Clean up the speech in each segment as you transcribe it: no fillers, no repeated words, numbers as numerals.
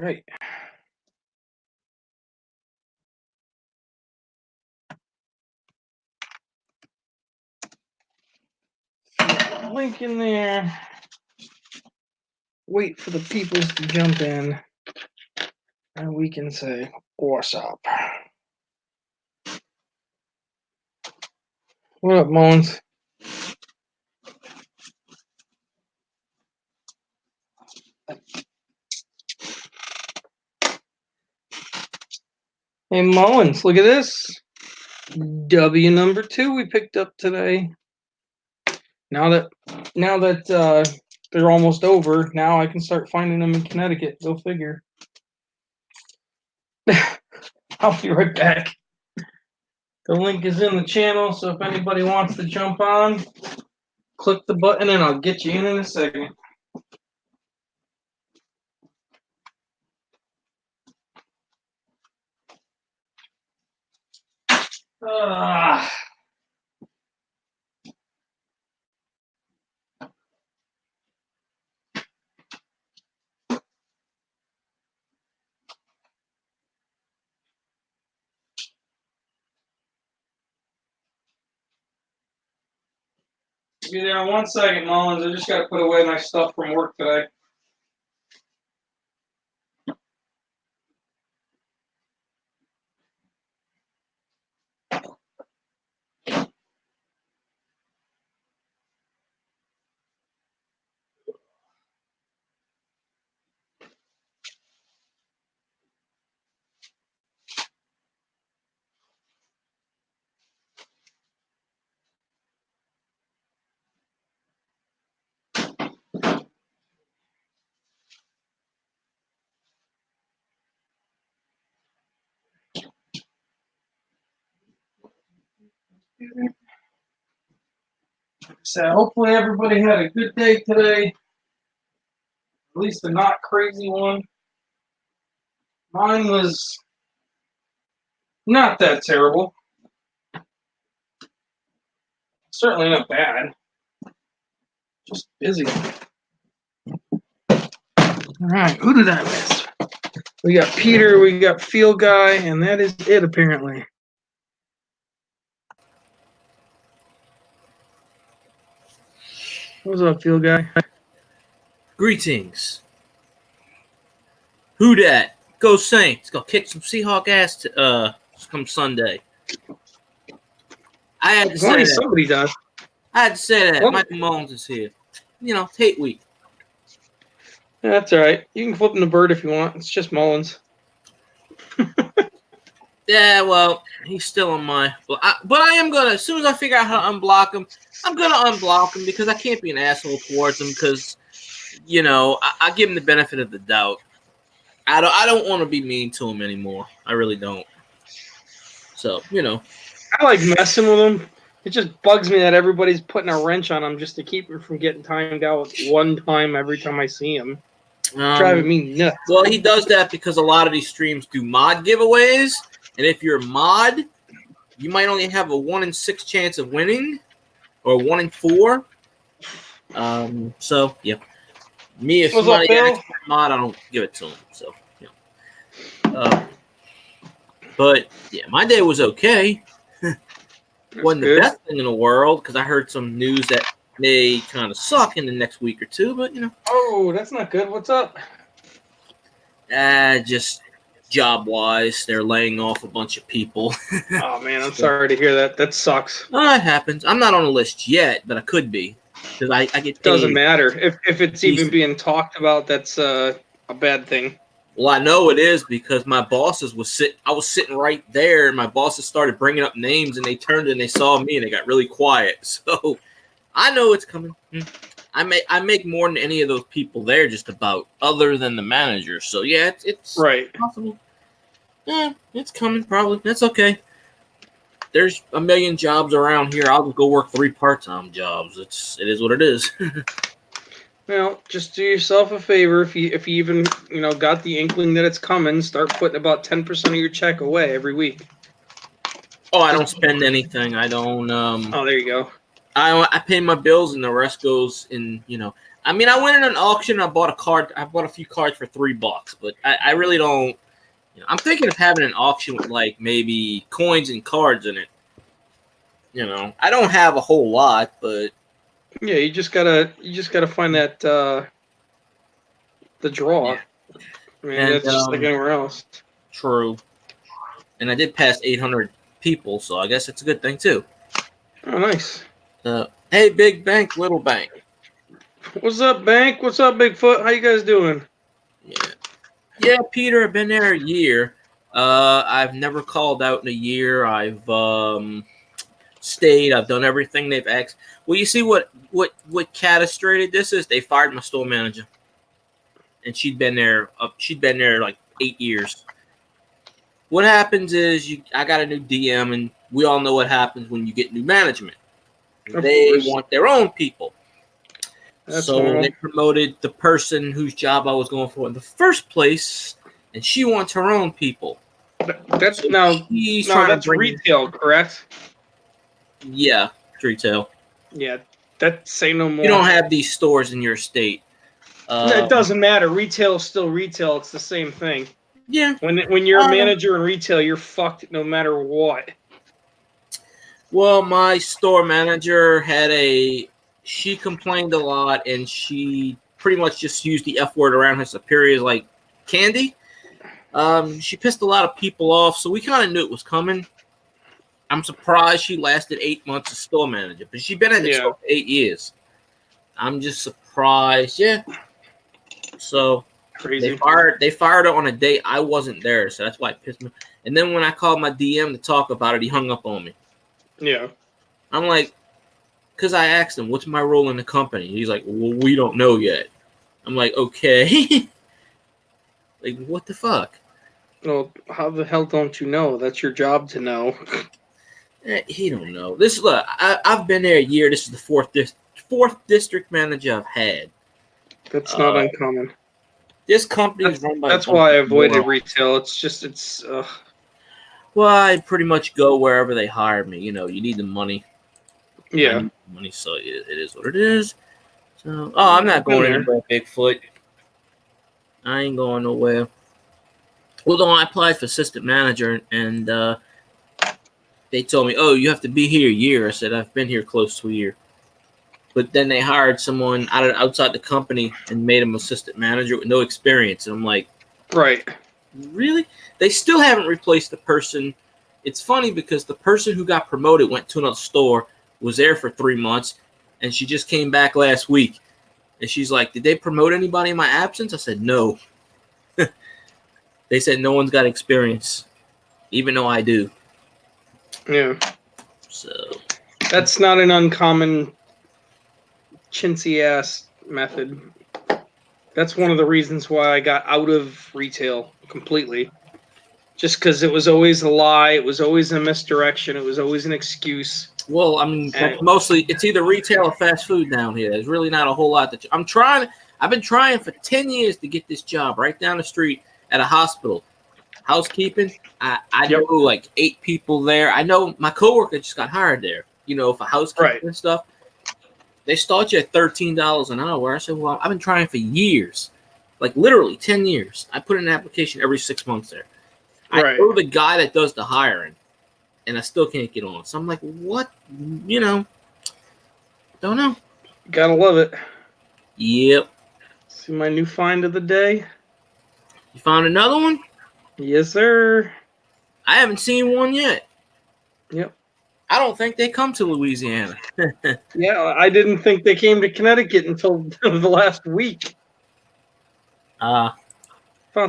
right. Link in there. Wait for the peoples to jump in, and we can say, "What's up?" What up, Mullins? Hey, Mullins, look at this. W number 2 we picked up today. Now that they're almost over, now I can start finding them in Connecticut. Go figure. I'll be right back. The link is in the channel, so if anybody wants to jump on, click the button and I'll get you in a second. Be there in 1 second, Mullins. I just got to put away my stuff from work today. So hopefully everybody had a good day today. At least a not crazy one. Mine was not that terrible. Certainly not bad. Just busy. All right, who did I miss? We got Peter, we got Field Guy, and that is it apparently. What's up, Field Guy? Greetings. Who dat? Go Saints. Go kick some Seahawk ass come Sunday. I had to say that. Somebody does. I had to say that. Well, Michael Mullins is here. You know, hate week. Yeah, that's all right. You can flip him the bird if you want. It's just Mullins. Yeah, well, he's still on my. But I am gonna. As soon as I figure out how to unblock him, I'm gonna unblock him because I can't be an asshole towards him. Because, you know, I give him the benefit of the doubt. I don't want to be mean to him anymore. I really don't. So, you know. I like messing with him. It just bugs me that everybody's putting a wrench on him just to keep him from getting timed out one time every time I see him. Driving me nuts. Well, he does that because a lot of these streams do mod giveaways. And if you're a mod, you might only have a 1 in 6 chance of winning, or 1 in 4. So yeah, me if somebody asks for a mod, I don't give it to him. So yeah. But yeah, my day was okay. Wasn't the best thing in the world because I heard some news that may kind of suck in the next week or two. But you know. Oh, that's not good. What's up? Just. Job-wise, they're laying off a bunch of people. Oh, man, I'm sorry to hear that. That sucks. Oh, it happens. I'm not on the list yet, but I could be. Because I get paid. Doesn't matter. If it's even being talked about, that's a bad thing. Well, I know it is because my bosses I was sitting right there, and my bosses started bringing up names, and they turned and they saw me, and they got really quiet. So I know it's coming. I make more than any of those people there, just about, other than the manager. So yeah, it's right. Possible. Yeah, it's coming probably. That's okay. There's a million jobs around here. I'll just go work 3 part-time jobs. It is what it is. Well, just do yourself a favor. If you even got the inkling that it's coming, start putting about 10% of your check away every week. Oh, I don't spend anything. I don't. Oh, there you go. I pay my bills and the rest goes in. I mean, I went in an auction. I bought a card. I bought a few cards for $3, but I really don't. I'm thinking of having an auction with like maybe coins and cards in it. I don't have a whole lot, but Yeah, you just gotta find that the draw. Yeah. I mean, And, that's just like anywhere else. true. And I did pass 800 people, so I guess it's a good thing too. Oh, nice. Hey, big bank, little bank. What's up, Bank? What's up, Bigfoot? How you guys doing? Yeah, Peter. I've been there a year. I've never called out in a year. I've stayed. I've done everything they've asked. Well, you see what catastrophized this is? They fired my store manager, and she'd been there. She'd been there like 8 years. What happens is I got a new DM, and we all know what happens when you get new management. They want their own people. So they promoted the person whose job I was going for in the first place, and she wants her own people. That's retail, correct? Yeah, retail. Yeah, say no more. You don't have these stores in your state. It doesn't matter. Retail is still retail. It's the same thing. Yeah. When you're a manager in retail, you're fucked no matter what. Well, my store manager she complained a lot, and she pretty much just used the F word around her superiors like candy. She pissed a lot of people off, so we kind of knew it was coming. I'm surprised she lasted 8 months as store manager, but she's been at the store for 8 years. I'm just surprised. Yeah. So crazy. They fired her on a date I wasn't there, so that's why it pissed me. And then when I called my DM to talk about it, he hung up on me. Yeah. I'm like, because I asked him, what's my role in the company? He's like, well, we don't know yet. I'm like, okay. Like, what the fuck? Well, how the hell don't you know? That's your job to know. He don't know. Look, I've been there a year. This is the fourth district manager I've had. That's not uncommon. This company is run by. That's why I avoided retail. It's. Well, I pretty much go wherever they hire me. You need the money. Yeah. I need the money, so it is what it is. So, I'm not going anywhere, Bigfoot. I ain't going nowhere. Well, no, I applied for assistant manager, and they told me, "Oh, you have to be here a year." I said, "I've been here close to a year." But then they hired someone outside the company and made him assistant manager with no experience. And I'm like, right. Really? They still haven't replaced the person. It's funny because the person who got promoted went to another store, was there for 3 months, and she just came back last week. And she's like, did they promote anybody in my absence? I said, no. They said no one's got experience, even though I do. Yeah. So that's not an uncommon chintzy ass method. That's one of the reasons why I got out of retail completely. Just because it was always a lie, it was always a misdirection, it was always an excuse. Well, I mean, mostly it's either retail or fast food down here. There's really not a whole lot that I've been trying for 10 years to get this job right down the street at a hospital. Housekeeping, I know like 8 people there. I know my coworker just got hired there, for housekeeping and stuff. They start you at $13 an hour. I said, well, I've been trying for years, like literally 10 years. I put in an application every 6 months there. I know the guy that does the hiring, and I still can't get on. So I'm like, what? Don't know. Gotta love it. Yep. See my new find of the day? You found another one? Yes, sir. I haven't seen one yet. Yep. I don't think they come to Louisiana. Yeah, I didn't think they came to Connecticut until the last week. Found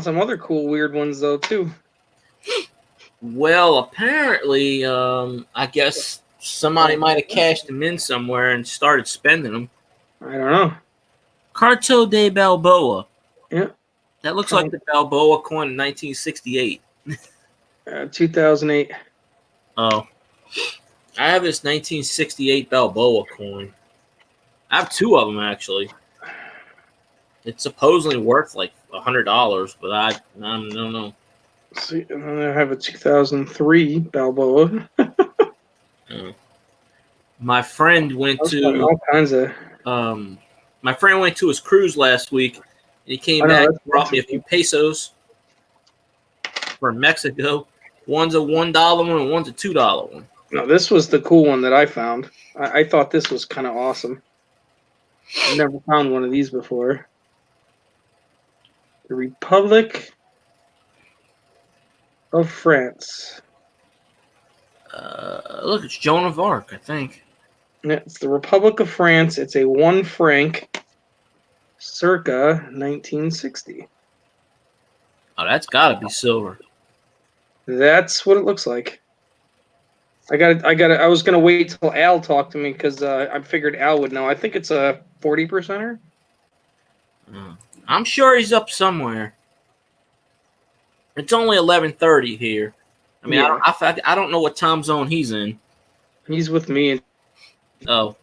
some other cool, weird ones, though, too. Well, apparently, I guess somebody might have cashed them in somewhere and started spending them. I don't know. Cartel de Balboa. Yeah. That looks like the Balboa coin in 1968. 2008. Oh. I have this 1968 Balboa coin. I have 2 of them, actually. It's supposedly worth like $100, but I don't know. See, and then I have a 2003 Balboa. My friend went to all kinds of My friend went to his cruise last week. And he came I know, back that's and brought me a few pesos from Mexico. One's a $1 one and one's a $2 one. No, this was the cool one that I found. I thought this was kind of awesome. I've never found one of these before. The Republic of France. Look, it's Joan of Arc, I think. Yeah, it's the Republic of France. It's a 1 franc, circa 1960. Oh, that's got to be silver. That's what it looks like. I was gonna wait till Al talked to me because I figured Al would know. I think it's a 40%er. I'm sure he's up somewhere. It's only 11:30 here. I mean, Yeah. I don't know what time zone he's in. He's with me. Oh,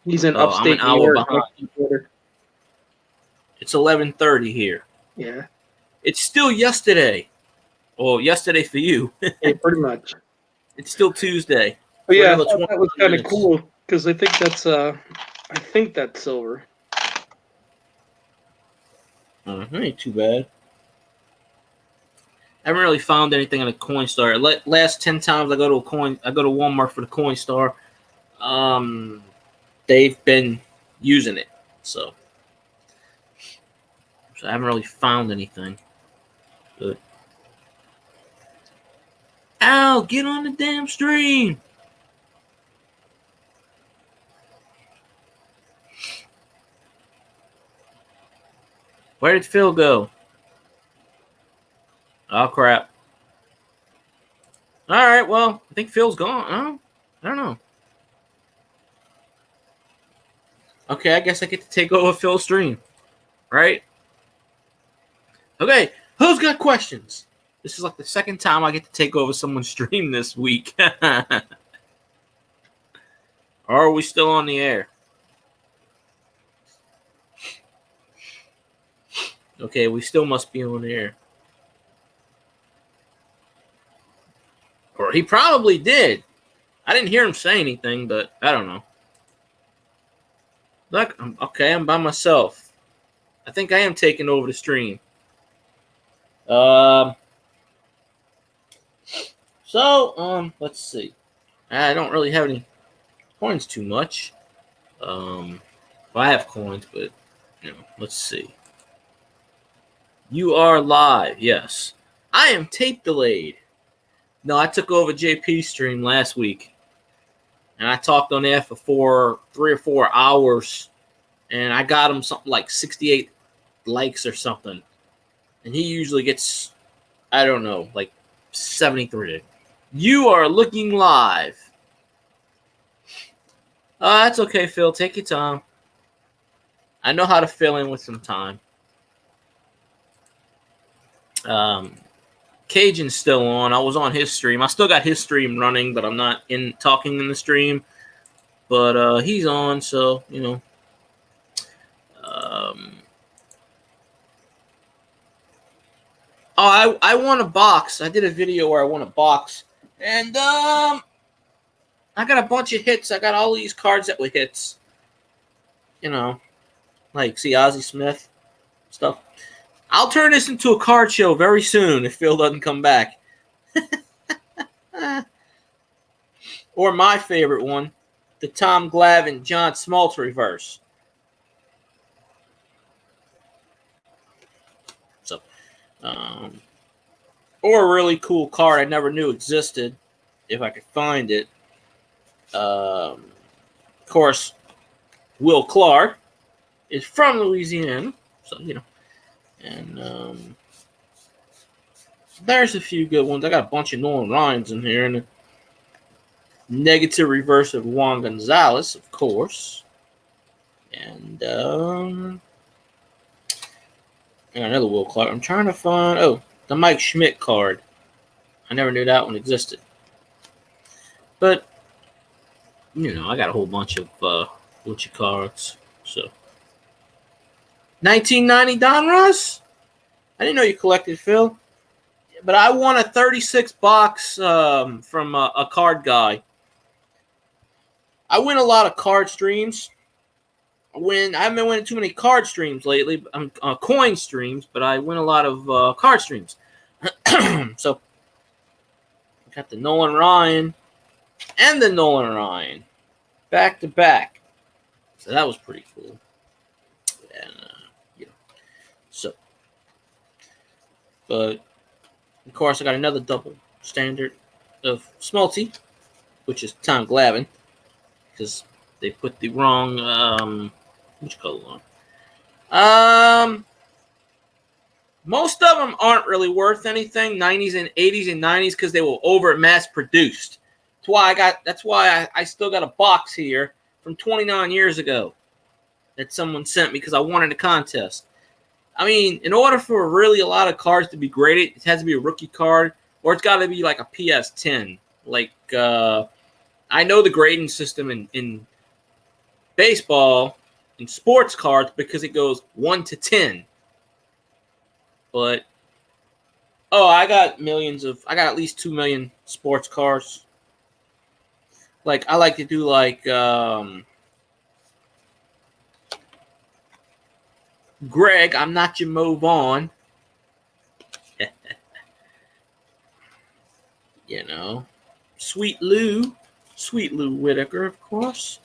He's in I'm upstate an New hour York. behind. It's 11:30 here. Yeah. It's still yesterday. Well, yesterday for you. Yeah, pretty much. It's still Tuesday. But For yeah, I another thought that was 21 kind of minutes. cool because I think that's silver. That ain't too bad. I haven't really found anything in a coin store. Last 10 times I go to Walmart for the coin store. They've been using it, so I haven't really found anything. But Al, get on the damn stream. Where did Phil go? Oh, crap. All right, well, I think Phil's gone. Oh, I don't know. Okay, I guess I get to take over Phil's stream, right? Okay, who's got questions? This is like the second time I get to take over someone's stream this week. Or are we still on the air? Okay, we still must be on the air. Or he probably did. I didn't hear him say anything, but I don't know. Look, I'm by myself. I think I am taking over the stream. Let's see. I don't really have any coins too much. Well, I have coins, but let's see. You are live, yes. I am tape delayed. No, I took over JP's stream last week, and I talked on there for 3 or 4 hours, and I got him something like 68 likes or something, and he usually gets, I don't know, like 73. You are looking live. That's okay, Phil. Take your time. I know how to fill in with some time. Cajun's still on. I was on his stream. I still got his stream running, but I'm not talking in the stream. But he's on, so I won a box. I did a video where I won a box, and I got a bunch of hits. I got all these cards that were hits. Like see Ozzie Smith stuff. I'll turn this into a card show very soon if Phil doesn't come back. Or my favorite one, the Tom Glavine John Smoltz reverse. So, or a really cool card I never knew existed, if I could find it. Of course, Will Clark is from Louisiana, so and there's a few good ones. I got a bunch of Nolan Ryans in here, and a negative reverse of Juan Gonzalez, of course, and another Will Clark. I'm trying to find the Mike Schmidt card. I never knew that one existed, but I got a whole bunch of cards. So 1990 Don Ross. I didn't know you collected, Phil. But I won a 36 box from a card guy. I win a lot of card streams. I haven't been winning too many card streams lately. Coin streams, but I win a lot of card streams. So I got the Nolan Ryan and the Nolan Ryan back to back. So that was pretty cool. And so, but of course I got another double standard of Smolty, which is Tom Glavine, because they put the wrong which color on. Most of them aren't really worth anything, 90s and 80s and 90s, because they were over mass produced. That's why I still got a box here from 29 years ago that someone sent me because I won in a contest. I mean, in order for really a lot of cards to be graded, it has to be a rookie card, or it's got to be like a PS10. Like, I know the grading system in baseball, in sports cards, because it goes 1 to 10. But, I got at least 2 million sports cards. Like, I like to do like, Greg, I'm not your Mo Vaughn. Sweet Lou Whitaker, of course.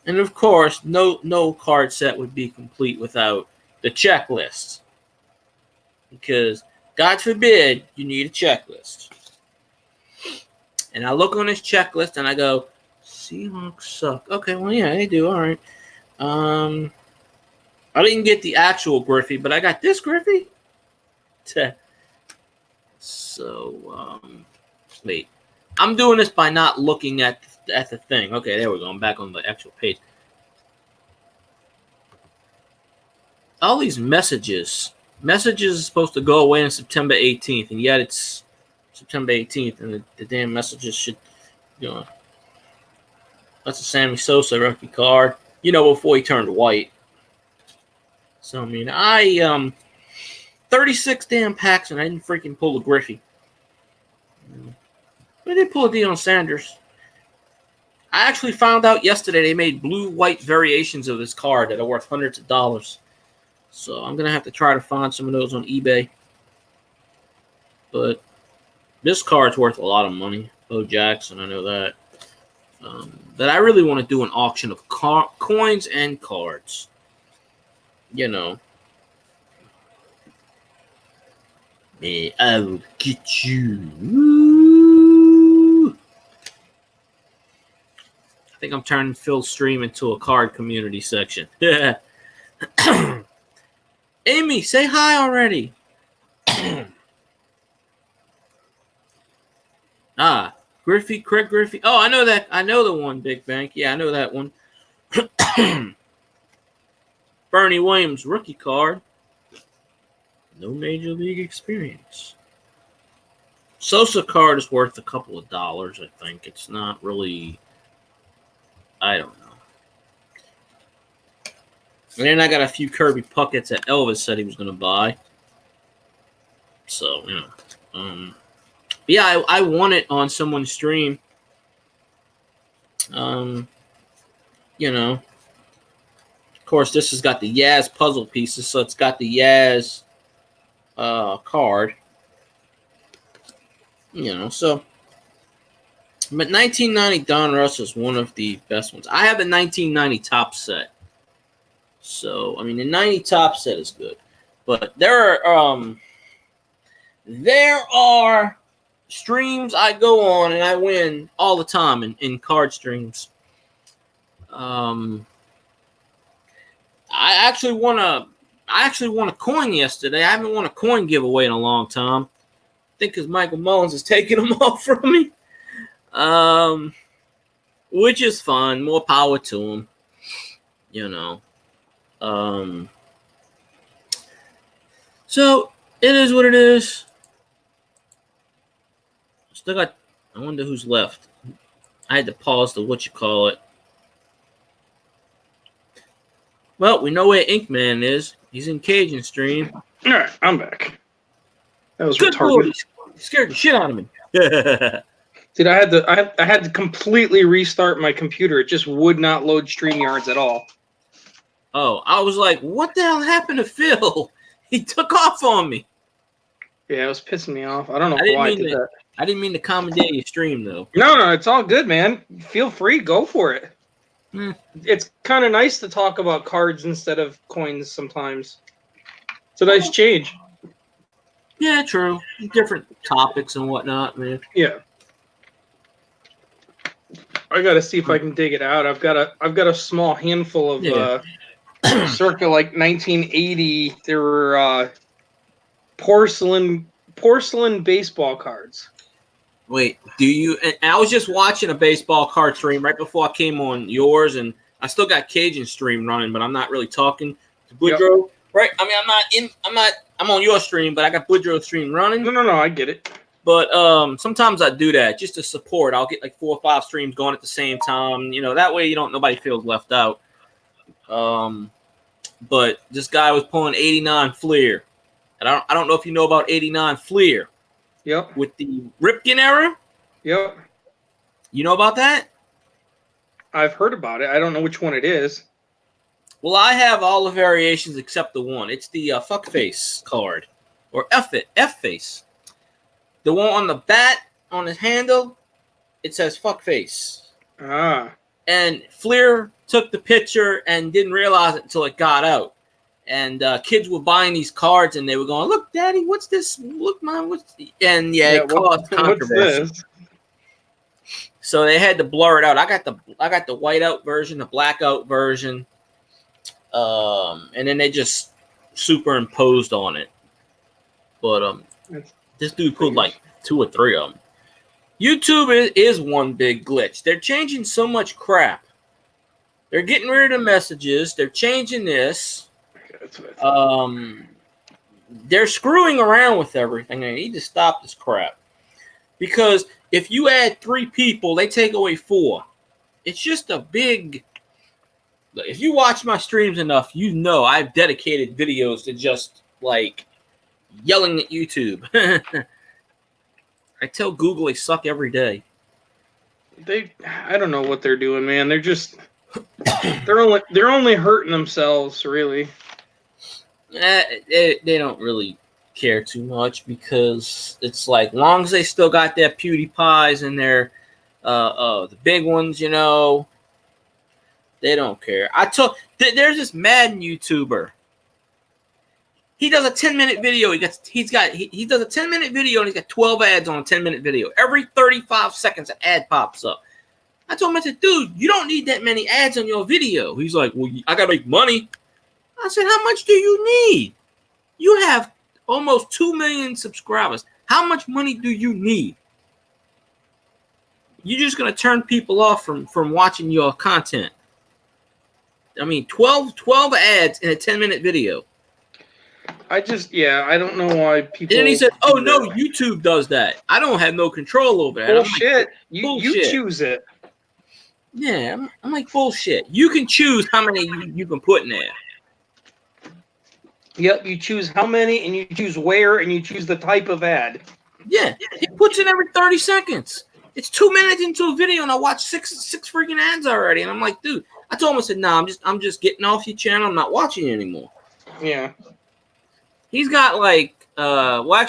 And of course, no card set would be complete without the checklist. Because, God forbid, you need a checklist. And I look on this checklist and I go, Seahawks suck. Okay, well, yeah, they do. All right. I didn't get the actual Griffey, but I got this Griffey. So, wait. I'm doing this by not looking at the thing. Okay, there we go. I'm back on the actual page. All these messages. Messages are supposed to go away on September 18th, and yet it's September 18th, and the damn messages should, that's a Sammy Sosa rookie card, before he turned white. So, I mean, 36 damn packs, and I didn't freaking pull a Griffey. But I did pull a Deion Sanders. I actually found out yesterday they made blue-white variations of this card that are worth hundreds of dollars. So I'm going to have to try to find some of those on eBay. But this card's worth a lot of money. Bo Jackson, I know that. But I really want to do an auction of coins and cards. Me, I will get you. I think I'm turning Phil's stream into a card community section. Amy, say hi already. Craig Griffey. Oh, I know that. I know the one, Big Bank. Yeah, I know that one. Bernie Williams, rookie card. No major league experience. Sosa card is worth a couple of dollars, I think. It's not really... I don't know. And then I got a few Kirby Puckets that Elvis said he was going to buy. So, yeah, I won it on someone's stream. Of course, this has got the Yaz puzzle pieces, so it's got the Yaz card. So. But 1990 Don Russ is one of the best ones. I have the 1990 top set. So, I mean, the 90 top set is good. But there are streams I go on and I win all the time in card streams. I actually won a coin yesterday. I haven't won a coin giveaway in a long time. I think because Michael Mullins is taking them off from me. Which is fun. More power to him. So it is what it is. Still got. I wonder who's left. I had to pause the what-you-call-it. Well, we know where Inkman is. He's in Cajun stream. All right, I'm back. That was Good retarded. boy. Scared the shit out of me. Dude, I had to completely restart my computer. It just would not load StreamYards at all. Oh, I was like, what the hell happened to Phil? He took off on me. Yeah, it was pissing me off. I don't know I didn't why I mean did to. that. I didn't mean to commentate your stream though. No, it's all good, man. Feel free, go for it. Hmm. It's kind of nice to talk about cards instead of coins sometimes. It's a nice change. Yeah, true. Different topics and whatnot, man. Yeah. I gotta see if I can dig it out. I've got a small handful of Yeah. circa like 1980. There were porcelain baseball cards. Wait, do you? And I was just watching a baseball card stream right before I came on yours, and I still got Cajun stream running, but I'm not really talking to Boudreaux. Yep. Right? I mean, I'm on your stream, but I got Boudreaux stream running. No, I get it. But sometimes I do that just to support. I'll get like 4 or 5 streams going at the same time. You know, that way nobody feels left out. But this guy was pulling 89 Fleer. And I don't know if you know about 89 Fleer. Yep. With the Ripken era. Yep. You know about that? I've heard about it. I don't know which one it is. Well, I have all the variations except the one. It's the fuckface card. Or F-face. The one on the bat, on his handle, it says fuckface. Ah. And Fleer took the picture and didn't realize it until it got out. And kids were buying these cards, and they were going, "Look, Daddy, what's this? Look, Mom, what's?" And it caused controversy. What's this? So they had to blur it out. I got the white out version, the black out version, and then they just superimposed on it. But this dude pulled like 2 or 3 of them. YouTube is one big glitch. They're changing so much crap. They're getting rid of the messages. They're changing this. They're screwing around with everything. They need to stop this crap. Because if you add 3 people, they take away 4. It's just a big... If you watch my streams enough, you know I've dedicated videos to just, like, yelling at YouTube. I tell Google they suck every day. I don't know what they're doing, man. They're just... They're only hurting themselves, really. They don't really care too much because it's like, long as they still got their PewDiePies and their the big ones, you know, they don't care. There's this Madden YouTuber. He does a 10-minute video. He does a 10-minute video and he's got 12 ads on a 10-minute video. Every 35 seconds, an ad pops up. I told him, I said, dude, you don't need that many ads on your video. He's like, well, I gotta make money. I said, how much do you need? You have almost 2 million subscribers. How much money do you need? You're just going to turn people off from watching your content. I mean, 12 ads in a 10-minute video. I don't know why people... And then he said, oh, no, YouTube does that. I don't have no control over that. Bullshit. Like, bullshit. You choose it. Yeah, I'm like, bullshit. You can choose how many you can put in there. Yep, you choose how many, and you choose where, and you choose the type of ad. Yeah, he puts in every 30 seconds. It's 2 minutes into a video, and I watched six freaking ads already. And I'm like, dude, I told him, I said, nah, I'm just getting off your channel. I'm not watching it anymore. Yeah. He's got like,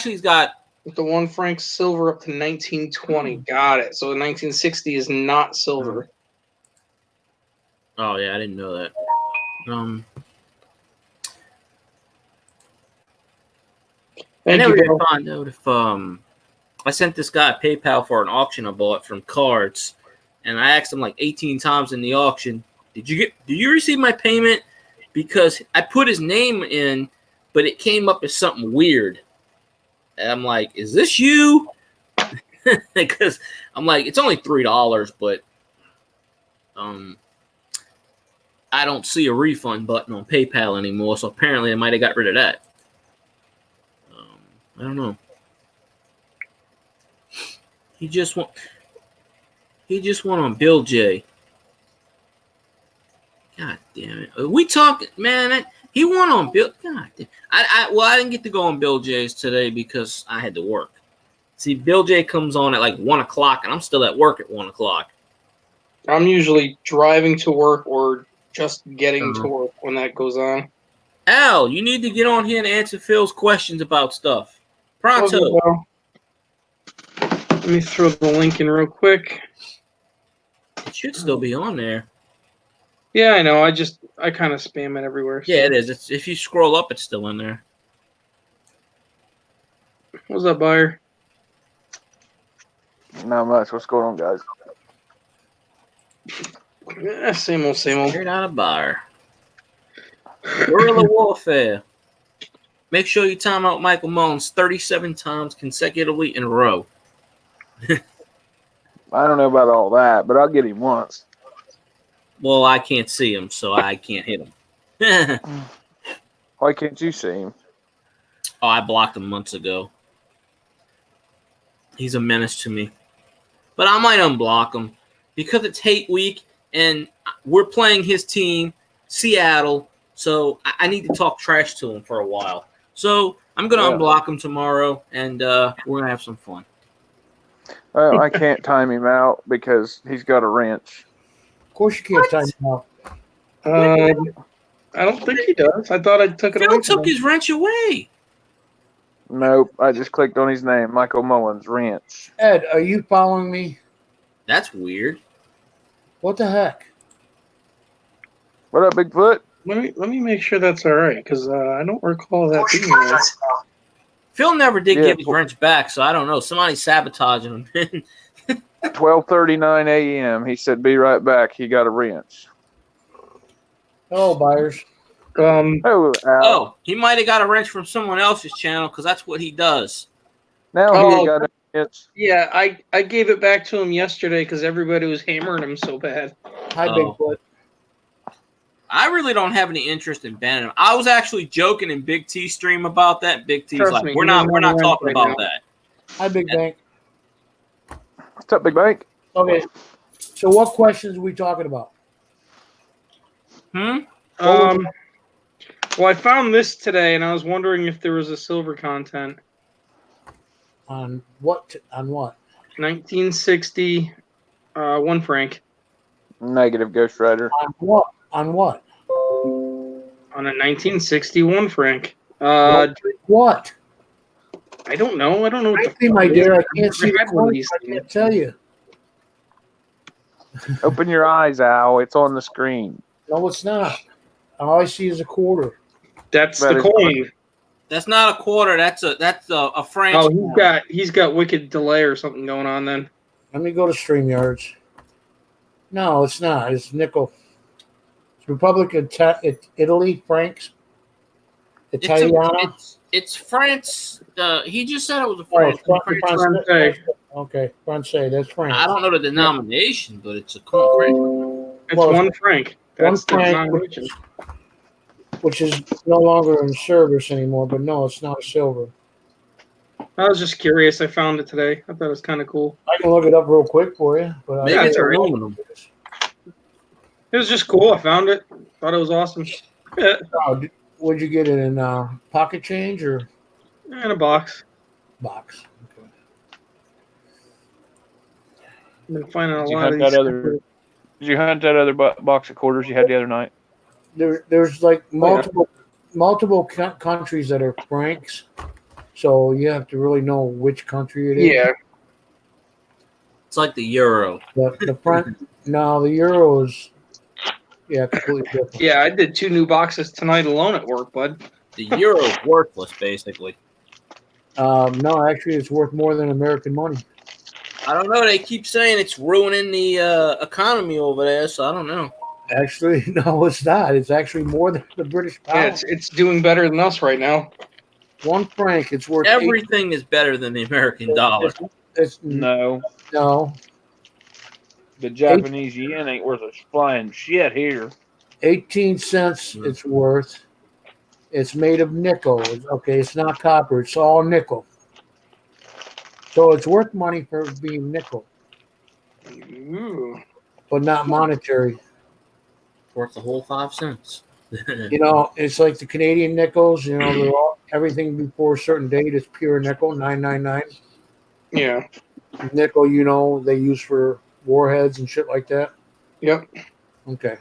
he's got the one Frank silver up to 1920. Got it. So the 1960 is not silver. Oh yeah, I didn't know that. I never did find out if I sent this guy a PayPal for an auction I bought from cards, and I asked him like 18 times in the auction, did you receive my payment? Because I put his name in, but it came up as something weird. And I'm like, is this you? Because I'm like, it's only $3, but I don't see a refund button on PayPal anymore, so apparently I might have got rid of that. I don't know. He just went on Bill J. God damn it! We talking, man. He won on Bill. God damn. I didn't get to go on Bill J's today because I had to work. See, Bill J comes on at like 1:00, and I'm still at work at 1:00. I'm usually driving to work or just getting to work when that goes on. Al, you need to get on here and answer Phil's questions about stuff. Pronto. Okay, well, let me throw the link in real quick. It should still be on there. Yeah, I know. I kind of spam it everywhere. So. Yeah, it is. If you scroll up, it's still in there. What's up, buyer? Not much. What's going on, guys? Yeah, same old, same old. Straight out of bar. Guerrilla warfare. Make sure you time out Michael Mullins 37 times consecutively in a row. I don't know about all that, but I'll get him once. Well, I can't see him, so I can't hit him. Why can't you see him? Oh, I blocked him months ago. He's a menace to me. But I might unblock him because it's hate week and we're playing his team, Seattle. So I need to talk trash to him for a while. So I'm going to unblock him tomorrow and we're going to have some fun. I can't time him out because he's got a wrench. Of course you can't time him out. I don't think he does. I thought I took it Phil away. took his wrench away. Nope. I just clicked on his name, Michael Mullins, wrench. Ed, are you following me? That's weird. What the heck? What up, Bigfoot? Let me make sure that's all right because I don't recall that being there. Phil never did give his wrench back, so I don't know. Somebody's sabotaging him. 12:39 a.m. He said, "Be right back." He got a wrench. Hello, buyers. Oh, Al. Oh, he might have got a wrench from someone else's channel because that's what he does. Now he got a wrench. Yeah, I gave it back to him yesterday because everybody was hammering him so bad. Hi, Bigfoot. I really don't have any interest in banning him. I was actually joking in Big T stream about that. Big T's Trust like, me, we're he not doesn't have a talking wrench right about now. that. Hi, Big Bank. What's up, Big Bank? Okay. So what questions are we talking about? Hmm? Well, I found this today, and I was wondering if there was a silver content. On what? On what? 1960, 1 franc Negative, Ghost Rider. On what? On what? on a 1961 franc. What? I don't know. I don't know what the Frankly, fuck my it is. dear, I I've can't never see the had one of coin. these I things. can't tell you. Open your eyes, Al. It's on the screen. No, it's not. All I see is a quarter. That's That the is coin. That's not a quarter. That's a French. Oh, he's got wicked delay or something going on then. Let me go to StreamYards. No, it's not. It's nickel. It's Republic of Italy, francs. Italiana. It's France. He just said it was a Oh, French. it's Francais. Okay, Francais. That's France. I don't know the denomination, but it's a French. It's Well, 1 franc. That's the franc, denomination. which is no longer in service anymore. But no, it's not a silver. I was just curious. I found it today. I thought it was kind of cool. I can look it up real quick for you. But Maybe Yeah, it's it's all right. aluminum. It was just cool. I found it. Thought it was awesome. Would you get it in pocket change or In a box. box? Okay. I've been finding a Did you lot of hunt these. Did you hunt that other box of quarters you had the other night? There's like multiple countries that are francs, so you have to really know which country it is. Yeah. It's like the euro. The front. No, the euro is completely different. Yeah, I did 2 new boxes tonight alone at work, bud. The euro is worthless, basically. No, actually, it's worth more than American money. I don't know. They keep saying it's ruining the economy over there, so I don't know. Actually, no, it's not. It's actually more than the British pound. Yeah, it's doing better than us right now. 1 franc. It's worth Everything is better than the American dollar. No. No. The Japanese yen ain't worth a flying shit here. 18 cents it's worth. It's made of nickel. Okay, it's not copper. It's all nickel. So it's worth money for being nickel, Ooh. but not monetary. Worth the whole 5 cents. You know, it's like the Canadian nickels. You know, they're all, everything before a certain date is pure nickel, 999. Yeah. Nickel, you know, they use for warheads and shit like that. Yep. Okay.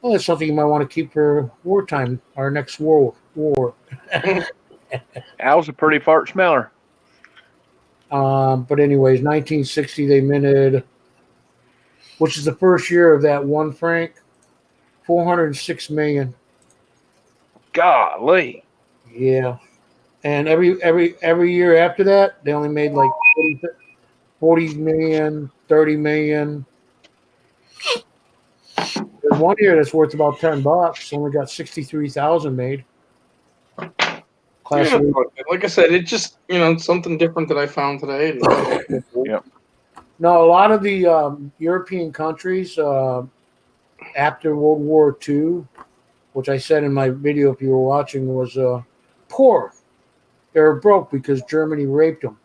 Well, that's something you might want to keep for wartime, our next war. Al's a pretty fart smeller. But anyways, 1960 they minted, which is the first year of that 1 franc, 406 million. Golly. Yeah, and every year after that, they only made like 40 million, 30 million. There's one year that's worth about $10. Only got 63,000 made. Class Yeah, A. like I said, it's just something different that I found today. Yep. No, a lot of the European countries after World War II, which I said in my video if you were watching, was poor. They were broke because Germany raped them.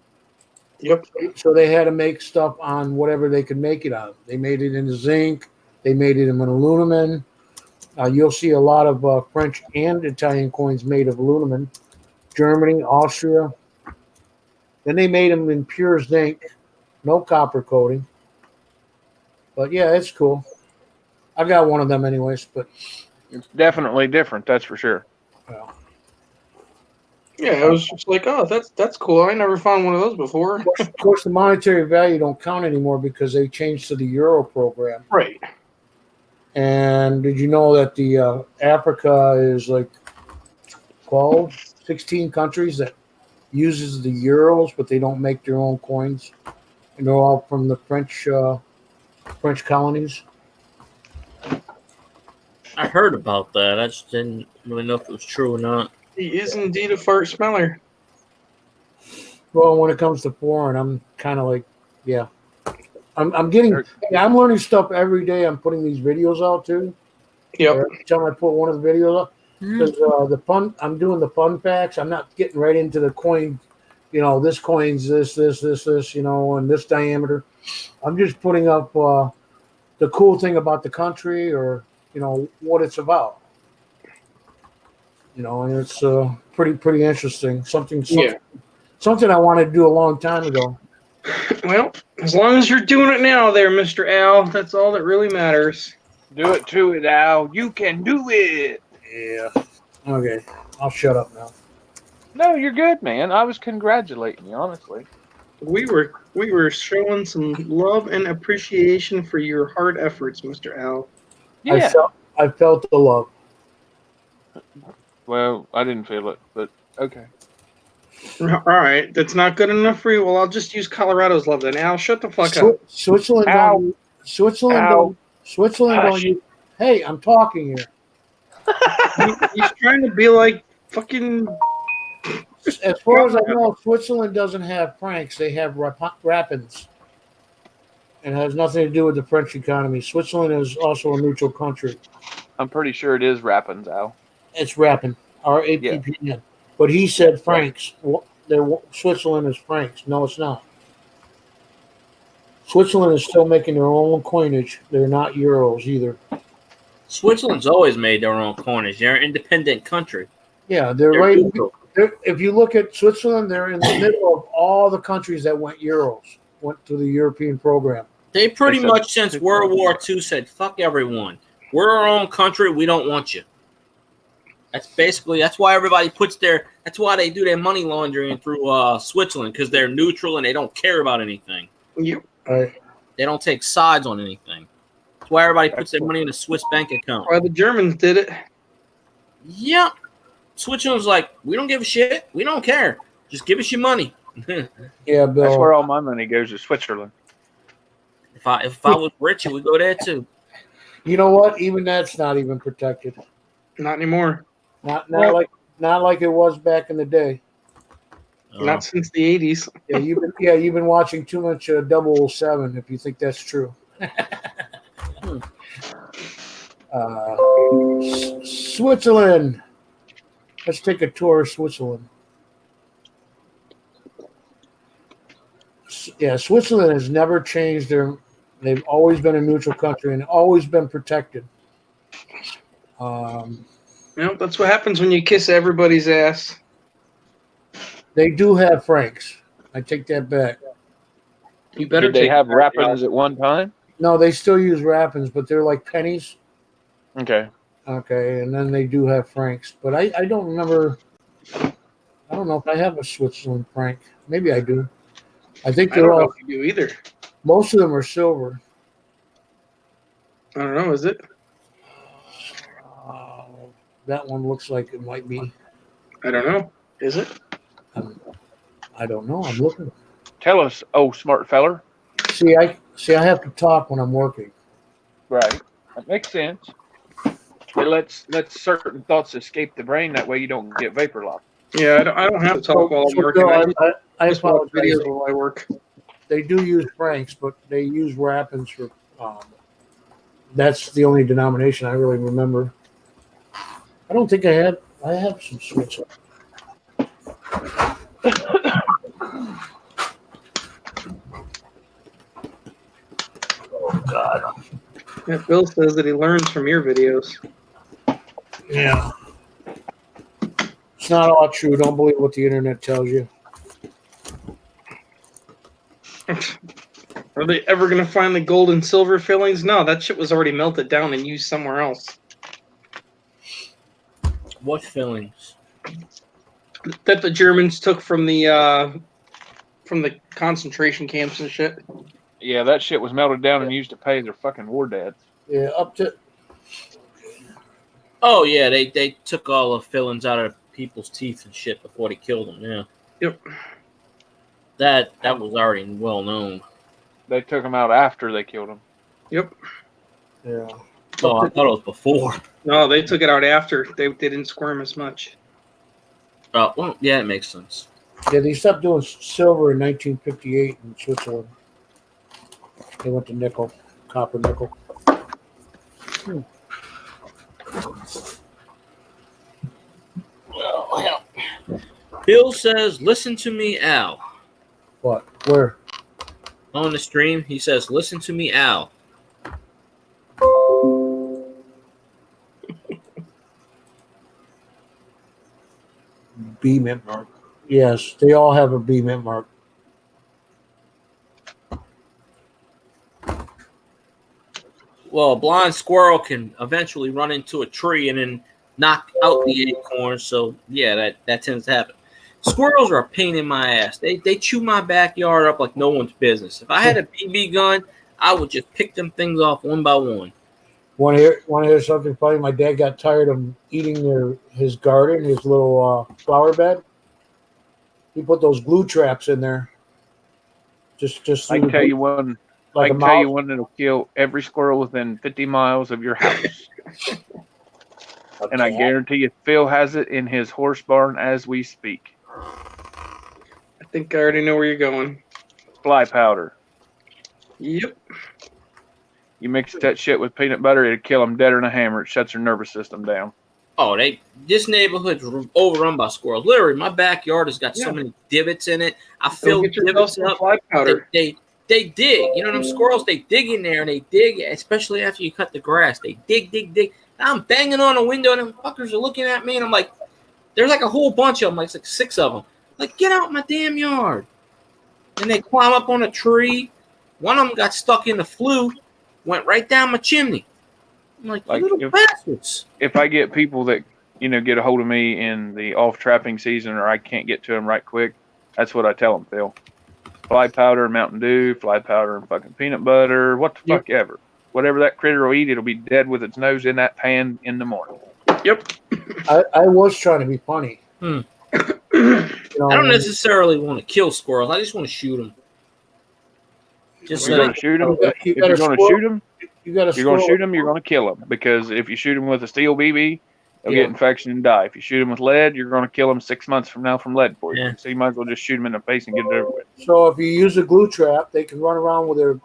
Yep. So they had to make stuff on whatever they could make it on. They made it in zinc. They made it in aluminum. You'll see a lot of French and Italian coins made of aluminum. Germany, Austria. Then they made them in pure zinc, no copper coating. But yeah, it's cool. I got one of them anyways, but It's definitely different, that's for sure. Yeah, I was just like, oh, that's cool. I never found one of those before. of course the monetary value don't count anymore because they changed to the Euro program. Right. And did you know that the Africa is like 12, 16 countries that uses the euros, but they don't make their own coins, and they're all from the French colonies. I heard about that. I just didn't really know if it was true or not. He is indeed a fart smeller. Well, when it comes to foreign, I'm kind of like, yeah, I'm I'm learning stuff every day. I'm putting these videos out too. Yep. Every time I put one of the videos up, because I'm doing the fun facts. I'm not getting right into the coin. This coin's this, and this diameter. I'm just putting up the cool thing about the country, or what it's about. And it's pretty interesting. Something I wanted to do a long time ago. Well, as long as you're doing it now there, Mr. Al, that's all that really matters. Do it to it, Al. You can do it. Yeah. Okay, I'll shut up now. No, you're good, man. I was congratulating you, honestly. We were showing some love and appreciation for your hard efforts, Mr. Al. Yeah. I felt the love. Well, I didn't feel it, but okay. All right, that's not good enough for you. Well, I'll just use Colorado's love then. Al, shut the fuck up. Switzerland. Ow. Switzerland. Hush. Hey, I'm talking here. He's trying to be like fucking. As far as I know, Switzerland doesn't have francs. They have rapins. It has nothing to do with the French economy. Switzerland is also a neutral country. I'm pretty sure it is Rappins, Al. It's rappin, RAPPN. Yeah. But he said francs. Switzerland is francs. No, it's not. Switzerland is still making their own coinage. They're not euros either. Switzerland's always made their own coinage. They're an independent country. Yeah, they're right. If you look at Switzerland, they're in the middle of all the countries that went to the European program. They pretty much, since World War II, said, fuck everyone. We're our own country. We don't want you. That's why everybody that's why they do their money laundering through Switzerland, because they're neutral and they don't care about anything. Yep. Right. They don't take sides on anything. That's why everybody puts their money in a Swiss bank account. Why the Germans did it. Yeah. Switzerland's like, we don't give a shit. We don't care. Just give us your money. Yeah, Bill. That's where all my money goes, to Switzerland. If I was rich, we go there too. You know what? Even that's not even protected. Not anymore. Not like it was back in the day. Not since the 80s. Yeah, you've been watching too much 007 if you think that's true. Switzerland. Let's take a tour of Switzerland. Yeah, Switzerland has never changed they've always been a neutral country and always been protected. That's what happens when you kiss everybody's ass. They do have francs. I take that back. You better Did they have Rappins at one time? No, they still use rappins, but they're like pennies. Okay. Okay, and then they do have Franks, but I don't remember. I don't know if I have a Switzerland Frank. Maybe I do. I think I they're don't know all. if you do either. Most of them are silver. I don't know. Is it? Uh, that one looks like it might be. I don't know. Is it? I don't know. I'm looking. Tell us, oh smart feller. See, I have to talk when I'm working. Right. That makes sense. It lets certain thoughts escape the brain. That way you don't get vapor locked. Yeah, I don't have to talk while I'm working. Bill, I just watch apologize. videos while I work. They do use Franks, but they use Rapids for. That's the only denomination I really remember. I don't think I had. I have some Switzerland. Oh God. Yeah, Bill says that he learns from your videos. Yeah. It's not all true. Don't believe what the internet tells you. Are they ever going to find the gold and silver fillings? No, that shit was already melted down and used somewhere else. What fillings? That the Germans took from the concentration camps and shit. Yeah, that shit was melted down and used to pay their fucking war dads. Yeah, up to. Oh yeah, they took all the fillings out of people's teeth and shit before they killed them. Yeah. Yep. That was already well known. They took them out after they killed them. Yep. Yeah. Oh, I thought it was before. No, they took it out after. They didn't squirm as much. Oh, well, yeah, it makes sense. Yeah, they stopped doing silver in 1958 in Switzerland. They went to nickel, copper nickel. Well, Bill says, "Listen to me, Al." What? Where? On the stream, he says, "Listen to me, Al." B mint mark. Yes, they all have a B mint mark. Well, a blind squirrel can eventually run into a tree and then knock out the acorn. So yeah, that tends to happen. Squirrels are a pain in my ass. They chew my backyard up like no one's business. If I had a BB gun, I would just pick them things off one by one. Want to hear something funny? My dad got tired of eating his garden, his little flower bed. He put those glue traps in there. Just I can tell you one. like I a can tell you mouse. one that'll kill every squirrel within 50 miles of your house. And I guarantee you, Phil has it in his horse barn as we speak. I think I already know where you're going. Fly powder. Yep. You mix that shit with peanut butter, it'll kill them deader than a hammer. It shuts their nervous system down. Oh, this neighborhood's overrun by squirrels. Literally, my backyard has got so Yeah. many divots in it. I Go fill get yourself divots some up. fly powder. They dig. You know them squirrels? They dig in there and they dig, especially after you cut the grass. They dig. I'm banging on a window and them fuckers are looking at me and I'm like, there's like a whole bunch of them, like 6 of them. Like, get out my damn yard. And they climb up on a tree. One of them got stuck in the flue, went right down my chimney. I'm like, you little bastards. If I get people that, get a hold of me in the off trapping season or I can't get to them right quick, that's what I tell them, Phil. Fly powder, Mountain Dew, fly powder, and fucking peanut butter, what the fuck ever. Whatever that critter will eat, it'll be dead with its nose in that pan in the morning. Yep. I was trying to be funny. I You don't necessarily want to kill squirrels. I just want to shoot them. Just If you're going to shoot them, you got a squirrel- you got a you're going to squirrel- shoot them, you're going to kill them. Because if you shoot them with a steel BB, they'll Yeah. get infection and die. If you shoot them with lead, you're going to kill them 6 months from now from lead poisoning. Yeah. So you might as well just shoot them in the face and get it over with. So if you use a glue trap, they can run around with their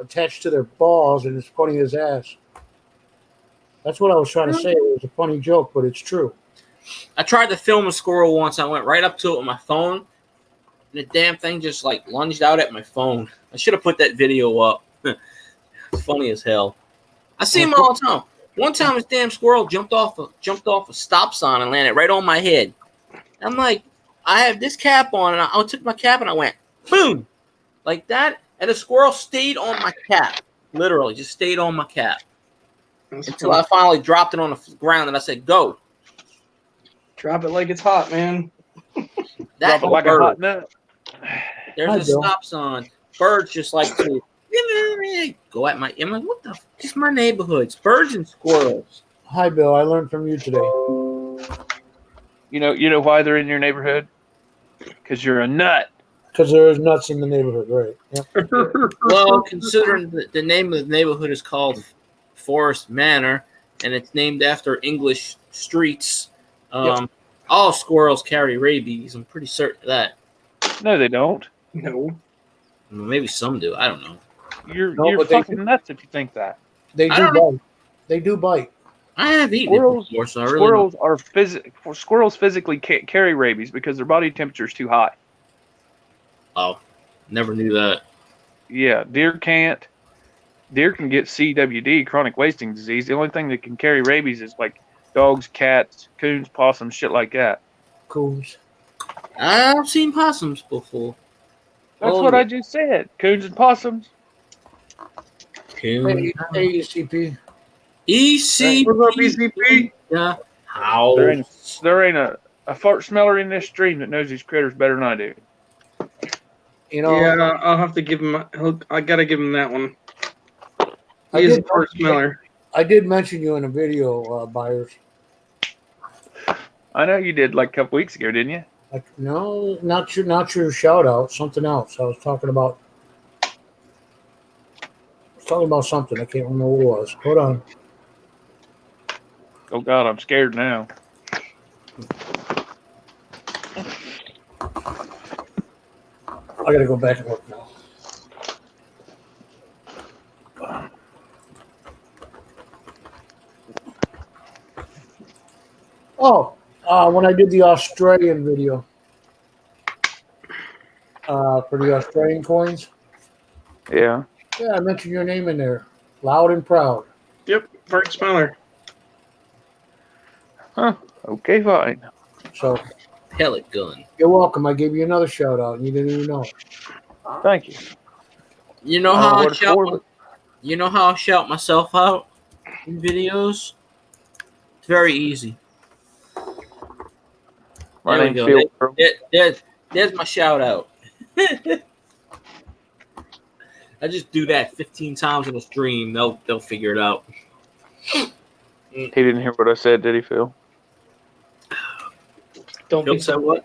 attached to their balls, and it's funny as ass. That's what I was trying to say. It was a funny joke, but it's true. I tried to film a squirrel once. I went right up to it with my phone. And the damn thing just like lunged out at my phone. I should have put that video up. It's funny as hell. I see them all the time. One time, this damn squirrel jumped off a stop sign and landed right on my head. I'm like, I have this cap on, and I took my cap and I went boom, like that, and the squirrel stayed on my cap. Literally, just stayed on my cap. until I finally dropped it on the ground and I said, "Go." Drop it like it's hot, man. That Drop it like a bird. hot nut. There's Hi, a Bill. stop sign. Birds just like to go at my. I'm like, what the? Just my neighborhoods. Birds and squirrels. Hi, Bill. I learned from you today. You know why they're in your neighborhood? Because you're a nut. Because there is nuts in the neighborhood, right? Yep. Well, considering the name of the neighborhood is called Forest Manor, and it's named after English streets, all squirrels carry rabies. I'm pretty certain of that. No, they don't. No. Well, maybe some do. I don't know. You're but they fucking nuts if you think that. They I do don't know. bite. They do bite. I have eaten Squirrels, it before, so I really don't. squirrels physically can't carry rabies because their body temperature is too high. Oh, never knew that. Yeah, deer can't. Deer can get CWD, chronic wasting disease. The only thing that can carry rabies is like dogs, cats, coons, possums, shit like that. Coons. I've seen possums before. That's Oh, what yeah. I just said. Coons and possums. Coon. AECP. ECP. What's up, ECP? Yeah. How? There ain't a fart smeller in this stream that knows these critters better than I do. You know, Yeah, I'll have to give him. I gotta give him that one. I He is a did- fart smeller. I did mention you in a video, Buyers. I know you did like a couple weeks ago, didn't you? No, not your shout out. Something else. I was talking about. Something. I can't remember what it was. Hold on. Oh God, I'm scared now. I gotta go back and look now. Oh, when I did the Australian video for the Australian coins, Yeah. yeah, I mentioned your name in there, loud and proud. Yep, fart smeller. Okay, fine. So Pellet gun. you're welcome. I gave you another shout out, and you didn't even know it. Thank you. You know I how don't know I what it's shout? for, but You know how I shout myself out in videos? It's very easy. my There we name's go. Phil. There's my shout out. I just do that 15 times in a stream. They'll figure it out. He didn't hear what I said, did he, Phil? Don't Phil be said so. what?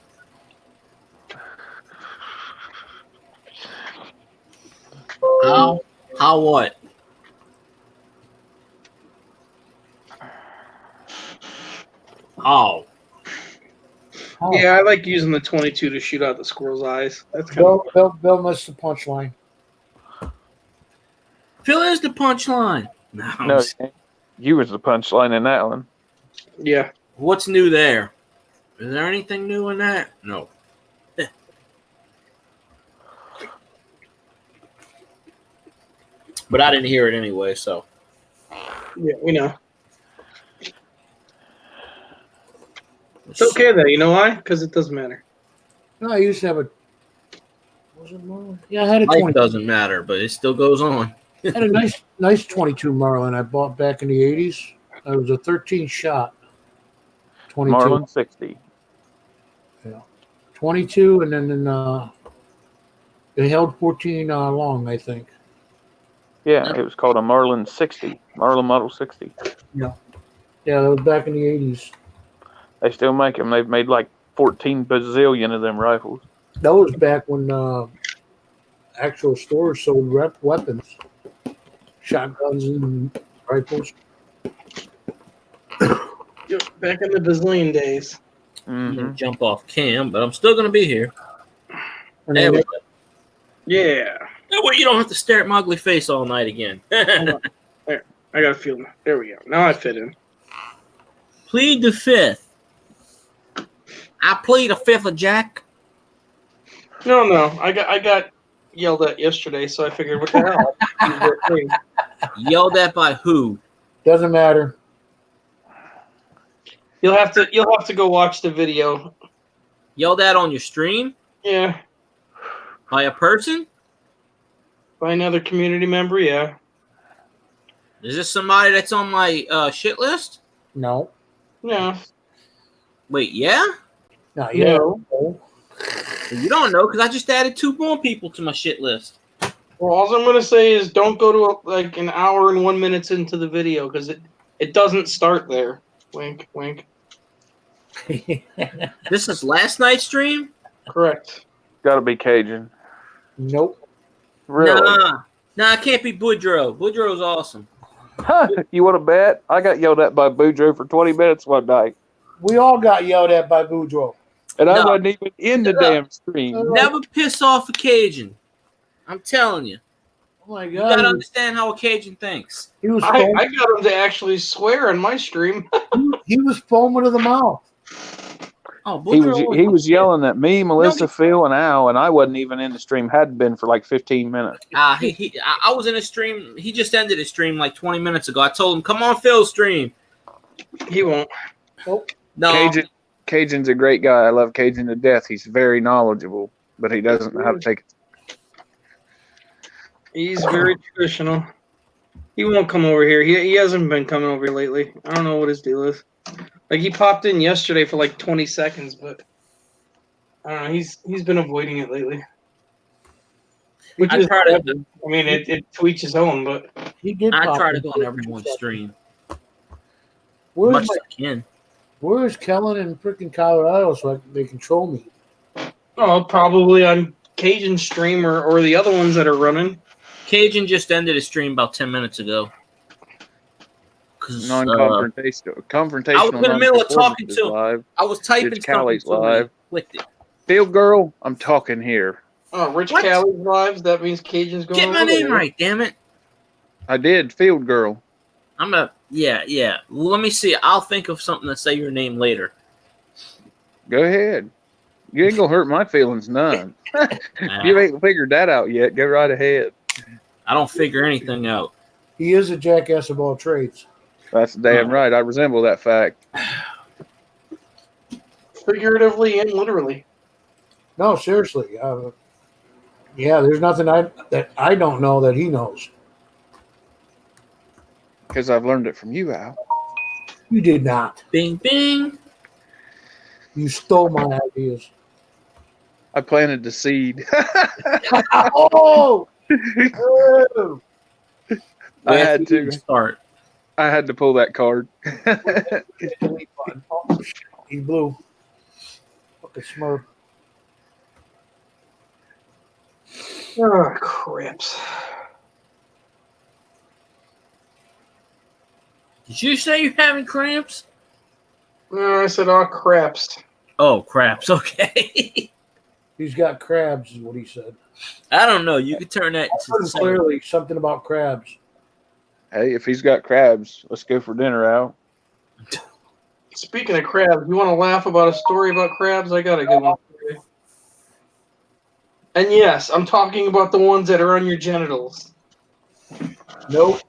How what? How? Oh, Yeah, I like using the 22 to shoot out the squirrel's eyes. That's kind of Bill missed the punchline. Phil is the punchline. No. No, you was the punchline in that one. yeah. What's new there? Is there anything new in that? No. But I didn't hear it anyway, so. Yeah, we know. It's okay though. You know why? Because it doesn't matter. No, I used to have a. Was it Merlin? Yeah, I had a Life 20. doesn't matter, but it still goes on. I had a nice 22 Merlin I bought back in the 80s. It was a 13 shot. 22. Marlin 60. 22, and then it held 14 long, I think. Yeah, it was called a Marlin 60. Marlin Model 60. Yeah, that was back in the 80s. They still make them. They've made like 14 bazillion of them rifles. That was back when actual stores sold weapons, shotguns and rifles. Yep, back in the bazillion days. I'm gonna Mm-hmm. jump off cam, but I'm still gonna be here. And There then we go. Yeah. That way you don't have to stare at my ugly face all night again. I got a feeling. There we go. Now I fit in. Plead the fifth. I plead a fifth of Jack. No. I got yelled at yesterday, so I figured, what the hell? Yelled at by who? doesn't matter. You'll have to go watch the video. Yelled at on your stream Yeah. by a person? By another community member, yeah. Is this somebody that's on my shit list? No, No. Wait, yeah? not yet. No. No. You don't know because I just added 2 more people to my shit list. Well, all I'm gonna say is don't go to like an hour and 1 minute into the video because it doesn't start there. Wink, wink. This is last night's stream? Correct. Gotta be Cajun. Nope. Really? Nah, it can't be Boudreaux. Boudreaux's awesome. You want to bet? I got yelled at by Boudreaux for 20 minutes one night. We all got yelled at by Boudreaux. And I No. wasn't even in the damn stream. Never piss off a Cajun. I'm telling you. Oh my You gotta God. understand how a Cajun thinks. He was I foaming, got him to actually swear in my stream. he was foaming to the mouth. Oh, He Boudreaux was yelling at me, Melissa, Phil, and Al, and I wasn't even in the stream. Hadn't been for like 15 minutes. I was in a stream. He just ended his stream like 20 minutes ago. I told him, come on Phil's stream. He won't. Nope. No. Cajun's a great guy. I love Cajun to death. He's very knowledgeable, but he doesn't know how to take it. He's very traditional. He won't come over here. He hasn't been coming over here lately. I don't know what his deal is. Like he popped in yesterday for like 20 seconds, but I don't know. He's been avoiding it lately. Which is I mean, it to each his own, but He did. I pop try to in go for on a everyone's few stream. Where's, Much my, as I can. where's Kellen in freaking Colorado so they control me? oh, probably on Cajun stream or the other ones that are running. Cajun just ended his stream about 10 minutes ago. Non-confrontational. Confrontational. I was in the middle of talking non-conformance is to him. live. I was typing It's something Callie's to him. live. Clicked it. Field girl, I'm talking here. Oh, Rich What? Callie's lives. That means Cajun's going. Get my over name there. right, damn it. I did. Field girl. I'm a yeah. Let me see. I'll think of something to say your name later. Go ahead. You ain't gonna hurt my feelings none. You ain't figured that out yet. Go right ahead. I don't figure anything out. He is a jackass of all trades. That's damn right. I resemble that fact. Figuratively and literally. No, seriously. Yeah, there's nothing that I don't know that he knows. Because I've learned it from you, Al. You did not. Bing, bing. You stole my ideas. I planted the seed. Oh! Oh! I had to. Start. I had to pull that card. He blew. Fucking Smurf. Oh, craps. Did you say you're having cramps? No, I said, oh, craps. Oh, craps. Okay. He's got crabs, is what he said. I don't know. You could turn that I heard into clearly something about crabs. Hey, if he's got crabs, let's go for dinner, Al. Speaking of crabs, you want to laugh about a story about crabs? I got a good one for you. And yes, I'm talking about the ones that are on your genitals. Nope.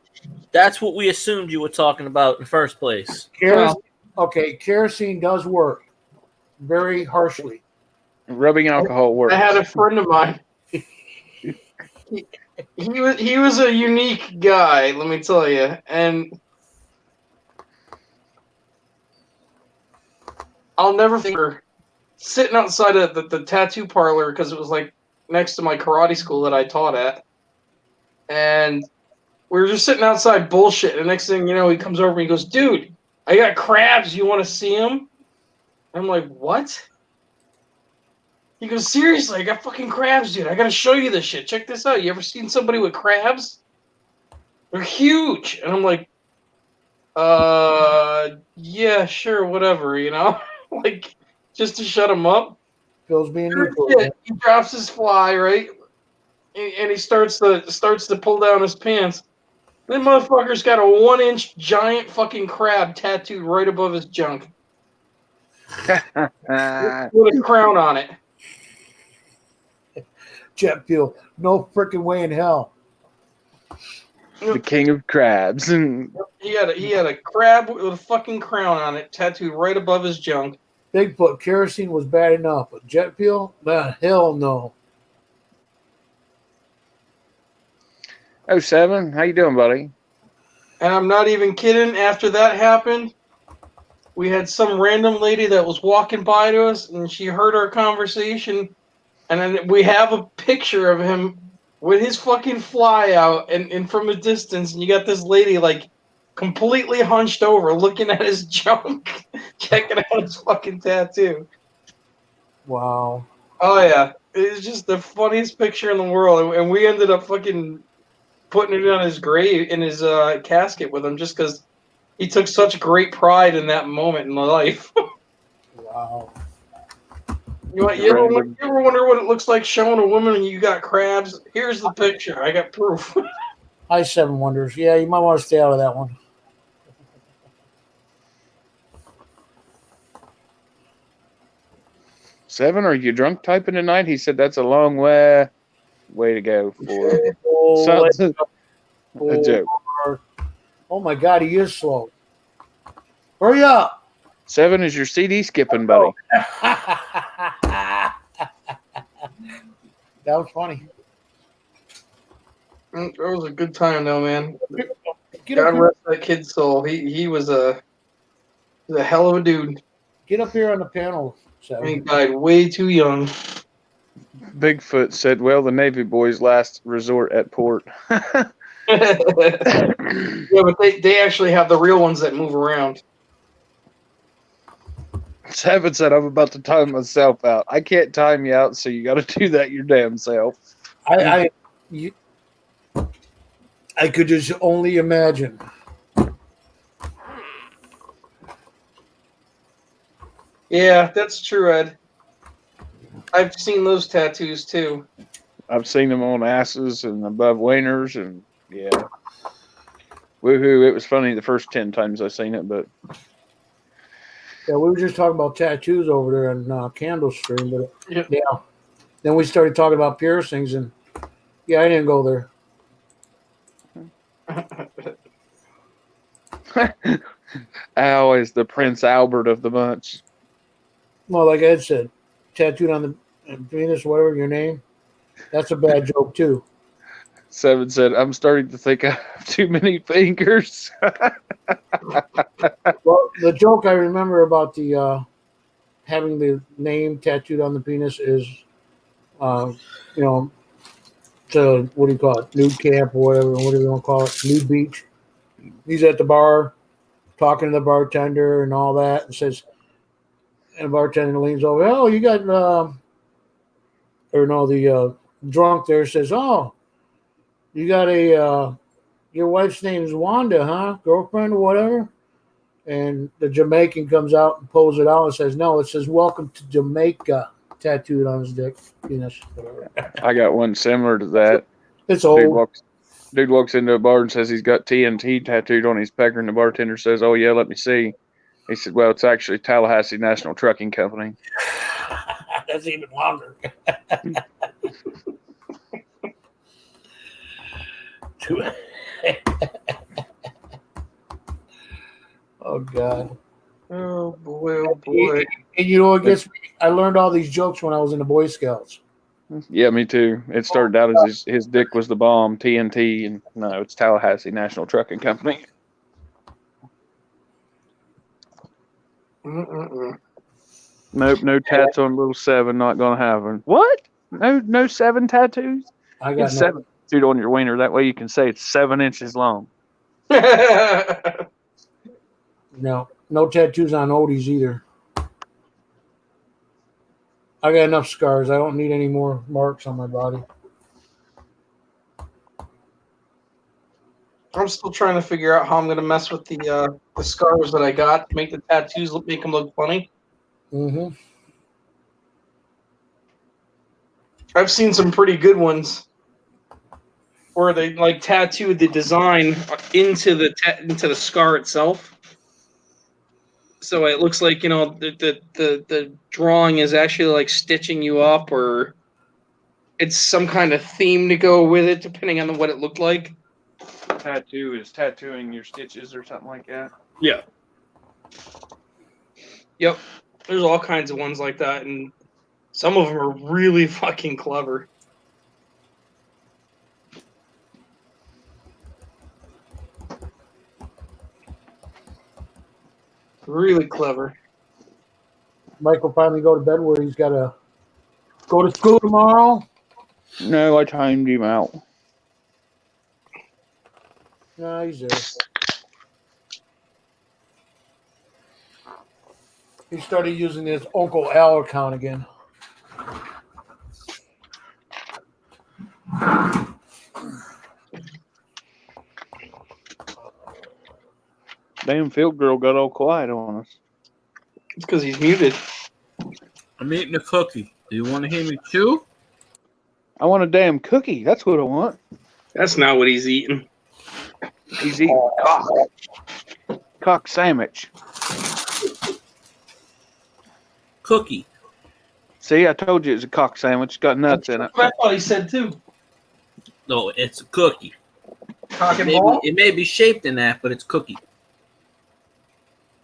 That's what we assumed you were talking about in the first place. Kerosene, okay, kerosene does work very harshly. Rubbing alcohol works. I had a friend of mine. He was a unique guy, let me tell you. And I'll never forget sitting outside of the tattoo parlor because it was like next to my karate school that I taught at. And we were just sitting outside bullshit. And next thing you know, he comes over and he goes, dude, I got crabs. You want to see them? I'm like, what? He goes, seriously, I got fucking crabs, dude. I got to show you this shit. Check this out. You ever seen somebody with crabs? They're huge. And I'm like, yeah, sure, whatever, you know? Like, just to shut him up. Phil's being neutral. Shit, he drops his fly, right? And he starts to pull down his pants. That motherfucker's got a 1-inch giant fucking crab tattooed right above his junk. With a crown on it. Jet fuel. No freaking way in hell. The king of crabs. And He had a crab with a fucking crown on it, tattooed right above his junk. Bigfoot, kerosene was bad enough, but jet fuel? Hell no. 07, how you doing, buddy? And I'm not even kidding. After that happened, we had some random lady that was walking by to us, and she heard our conversation. And then we have a picture of him with his fucking fly out, and from a distance, and you got this lady like completely hunched over, looking at his junk, checking out his fucking tattoo. Wow. Oh yeah, it's just the funniest picture in the world, and we ended up fucking putting it on his grave in his casket with him, just because he took such great pride in that moment in life. Wow. Random. You ever wonder what it looks like showing a woman when you got crabs? Here's the picture. I got proof. Hi, Seven Wonders. Yeah, you might want to stay out of that one. Seven, are you drunk typing tonight? He said that's a long way to go for Oh, sounds a joke. oh my God, he is slow. Hurry up. Seven is your CD skipping buddy. That was funny. It was a good time, though, man. Get up God here. rest that kid's soul. He was a hell of a dude. Get up here on the panel, Seven. He died way too young. Bigfoot said, "Well, the Navy boys' last resort at port." Yeah, but they actually have the real ones that move around. Seven said, "I'm about to time myself out. I can't time you out, so you got to do that your damn self." I could just only imagine. Yeah, that's true, Ed. I've seen those tattoos too. I've seen them on asses and above wieners, and yeah, woohoo! It was funny the first 10 times I seen it, but Yeah, we were just talking about tattoos over there in Candle Stream, but Yeah. Then we started talking about piercings, and yeah, I didn't go there. Al is the Prince Albert of the bunch. Well, like Ed said, tattooed on the penis, whatever your name, that's a bad joke too. Seven said, "I'm starting to think I have too many fingers." Well, the joke I remember about the having the name tattooed on the penis is, uh, you know, to what do you call it, nude camp or whatever you want to call it, nude beach. He's at the bar talking to the bartender and all that, and says, and the bartender leans over, oh, you got, or no, the drunk there says, oh, you got your wife's name's Wanda, huh? Girlfriend or whatever? And the Jamaican comes out and pulls it out and says, no, it says, welcome to Jamaica, tattooed on his dick, penis, whatever. I got one similar to that. It's old. Dude walks into a bar and says he's got TNT tattooed on his pecker, and the bartender says, "Oh yeah, let me see." He said, "Well, it's actually Tallahassee National Trucking Company." That's even longer. Oh God. Oh boy, oh boy. And you know what gets me? I learned all these jokes when I was in the Boy Scouts. Yeah, me too. It started out as his dick was the bomb, TNT, and no, it's Tallahassee National Trucking Company. Mm-mm-mm. Nope, no tats on little Seven. Not gonna happen. What? No Seven tattoos. I Get got Seven tattooed on your wiener. That way you can say it's 7 inches long. no tattoos on Odie's either. I got enough scars. I don't need any more marks on my body. I'm still trying to figure out how I'm gonna mess with the scars that I got to make the tattoos make them look funny. Mm-hmm. I've seen some pretty good ones where they like tattooed the design into the scar itself, so it looks like the drawing is actually like stitching you up, or it's some kind of theme to go with it, depending on what it looked like. Tattoo is tattooing your stitches or something like that. Yeah. Yep. There's all kinds of ones like that, and some of them are really fucking clever. Really clever. Mike will finally go to bed where he's got to go to school tomorrow. No, I timed him out. No, he's there. He started using his Uncle Al account again. Damn field girl got all quiet on us. It's because he's muted. I'm eating a cookie. Do you want to hear me chew? I want a damn cookie. That's what I want. That's not what he's eating. He's eating cock. Cock sandwich. Cookie. See, I told you it was a cock sandwich. It's got nuts in it. That's what I thought he said too. No, it's a cookie. Cock and Maybe, ball. it may be shaped in that, but it's cookie.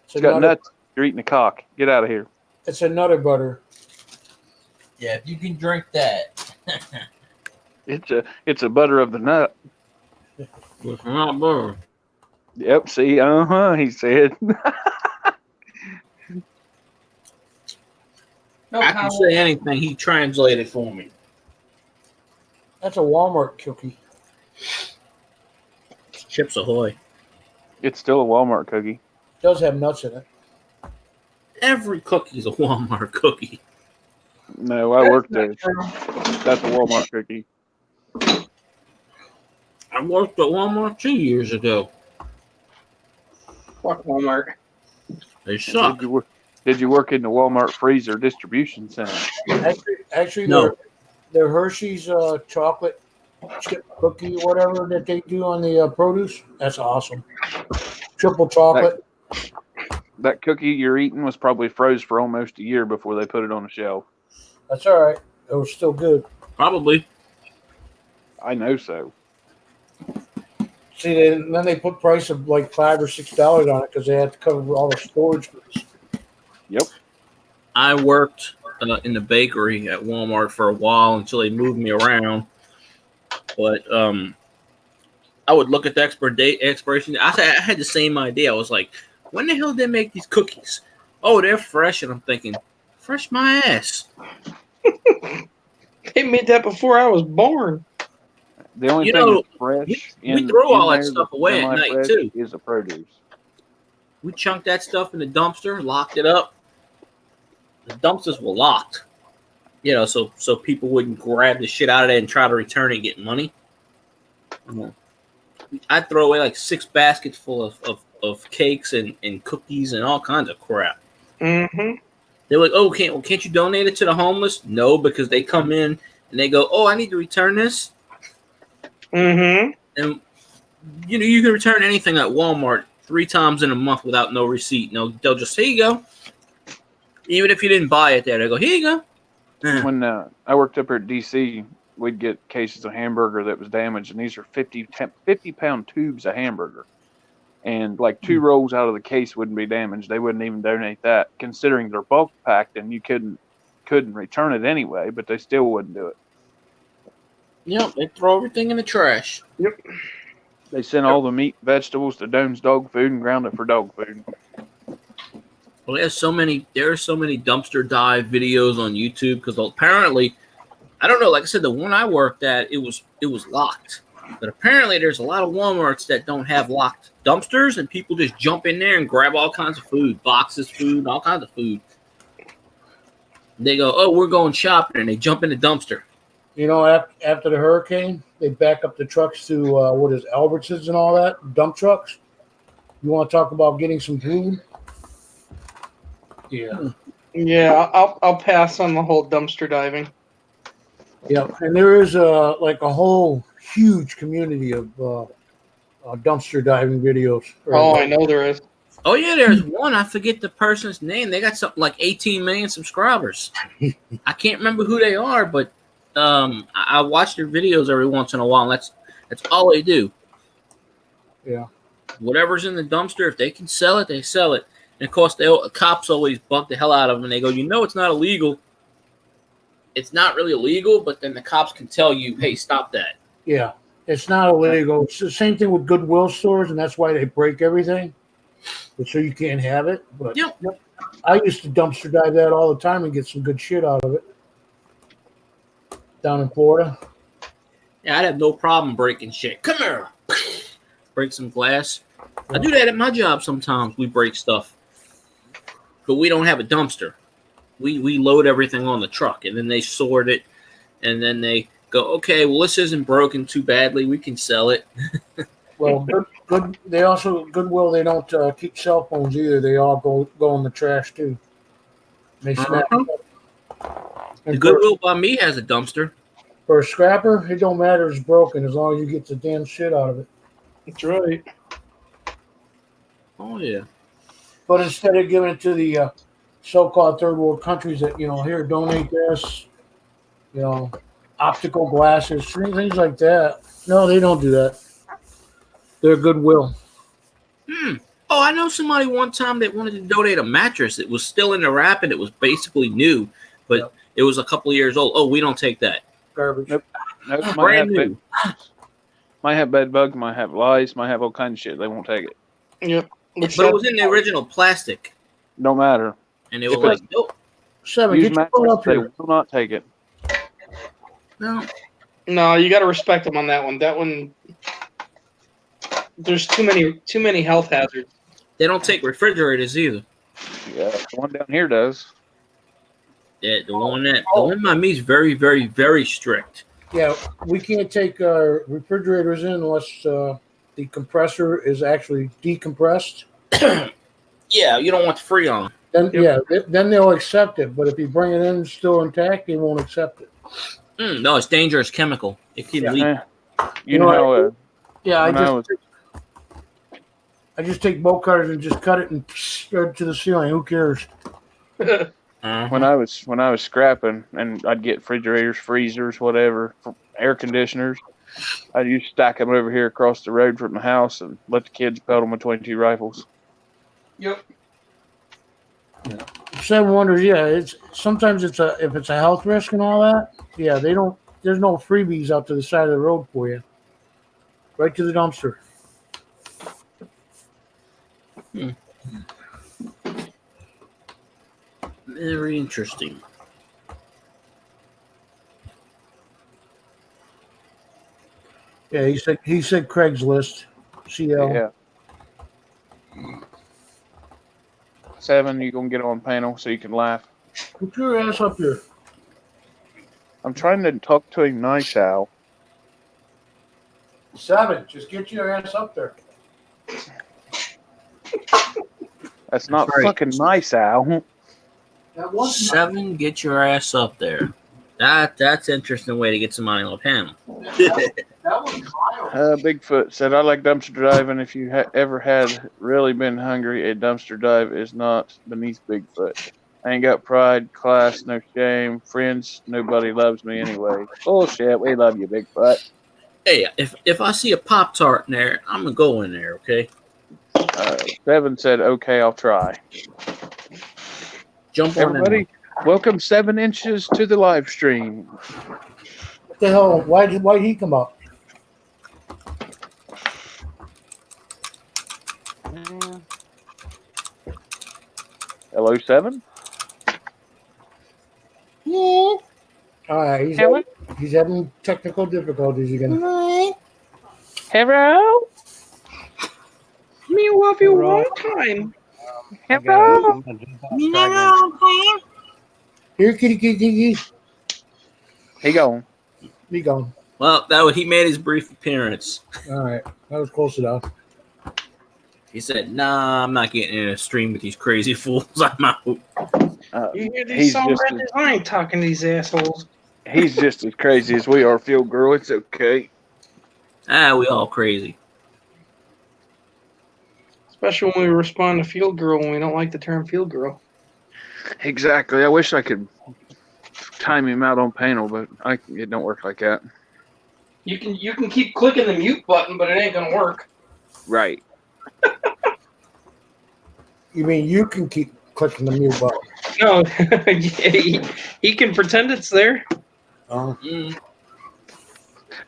It's got nuts. You're eating a cock. Get out of here. It's a nutter butter. Yeah, if you can drink that. It's a butter of the nut. It's not butter. Yep. See, he said. No I can comment. say anything. He translated for me. That's a Walmart cookie. Chips Ahoy. It's still a Walmart cookie. It does have nuts in it. Every cookie's a Walmart cookie. No, I worked there. That's true. That's a Walmart cookie. I worked at Walmart 2 years ago. Fuck Walmart. They suck. Did you work in the Walmart freezer distribution center? Actually, No. their Hershey's chocolate chip cookie, whatever that they do on the produce, that's awesome. Triple chocolate. That cookie you're eating was probably froze for almost a year before they put it on the shelf. That's all right. It was still good. Probably. I know so. See, then they put price of like $5 or $6 on it because they had to cover all the storage fees. Yep. I worked in the bakery at Walmart for a while until they moved me around. But I would look at the expiration date. I had the same idea. I was like, when the hell did they make these cookies? Oh, they're fresh. And I'm thinking, fresh my ass. They made that before I was born. The only You thing know, that's fresh we throw all that there stuff that's away at night, semi-fresh too. is the produce. We chunked that stuff in the dumpster, locked it up. The dumpsters were locked. You know, so people wouldn't grab the shit out of it and try to return it and get money. I'd throw away like 6 baskets full of cakes and cookies and all kinds of crap. Mm-hmm. They're like, oh, can't you donate it to the homeless? No, because they come in and they go, oh, I need to return this. Mm-hmm. And you know, you can return anything at Walmart 3 times in a month without no receipt. No, they'll just say, here you go. Even if you didn't buy it there, they go, here you go. When I worked up here at DC, we'd get cases of hamburger that was damaged, and these are 50-pound tubes of hamburger. And like 2 rolls out of the case wouldn't be damaged. They wouldn't even donate that, considering they're bulk packed and you couldn't return it anyway, but they still wouldn't do it. Yep, they throw everything in the trash. Yep. They sent all the meat, vegetables to Dome's dog food and ground it for dog food. Well, there are so many dumpster dive videos on YouTube because apparently, I don't know. Like I said, the one I worked at, it was locked. But apparently, there's a lot of Walmarts that don't have locked dumpsters, and people just jump in there and grab all kinds of food, boxes, food, all kinds of food. They go, "Oh, we're going shopping," and they jump in the dumpster. You know, after the hurricane, they back up the trucks to Albertsons and all that, dump trucks. You want to talk about getting some food? Yeah. Yeah, I'll pass on the whole dumpster diving. Yeah, and there is a whole huge community of dumpster diving videos. Oh, I know there is. Oh yeah, there's one. I forget the person's name. They got something like 18 million subscribers. I can't remember who they are, but I watch their videos every once in a while. And that's all they do. Yeah. Whatever's in the dumpster, if they can sell it, they sell it. And of course, the cops always bug the hell out of them. And they go, you know, it's not illegal. It's not really illegal, but then the cops can tell you, hey, stop that. Yeah, it's not illegal. It's the same thing with Goodwill stores, and that's why they break everything. so you can't have it. But Yep. I used to dumpster dive that all the time and get some good shit out of it down in Florida. Yeah, I'd have no problem breaking shit. Come here. Break some glass. I do that at my job sometimes. We break stuff. But we don't have a dumpster. We load everything on the truck, and then they sort it, and then they go, okay, well, this isn't broken too badly. We can sell it. Well, good. They also Goodwill. They don't keep cell phones either. They all go in the trash too. They snap. Uh-huh. And The Goodwill by me has a dumpster. for a scrapper, it don't matter if it's broken as long as you get the damn shit out of it. That's right. Oh, yeah. But instead of giving it to the so-called third world countries that here donate this, optical glasses, things like that. No, they don't do that. They're Goodwill. Oh, I know somebody one time that wanted to donate a mattress. It was still in the wrap and it was basically new, but it was a couple of years old. Oh, we don't take that. Garbage. Nope. Might Brand have, new. might have bed bugs, might have lice, might have all kinds of shit. They won't take it. Yep. But it was in the original plastic, Don't matter. and they were like, nope. Seven, Use get your phone mattress, up they here. will not take it. No. No, you got to respect them on that one. That one, there's too many health hazards. They don't take refrigerators either. Yeah, the one down here does. Yeah, the one by me is very, very, very strict. Yeah, we can't take refrigerators in unless the compressor is actually decompressed. Yeah, you don't want the Freon. Then then they'll accept it. But if you bring it in still intact, they won't accept it. No, it's dangerous chemical. It can leak. You know how Yeah, when I just take bolt cutters and just cut it and spread it to the ceiling. Who cares? when I was scrapping and I'd get refrigerators, freezers, whatever, air conditioners, I'd used to stack them over here across the road from my house and let the kids pelt them with 22 rifles. Yep. Seven Wonders, it's sometimes if it's a health risk and all that, they don't. There's no freebies out to the side of the road for you. Right to the dumpster. Very interesting. Yeah, he said Craigslist. CL. Yeah. 7, you're gonna get on panel so you can laugh. Put your ass up here. I'm trying to talk to him nice, Al. 7, just get your ass up there. That's not right. fucking nice, Al. That was 7, get your ass up there. That's an interesting way to get some money on a panel. that was wild. Bigfoot said, I like dumpster diving. If you ever had really been hungry, a dumpster dive is not beneath Bigfoot. I ain't got pride, class, no shame. Friends, nobody loves me anyway. Bullshit, we love you, Bigfoot. Hey, if I see a Pop-Tart in there, I'm going to go in there, okay? 7 said, okay, I'll try. Jump on Everybody, welcome 7 inches to the live stream. What the hell? Why did he come up? Hello, 7? Yeah. All right, he's having technical difficulties again. Hello? Me love you one time. Hello? Here, kitty. He gone. Be gone. Well, he made his brief appearance. All right, that was close enough. He said, nah, I'm not getting in a stream with these crazy fools. I'm out. You hear these He's some just red design talking to these assholes. He's just as crazy as we are, Field Girl. It's okay. We all crazy. Especially when we respond to Field Girl when we don't like the term Field Girl. Exactly. I wish I could time him out on panel, but it don't work like that. You can keep clicking the mute button, but it ain't gonna work. Right. You mean you can keep clicking the mute button? No, he can pretend it's there.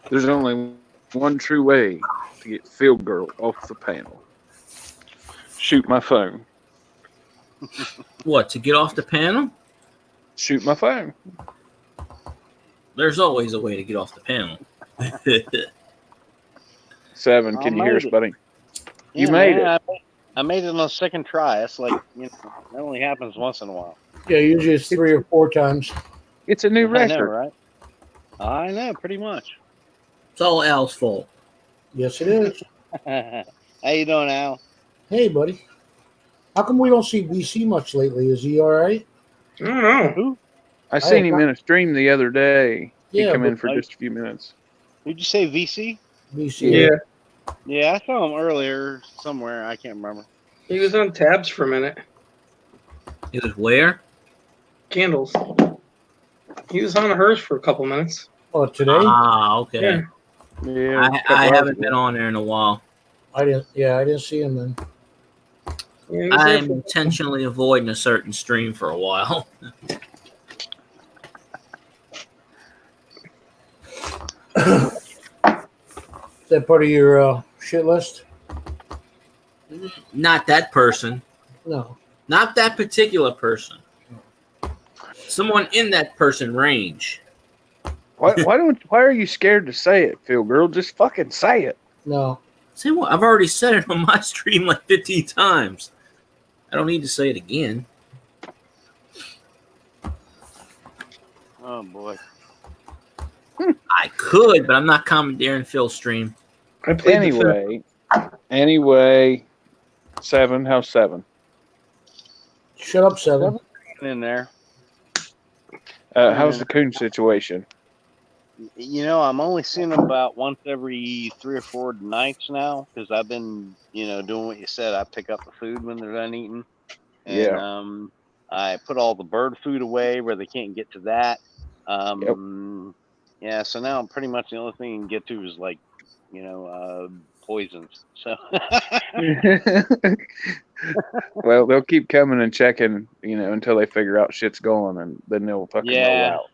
There's only one true way to get Field Girl off the panel. Shoot my phone. What, to get off the panel? Shoot my phone. There's always a way to get off the panel. 7, I can you hear us, made it. buddy? You Yeah, made man, it. I made it on the second try. It's like, that only happens once in a while. Yeah, usually it's 3 or 4 times. It's a new I know, record. right? I know, pretty much. It's all Al's fault. Yes, it is. How you doing, Al? Hey, buddy. How come we don't see BC much lately? Is he all right? I don't know. Who? I seen him in a stream the other day. He Yeah, come in but for just a few minutes. Did you say VC? BC. Yeah, Yeah, I saw him earlier somewhere. I can't remember. he was on tabs for a minute. It was where? Candles. He was on hers for a couple minutes. Oh, today? Ah, okay. Yeah. Yeah, a couple I hours haven't ago. been on there in a while. I didn't see him then. Yeah, he was there I'm for- intentionally avoiding a certain stream for a while. Is that part of your shit list? Not that person. No. Not that particular person. Someone in that person range. Why are you scared to say it, Phil girl? Just fucking say it. No. Say what? I've already said it on my stream like 15 times. I don't need to say it again. Oh, boy. I could, but I'm not commandeering Phil's stream. I played the film. Anyway, 7. How's 7? Shut up, 7. In there. How's the coon situation? I'm only seeing them about once every 3 or 4 nights now because I've been, doing what you said. I pick up the food when they're done eating. And, Yeah. I put all the bird food away where they can't get to that. Yep. Yeah, so now pretty much the only thing you can get to is like, poisons. So Well, they'll keep coming and checking, until they figure out shit's going, and then they'll fucking roll Yeah. out.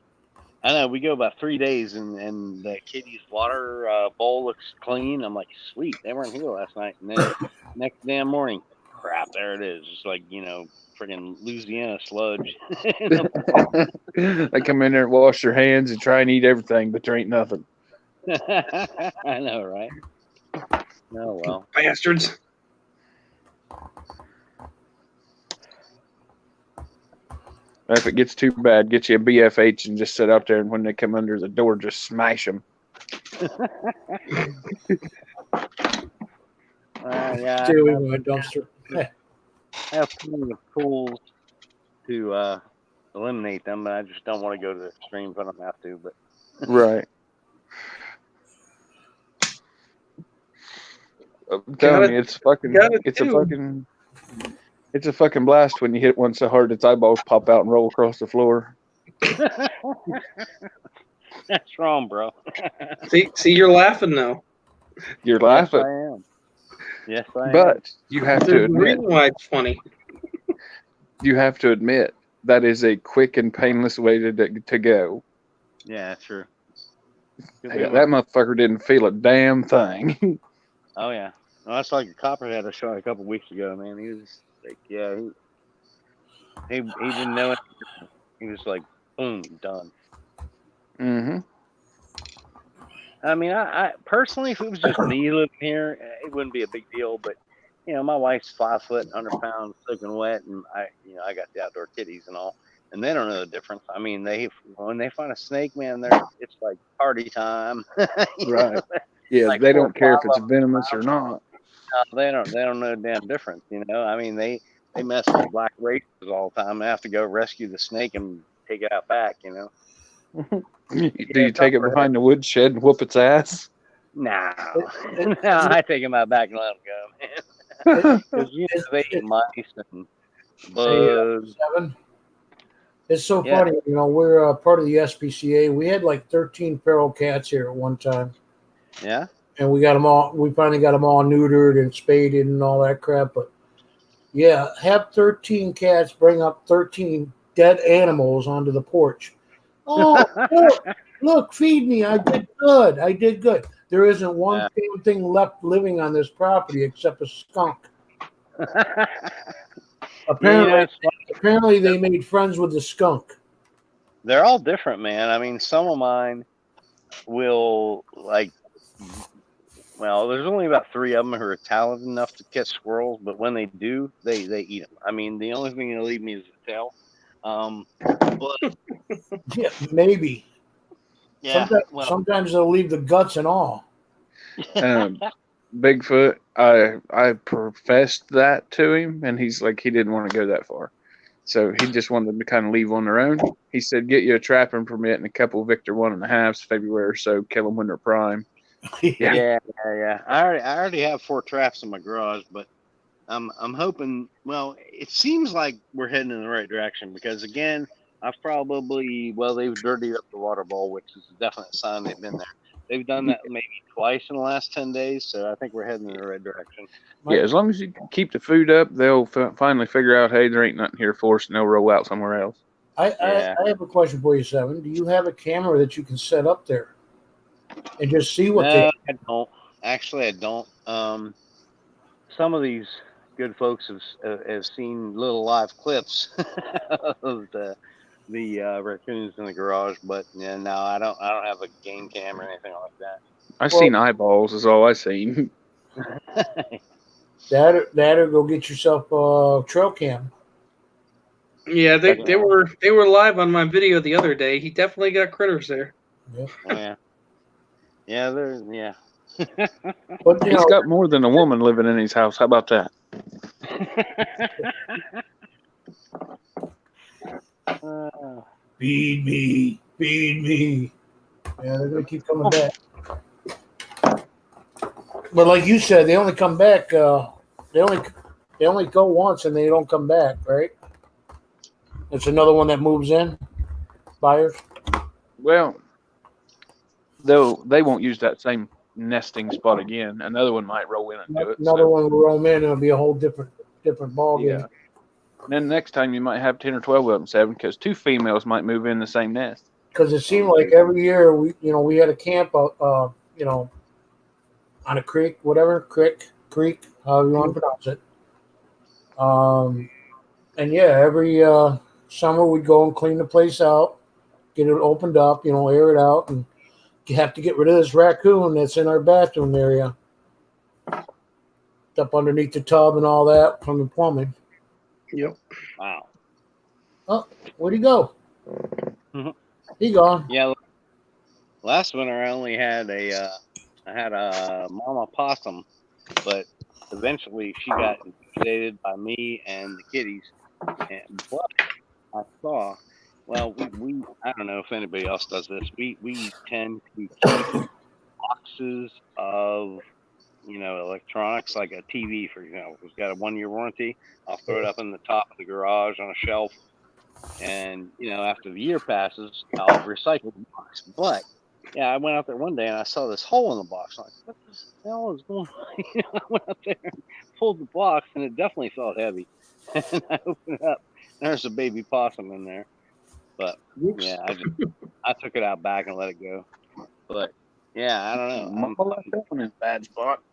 I know we go about 3 days and the kitty's water bowl looks clean. I'm like, sweet, they weren't here last night. And then next damn morning, crap, there it is. Just like, friggin' Louisiana sludge. They come in there and wash their hands and try and eat everything, but there ain't nothing. I know, right? Oh, well. Bastards. If it gets too bad, get you a BFH and just sit out there, and when they come under the door, just smash them. Yeah, Stay away from my dumpster. I have plenty of tools to eliminate them, but I just don't want to go to the extremes. I don't have to, but Right. I'm telling you, it's a fucking blast when you hit one so hard its eyeballs pop out and roll across the floor. that's wrong, bro. See, you're laughing now. You're Yes, laughing, I am. Yes, I am. but you have to There's a admit, reason why it's funny. that is a quick and painless way to go. Yeah, true. That motherfucker didn't feel a damn thing. Oh yeah, well, that's like a copperhead I shot a couple weeks ago. Man, he was like, yeah, he didn't know it. He was like, boom, done. Mm-hmm. I mean, I personally, if it was just me living here, it wouldn't be a big deal. But my wife's 5 foot, 100 pounds, soaking wet, and I got the outdoor kitties and all, and they don't know the difference. I mean, when they find a snake, man, it's like party time. Right. Yeah, Like they 4 or don't care if 5 it's of them. venomous or not. No, they don't know the damn difference. I mean, they mess with black races all the time. They have to go rescue the snake and take it out back. Do you take it behind the woodshed and whoop its ass? No, no, I take them out back and let them go, man. Because they eat mice and bugs. 7. It's so Yeah. funny. We're part of the SPCA. We had like 13 feral cats here at one time. Yeah. And we finally got them all neutered and spaded and all that crap. But yeah, have 13 cats bring up 13 dead animals onto the porch. Oh, look, feed me. I did good. There isn't one damn thing left living on this property except a skunk. Apparently, Yeah, apparently they made friends with the skunk. they're all different, man. I mean, some of mine will like. Well, there's only about 3 of them who are talented enough to catch squirrels, but when they do, they eat them. I mean, the only thing that'll leave me is the tail. But Yeah, maybe. yeah, well, Sometimes they'll leave the guts and all. Um, Bigfoot, I professed that to him, and he's like, he didn't want to go that far. So he just wanted them to kind of leave on their own. He said, get you a trapping permit and a couple Victor 1.5s, February or so, kill them when they're prime. Yeah. yeah. I already have 4 traps in my garage, but I'm hoping. Well, it seems like we're heading in the right direction because again, they've dirtied up the water bowl, which is a definite sign they've been there. They've done that maybe twice in the last 10 days, so I think we're heading in the right direction. Yeah, as long as you keep the food up, they'll finally figure out, hey, there ain't nothing here for us, and they'll roll out somewhere else. Yeah. I have a question for you, Seven. Do you have a camera that you can set up there and just see what No, I don't. Actually, I don't. Some of these good folks have seen little live clips of the raccoons in the garage, but yeah, no, I don't have a game cam or anything I Well- seen eyeballs, is all I seen. like that. that or go get yourself a trail cam. Yeah, they were live on my video the other day. He definitely got critters there. Yeah. Oh yeah, yeah, But you He's know, got more than a woman living in his house. How about that? feed me, feed me. Yeah, they're gonna keep coming back. But like you said, they only come back. They only go once and they don't come back, right? It's another one that moves in. Buyers. Well, they won't use that same nesting spot again. Another one might roll in and do it. Another one will roam in and it'll be a whole different ball game. Yeah. And then next time you might have 10 or 12 of them, 7, because 2 females might move in the same nest. Because it seemed like every year we had a camp out, on a creek, creek, however you want to pronounce it. And yeah, every summer we'd go and clean the place out, get it opened up, air it out, and you have to get rid of this raccoon that's in our bathroom area, up underneath the tub and all that from the plumbing. Yep. Wow. Oh, where'd he go? Mhm. He gone. Yeah. Last winter I only had I had a mama possum, but eventually she got invaded by me and the kitties. But I saw, well, we I don't know if anybody else does this. We tend to keep boxes of electronics, like a TV, for example. It's got a 1-year warranty. I'll throw it up in the top of the garage on a shelf, and after the year passes, I'll recycle the box. But yeah, I went out there one day and I saw this hole in the box. I'm like, what the hell is going on? I went out there and pulled the box, and it definitely felt heavy. And I opened it up. There's a baby possum in there. But Whoops. yeah, I took it out back and let it go. But yeah, I don't know. Mama left that one in a bad spot.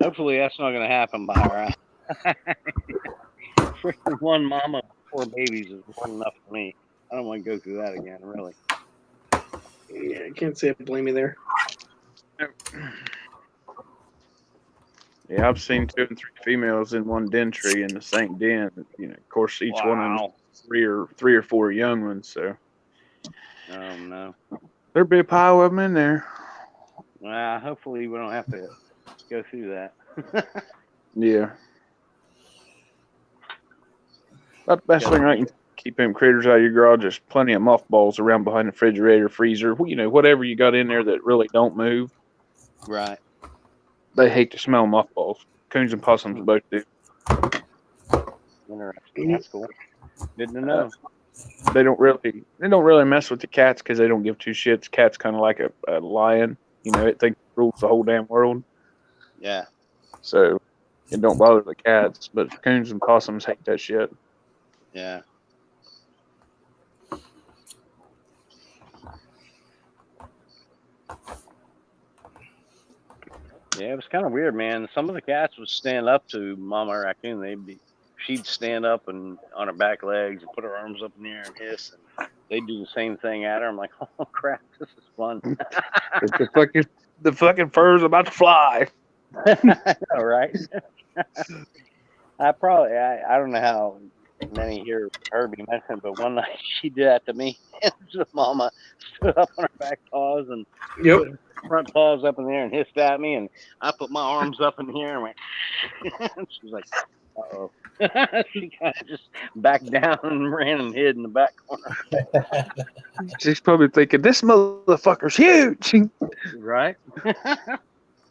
Hopefully that's not going to happen by her. Freaking one mama, 4 babies is more than enough for me. I don't want to go through that again, really. Yeah, I can't say I blame you there. Yeah, I've seen 2 and 3 females in one den tree in the same den. Of course, each one of them is 3 or 4 young ones. So Oh no. there'd be a pile of them in there. Well, hopefully we don't have to go through that. Yeah. About the best thing I can keep them critters out of your garage. There's plenty of mothballs around behind the refrigerator, freezer, whatever you got in there that really don't move. Right. They hate to smell mothballs. Coons and possums both do. Interesting. That's cool. Good to know. They don't really mess with the cats because they don't give 2 shits. Cats kind of like a lion. It thinks it rules the whole damn world. Yeah. So it don't bother the cats. But coons and possums hate that shit. Yeah. Yeah, it was kind of weird, man. Some of the cats would stand up to Mama Raccoon. She'd stand up and on her back legs and put her arms up in the air and hiss, and they'd do the same thing at her. I'm like, oh crap, this is fun. The fucking fur's about to fly. I know, right? I don't know how many here heard me mention, but one night she did that to me. And so Mama stood up on her back paws and Yep. put her front paws up in the air and hissed at me, and I put my arms up in the air and went. She was like, "Uh-oh." She kind of just backed down and ran and hid in the back corner. She's probably thinking, this motherfucker's huge. Right?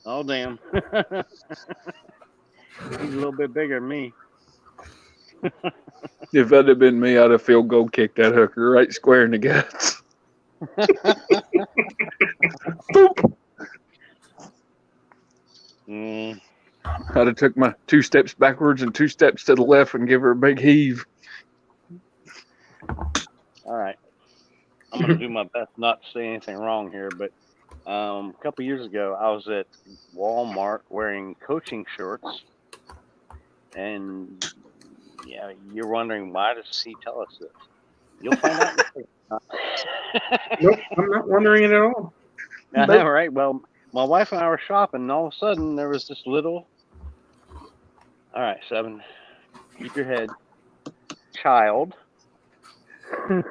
Oh, damn. He's a little bit bigger than me. If that had been me, I'd have field goal kicked that hooker right square in the guts. Boop. Mm. I'd have took my 2 steps backwards and 2 steps to the left and give her a big heave. All right. I'm going to do my best not to say anything wrong here, but a couple years ago, I was at Walmart wearing coaching shorts, and yeah, you're wondering, why does he tell us this? You'll find out. Nope, I'm not wondering it at all. I know, right? Well, my wife and I were shopping, and all of a sudden, there was this little, all right, 7, keep your head, child who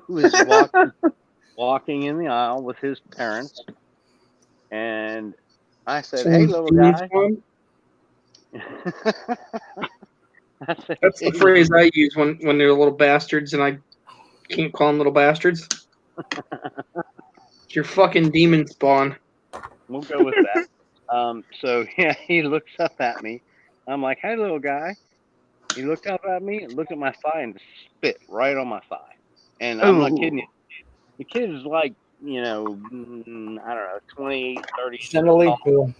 was walking in the aisle with his parents, and I said, "Hey, little guy." That's the phrase I use when they're little bastards, and I can't call them little bastards. It's your fucking demon spawn. We'll go with that. So yeah, he looks up at me. I'm like, "Hey, little guy." He looked up at me and looked at my thigh and just spit right on my thigh. And I'm not kidding you. The kid is like, I don't know, 28, 30. Centiliter.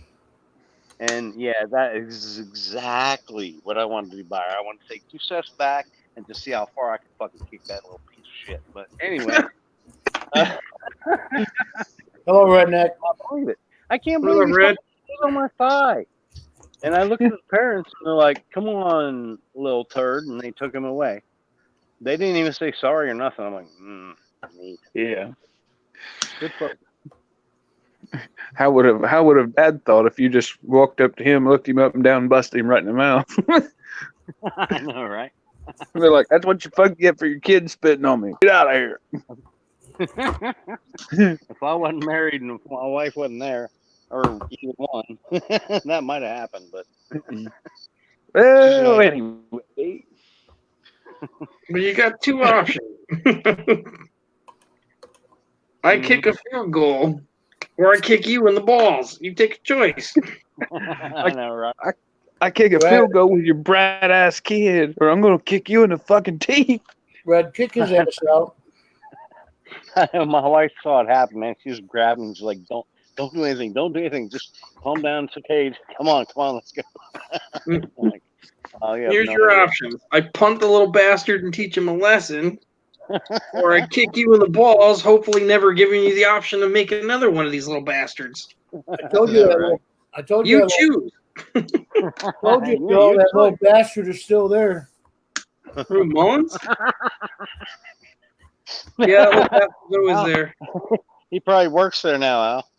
And yeah, that is exactly what I wanted to do by her. I wanted to take 2 steps back and just see how far I could fucking kick that little piece of shit. But anyway. Hello, redneck. I can't believe it on my thigh. And I looked at his parents and they're like, "Come on, little turd," and they took him away. They didn't even say sorry or nothing. I'm like, neat. Yeah. Good fuck. How would have Dad thought if you just walked up to him, looked him up and down, and busted him right in the mouth? I know, right? They're like, "That's what you fucking get for your kid spitting on me. Get out of here." If I wasn't married and if my wife wasn't there, or either one, that might have happened. But well, anyway. But you got 2 options. I kick a field goal, or I kick you in the balls. You take a choice. I know, right? I kick a field goal with your brat ass kid, or I'm gonna kick you in the fucking teeth. Red, kick his ass out. My wife saw it happen, man. She was grabbing and she's like, Don't do anything. Don't do anything. Just calm down. It's okay. Come on, let's go." Like, oh, yeah, Here's your options. I punt the little bastard and teach him a lesson, or I kick you in the balls, hopefully never giving you the option to make another one of these little bastards. I told you that. Right. I told you. You choose. I told you, Joe, that little bastard is still there. Who, Mullins? Yeah, little bastard's always there. He probably works there now, Al.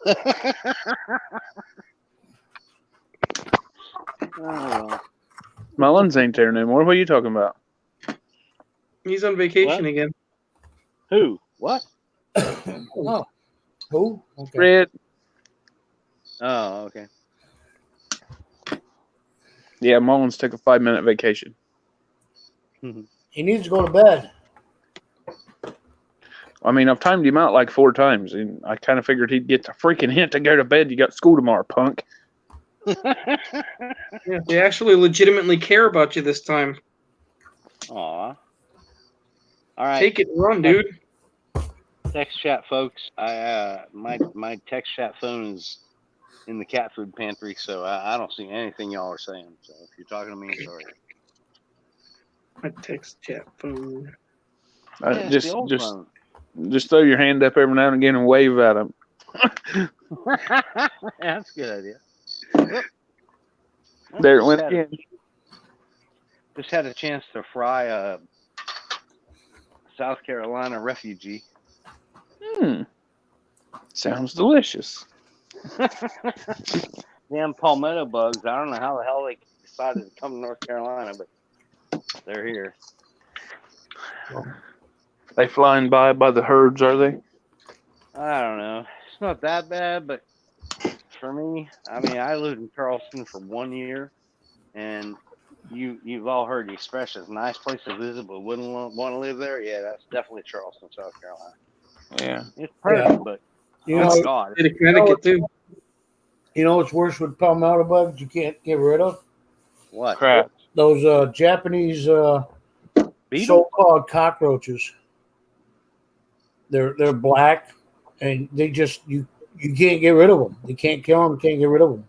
Oh. Mullins ain't there anymore. What are you talking about? He's on vacation again. Who? What? Oh. Who? Okay. Red. Oh, okay. Yeah, Mullins took a 5-minute vacation. He needs to go to bed. I mean, I've timed him out like 4 times, and I kind of figured he'd get the freaking hint to go to bed. You got school tomorrow, punk. Yeah, they actually legitimately care about you this time. Aw. All right. Take it and run, dude. Text chat, folks. My text chat phone is in the cat food pantry, so I don't see anything y'all are saying. So if you're talking to me, I'm sorry. My text chat phone. Yeah, it's the old phone. Just throw your hand up every now and again and wave at him. That's a good idea. There it went again. Just had a chance to fry a South Carolina refugee. Sounds delicious. Damn palmetto bugs. I don't know how the hell they decided to come to North Carolina, but they're here. They flying by the herds, are they? I don't know. It's not that bad, but for me, I mean, I lived in Charleston for 1 year, and you've all heard the expression, it's a nice place to visit, but wouldn't want to live there. Yeah, that's definitely Charleston, South Carolina. Yeah. It's perfect, but You oh know, God, State of Connecticut too. you know what's worse with palmetto bugs? You can't get rid of what? Crap. those Japanese Beetle? so-called cockroaches. They're black, and they just you can't get rid of them. You can't kill them. You can't get rid of them.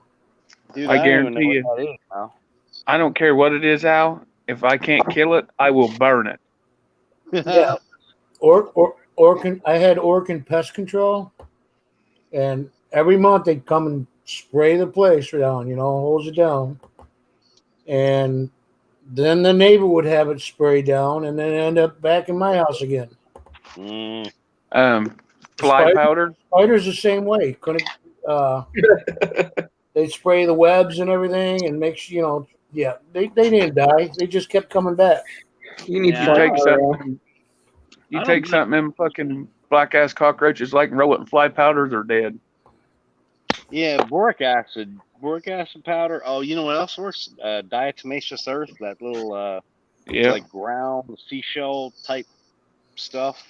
Dude, I don't even know guarantee you. what that is now. I don't care what it is, Al. If I can't kill it, I will burn it. Yeah. Orkin. I had Orkin pest control, and every month they'd come and spray the place down. Hose it down, and then the neighbor would have it sprayed down, and then end up back in my house again. Mm. Fly powder. Spiders the same way. Couldn't. They spray the webs and everything, and make sure Yeah, they didn't die. They just kept coming back. You need Yeah, to I take take something. You I take don't something in fucking black ass cockroaches like and roll it in fly powder, they're dead. Yeah, boric acid powder. Oh, you know what else works? Diatomaceous earth, that little Yeah. like ground seashell type stuff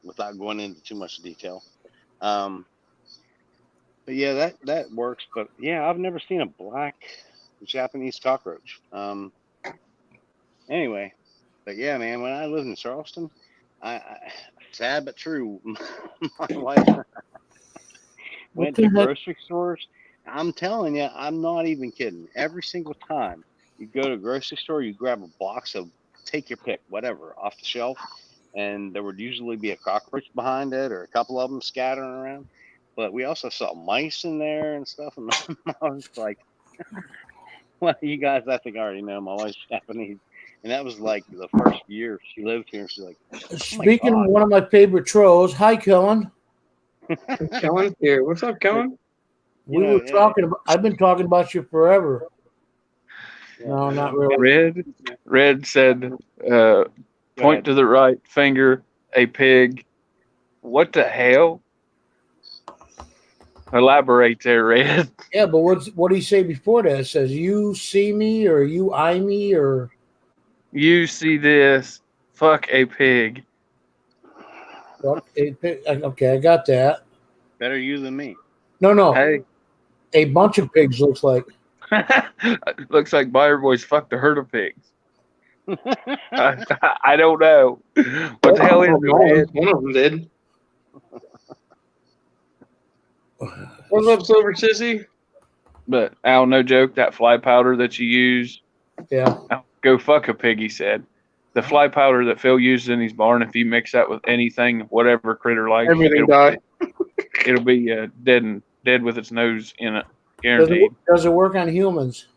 without going into too much detail. But yeah, that works. But yeah, I've never seen a black Japanese cockroach. Anyway, but yeah, man, when I lived in Charleston, I sad but true, my wife went to grocery stores. I'm telling you, I'm not even kidding. Every single time you go to a grocery store, you grab a box of take your pick, whatever, off the shelf, and there would usually be a cockroach behind it or a couple of them scattering around. But we also saw mice in there and stuff, and I was like, well, you guys, I think already know my wife's Japanese, and that was like the first year she lived here. She's like, Speaking of one of my favorite trolls, hi, Kellen. Kellen here. What's up, Kellen? Were talking about. I've been talking about you forever. No, not really. Red said, point to the right finger, a pig. What the hell? Elaborate there, Red. Yeah, but what do you say before that? It says you see me or you eye me or You see this? Fuck a pig. Okay, I got that. Better you than me. No. Hey. A bunch of pigs looks like. Looks like Buyer Boys fucked a herd of pigs. I don't know. What the hell is it? One of them did. What's up, Silver Sissy? But Al, no joke, that fly powder that you use. Yeah. Al, go fuck a pig, he said. The fly powder that Phil uses in his barn, if you mix that with anything, whatever critter likes, Everything die. It'll be dead with its nose in it. Guaranteed. Does it work on humans?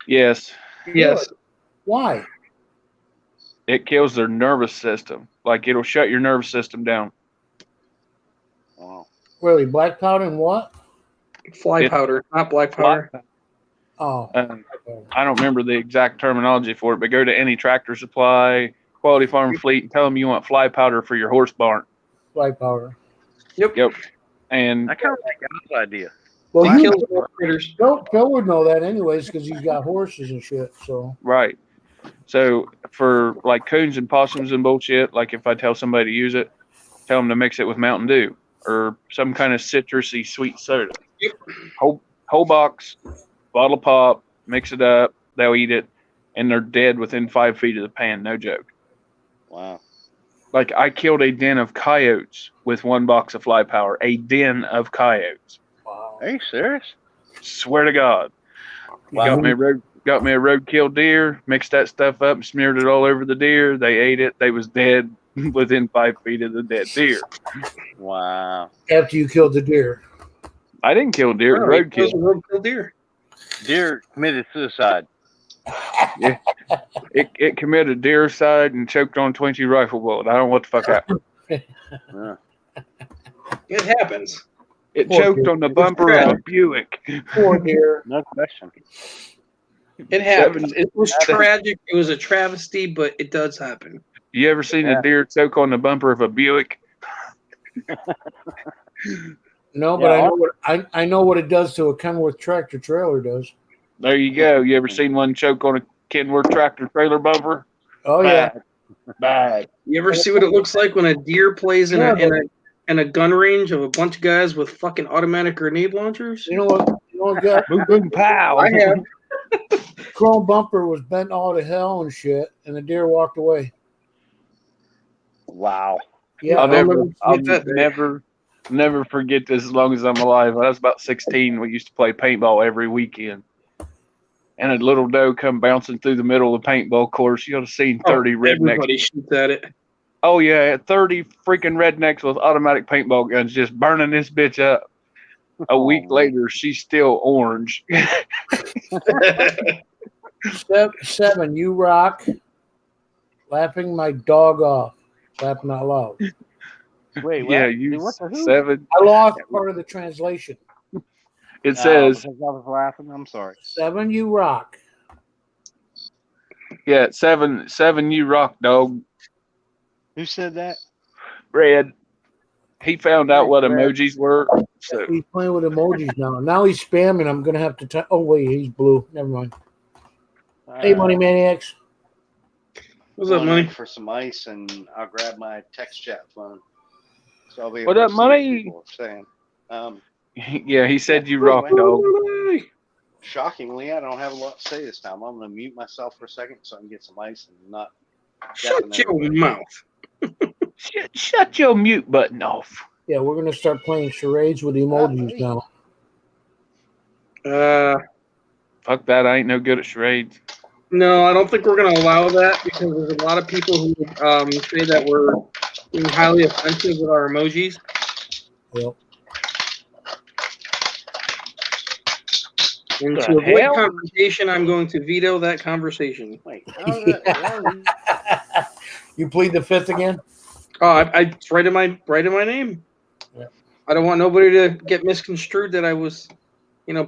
Yes. Yes. Why? It kills their nervous system. Like it'll shut your nervous system down. Wow. Really? Black powder and what? Fly powder, not black powder. Oh. I don't remember the exact terminology for it, but go to any Tractor Supply, Quality Farm Fleet, and tell them you want fly powder for your horse barn. Fly powder. Yep. And I kind of like Al's idea. Well, Phil would know that anyways because he's got horses and shit. So right. So for like coons and possums and bullshit, like if I tell somebody to use it, tell them to mix it with Mountain Dew or some kind of citrusy sweet soda. Yep. Whole box, bottle pop, mix it up. They'll eat it, and they're dead within 5 feet of the pan. No joke. Wow. Like I killed a den of coyotes with 1 box of fly powder. A den of coyotes. wow. Are you serious? Swear to God. Wow. Got me a roadkill deer, mixed that stuff up, smeared it all over the deer. They ate it. They was dead within 5 feet of the dead deer. Wow. After you killed the deer. I didn't kill deer. Oh, he kills a Roadkill. roadkill deer. Deer committed suicide. Yeah. It committed deercide and choked on 20 rifle bullet. I don't know what the fuck happened. Yeah. It happens. It Poor choked deer. on the bumper of a tragic. Buick. Poor deer. No question. It happens. Seven- It was tragic. It was a travesty, but it does happen. You ever seen a Yeah. deer choke on the bumper of a Buick? No, but Yeah, I know what it does to a Kenworth tractor trailer does. There you go. You ever seen one choke on a Kenworth tractor trailer bumper? Oh yeah. Bad. You ever see what it looks like when a deer plays in a gun range of a bunch of guys with fucking automatic grenade launchers? You know what? You know what? Got Boom, boom, pow. I have. chrome bumper was bent all to hell and shit, and the deer walked away. Wow. Yeah, I'll I'll never forget that day. never forget this as long as I'm alive. When I was about 16, we used to play paintball every weekend. And a little doe come bouncing through the middle of the paintball course. You ought to seen 30 rednecks. Everybody shoots at it. Oh, yeah, 30 freaking rednecks with automatic paintball guns just burning this bitch up. A week later, she's still orange. 7, you rock. Laughing my dog off. Laughing out loud. Wait, what? Yeah, you What the who? 7. I lost part of the translation. It says, because I was laughing. I'm sorry. 7, you rock. yeah, 7, you rock, dog. Who said that? Red. He found out what Red. emojis were. So He's playing with emojis now. Now he's spamming. I'm gonna have to. Oh wait, he's blue. Never mind. Hey, Money Maniacs. What's up, money? For some ice, and I'll grab my text chat phone. So I'll be What able up, to see what Money? people are saying. yeah, he said you rock, dog. Shockingly, I don't have a lot to say this time. I'm going to mute myself for a second so I can get some ice and not. Shut your mouth. Shut your mute button off. Yeah, we're gonna start playing charades with emojis now. Fuck that. I ain't no good at charades. No, I don't think we're going to allow that because there's a lot of people who say that we're being highly offensive with our emojis. Yep. And to avoid confrontation, I'm going to veto that conversation. Wait, how You plead the fifth again? Oh, it's right in my name. Yeah. I don't want nobody to get misconstrued that I was,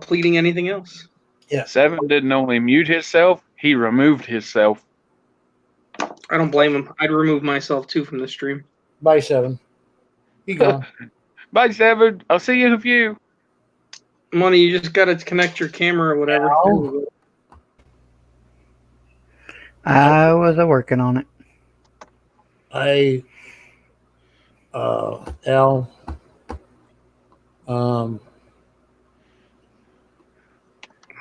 pleading anything else. Yeah. 7 didn't only mute himself, he removed himself. I don't blame him. I'd remove myself too from the stream. Bye, 7. He gone. Bye, 7. I'll see you in a few. Money, you just got to connect your camera or whatever. No. I was working on it. L.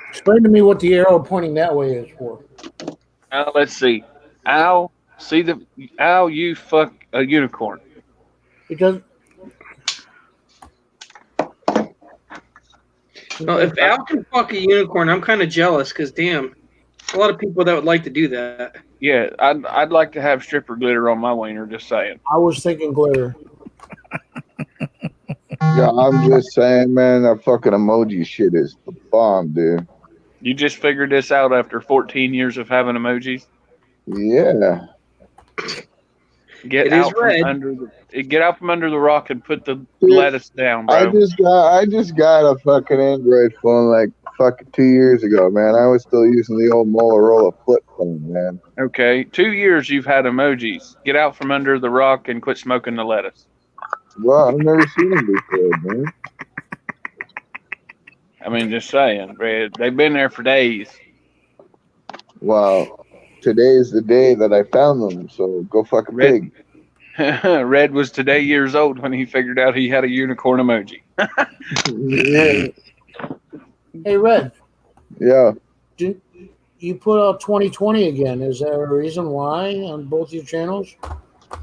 Explain to me what the arrow pointing that way is for. Let's see. Ow, you fuck a unicorn. Because Well, if Al can fuck a unicorn, I'm kind of jealous because, damn, a lot of people that would like to do that. Yeah, I'd like to have stripper glitter on my wiener, just saying. I was thinking glitter. Yeah, I'm just saying, man, that fucking emoji shit is the bomb, dude. You just figured this out after 14 years of having emojis? Yeah. Get out from under the rock and put the Dude, lettuce down, bro. I just got a fucking Android phone like fucking 2 years ago, man. I was still using the old Motorola flip phone, man. Okay, 2 years you've had emojis. Get out from under the rock and quit smoking the lettuce. Well, I've never seen them before, man. I mean, just saying, Red. They've been there for days. Well, today's the day that I found them, so go fuck a pig. Red was today years old when he figured out he had a unicorn emoji. Hey, Red. Yeah. You put out 2020 again. Is there a reason why on both your channels?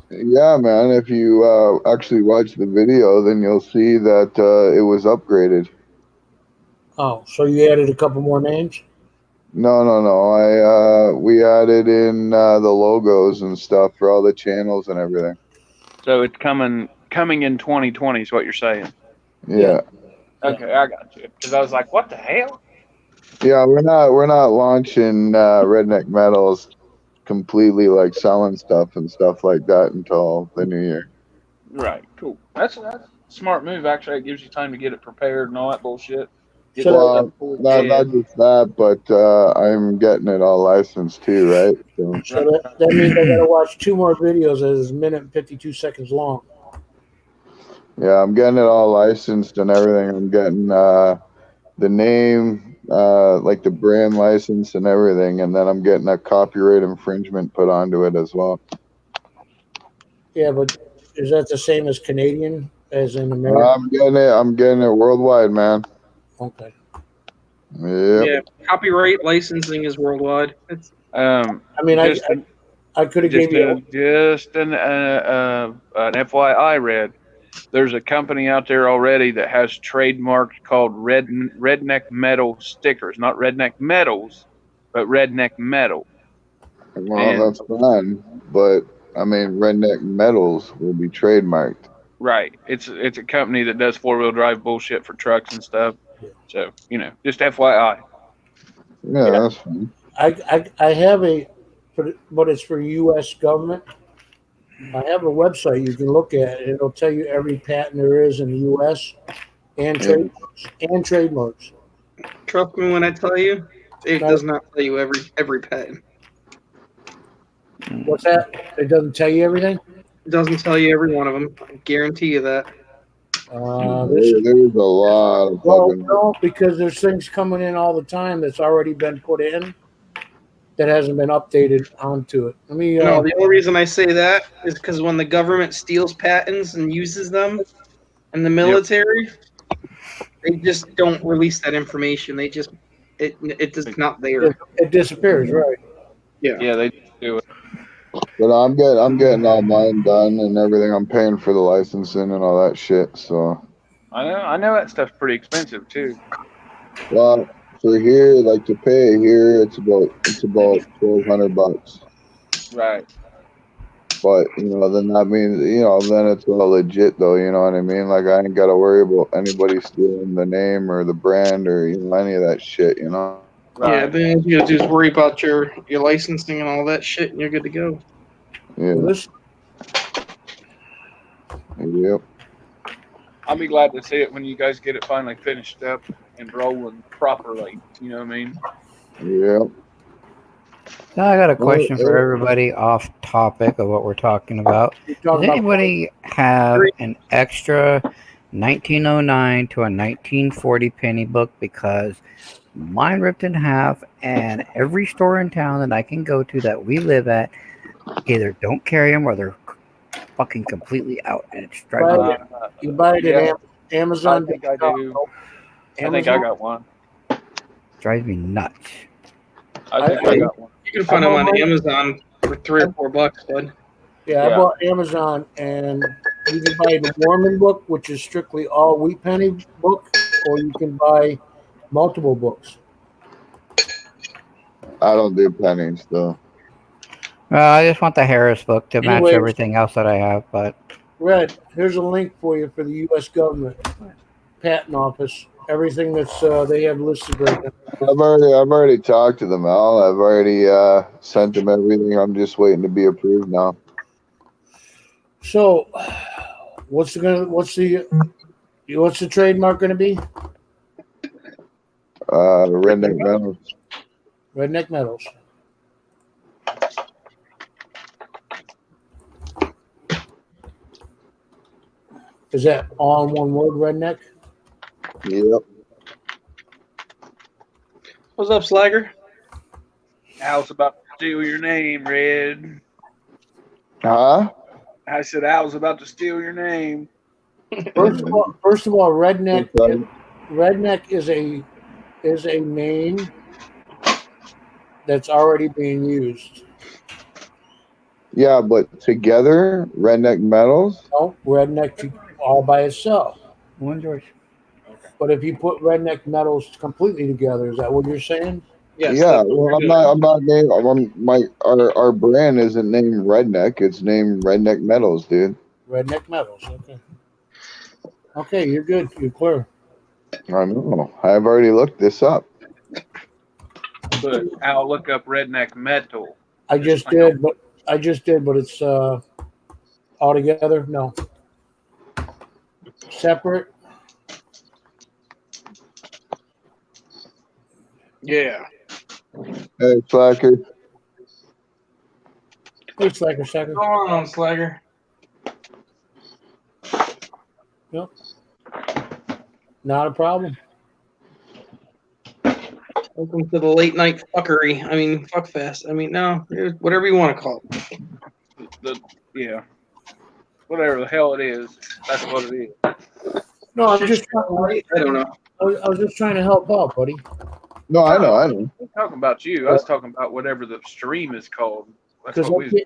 Yeah, man. If you actually watch the video, then you'll see that it was upgraded. Oh, so you added a couple more names? No. We added in the logos and stuff for all the channels and everything. So it's coming in 2020 is what you're saying. Yeah. Okay, I got you. Because I was like, what the hell? Yeah, we're not launching Redneck Metals completely, like selling stuff and stuff like that until the new year. Right, cool. That's a smart move. Actually, it gives you time to get it prepared and all that bullshit. Get So that that, stuff Well, before it's not dead. just that, but I'm getting it all licensed too, right? So so that means I got to watch 2 more videos that is a minute and 52 seconds long. yeah, I'm getting it all licensed and everything. I'm getting the name, like the brand license and everything, and then I'm getting a copyright infringement put onto it as well. Yeah, but is that the same as Canadian, as in America? I'm getting it worldwide, man. Okay. Yep. Yeah, copyright licensing is worldwide. It's I mean, Just I could have gave you. an FYI, Red. There's a company out there already that has trademarked called Redneck Metal stickers, not Redneck Metals, but Redneck Metal. Well, And that's fine, but I mean, Redneck Metals will be trademarked. right, it's a company that does 4-wheel drive bullshit for trucks and stuff. Yeah. So just FYI. Yeah, Yeah. that's fine. I have but it's for U.S. government. I have a website you can look at. It'll tell you every patent there is in the U.S. and Yeah. trademarks. trust me when I tell you, it Now, does not tell you every patent. what's that? It doesn't tell you everything. It doesn't tell you every one of them. I guarantee you that. This is There's a lot of well, fucking. no, because there's things coming in all the time that's already been put in that hasn't been updated onto it. Let me. No, the only reason I say that is because when the government steals patents and uses them in the military, they just don't release that information. They just it is not there. It disappears, right? Yeah, they do it. But I'm getting all mine done and everything. I'm paying for the licensing and all that shit. So, I know that stuff's pretty expensive too. well, for here, like to pay here, it's about $1,200. Right. But then that means then it's all legit though. You know what I mean? Like I ain't got to worry about anybody stealing the name or the brand or any of that shit. You know? Yeah, Right. then all you gotta do is worry about your licensing and all that shit, and you're good to go. Yeah. Well, this Yep. I'll be glad to see it when you guys get it finally finished up and rolling properly. You know what I mean? Yep. So I got a Well, question for everybody off topic of what we're talking about. we're Does talking about. anybody have an extra 1909 to a 1940 penny book? Because mine ripped in half, and every store in town that I can go to that we live at either don't carry them or they're fucking completely out, and it's driving me. You buy it yeah, at Amazon. I think I do. I think I got one. Drives me nuts. I think I got one. You can find them I'm on on- Amazon for $3 or $4, bud. Yeah, I Yeah. bought Amazon, and you can buy the Mormon book, which is strictly all wheat penny book, or you can buy multiple books. I don't do pennies though. I just want the Harris book to match Anyways. everything else that I have, but Red, here's a link for you for the U.S. government patent office. Everything that's they have listed right now. I've already talked to them, Al. I've already sent them everything. I'm just waiting to be approved now. So, what's the trademark going to be? Redneck Metals. Redneck Metals. Is that all in one word, redneck? Yep. What's up, Slagger? Al's about to steal your name, Red. Huh? I said Al's about to steal your name. First of all, redneck is a name that's already being used. Yeah, but together, Redneck Metals. No, redneck all by itself. one George. But if you put redneck metals completely together, is that what you're saying? Yes. Yeah. that's what Well, we're I'm doing. not named. Our brand isn't named Redneck. It's named Redneck Metals, dude. Redneck metals. Okay. Okay, you're good. You're clear. I know. I've already looked this up. But I'll look up redneck metal. I just did, but it's all together. No, separate. Yeah. Hey, Slacker. Hey, Slacker, second. Go on, Slagger. Yep. Not a problem. Welcome to the late night fuckery. I mean, fuck fest. I mean, no, whatever you want to call it. Yeah. Whatever the hell it is, that's what it is. No, I'm Shit, just. I don't know. I was just trying to help out, buddy. No, I know. I'm talking about you. I was talking about whatever the stream is called. That's Because what we.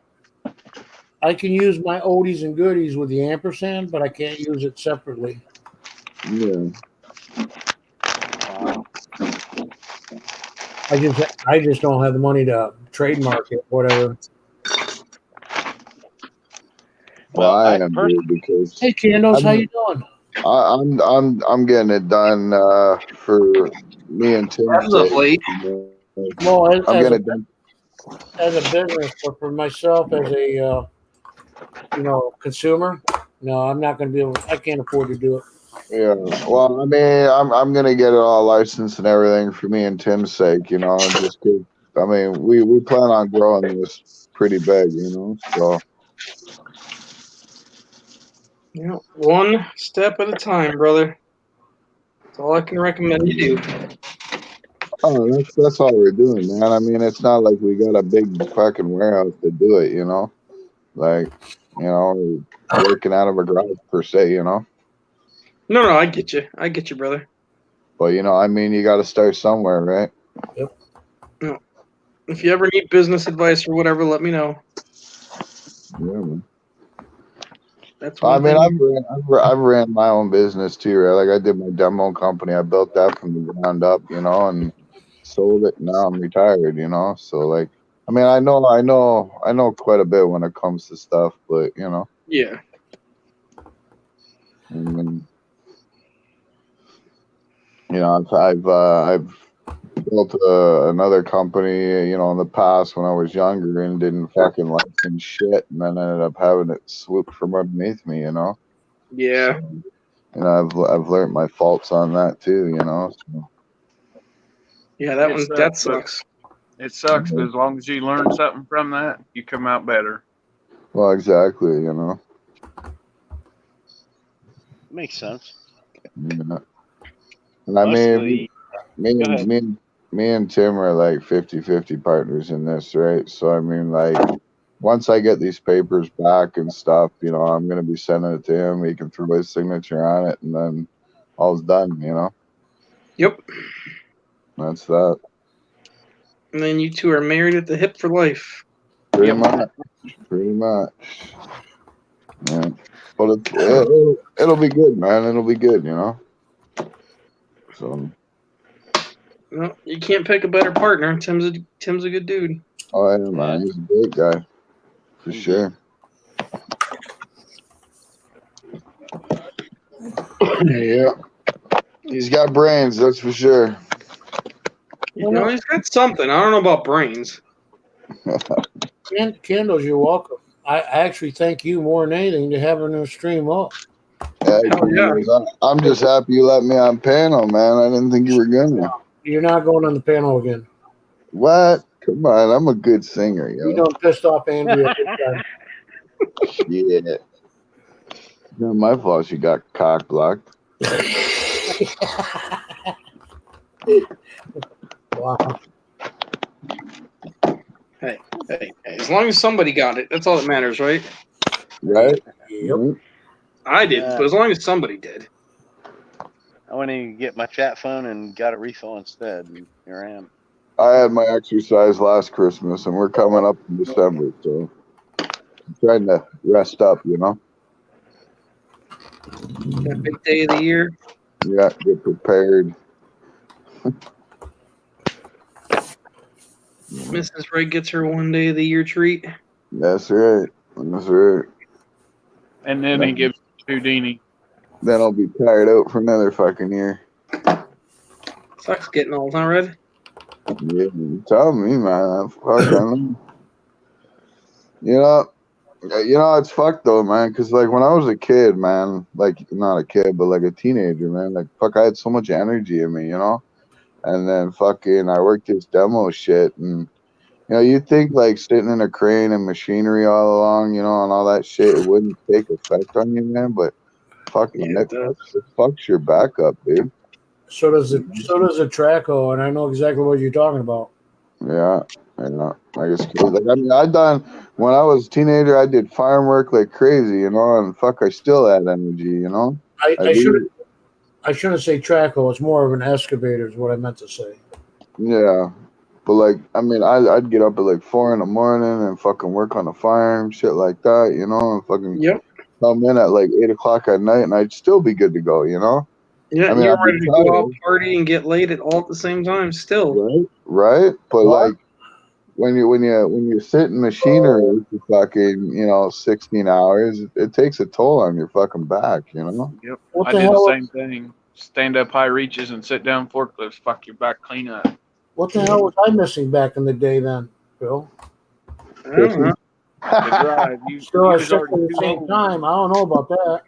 I can use my oldies and goodies with the ampersand, but I can't use it separately. Yeah. I just don't have the money to trademark it, whatever. Well, I am first, dude, because Hey, Candles, how I'm- you doing? I'm getting it done for me and Tim's As of sake. late. Well, I'm getting it done. as a business, but for myself as a consumer, no, I'm not going to be able. I can't afford to do it. Yeah. Well, I mean, I'm gonna get it all licensed and everything for me and Tim's sake, just 'cause, I mean, we plan on growing this pretty big, so. One step at a time, brother. That's all I can recommend you do. Oh, that's all we're doing, man. I mean, it's not like we got a big fucking warehouse to do it, like, working out of a garage per se, No, I get you. I get you, brother. But I mean, you got to start somewhere, right? No. If you ever need business advice or whatever, let me know. Yeah, man. That's I one mean, thing. I've ran my own business too, right? Like I did my demo company. I built that from the ground up, and sold it. Now I'm retired, So like, I mean, I know quite a bit when it comes to stuff, but Yeah. I mean, I've built another company, in the past when I was younger and didn't fucking license shit, and then ended up having it swooped from underneath me, Yeah. So, I've learned my faults on that too, So. Yeah, that It one sucks, that but- sucks. It sucks, but as long as you learn something from that, you come out better. Well, exactly, makes sense. Yeah. And I Mostly, mean, Go ahead. me and Tim are like 50-50 partners in this, right? So I mean, like, once I get these papers back and stuff, I'm gonna be sending it to him. He can throw his signature on it, and then all's done. Yep. That's that. And then you two are married at the hip for life. Pretty Yep. much. Pretty much. Yeah. But it'll be good, man. It'll be good, So. No, you can't pick a better partner. Tim's a good dude. Oh yeah, man. He's a great guy, for sure. Yeah. He's got brains, that's for sure. He's got something. I don't know about brains. Candles, you're welcome. I actually thank you more than anything to having them stream up. Yeah, Hell yeah. I'm just happy you let me on panel, man. I didn't think you were gonna. You're not going on the panel again. What? Come on, I'm a good singer, yo. You done pissed off Andrea this time. Yeah. Not my fault she got cock blocked. Wow. Hey, as long as somebody got it, that's all that matters, right? Right? Yep. Mhm. I didn't, but as long as somebody did. I went in to get my chat phone and got a refill instead, and here I am. I had my exercise last Christmas, and we're coming up in December, so I'm trying to rest up, That big day of the year. Yeah, get prepared. Mrs. Ray gets her one day of the year treat. That's right. That's right. And then he gives Houdini. Then I'll be tired out for another fucking year. Sucks getting old, huh, Red? Yeah, tell me, man. Fucking, it's fucked though, man. Because like when I was a kid, man, like not a kid, but like a teenager, man, like fuck, I had so much energy in me, And then fucking, I worked this demo shit, and you'd think like sitting in a crane and machinery all along, and all that shit, it wouldn't take effect on you, man. But fucking, Yeah, it does. it fucks your back up, dude. So does the Traco, and I know exactly what you're talking about. Yeah, like it's crazy. Like I mean, when I was a teenager, I did farm work like crazy, and fuck, I still had energy, I shouldn't say Traco. It's more of an excavator, is what I meant to say. Yeah, but like, I mean, I'd get up at like 4 a.m. and fucking work on the farm, shit like that, and fucking Yep. come in at like 8 o'clock at night, and I'd still be good to go, Yeah, I mean, you're I'd be ready to go out tired, party and get laid at all at the same time still. right? But What? like when you sit in machinery for fucking 16 hours, it takes a toll on your fucking back, Yep. What I the did the hell? same thing. Stand up high reaches and sit down forklifts. Fuck your back clean up. What the hell was I missing back in the day then, Bill? I don't know. To drive. You Still, I was slept already at the too same old. time. I don't know about that.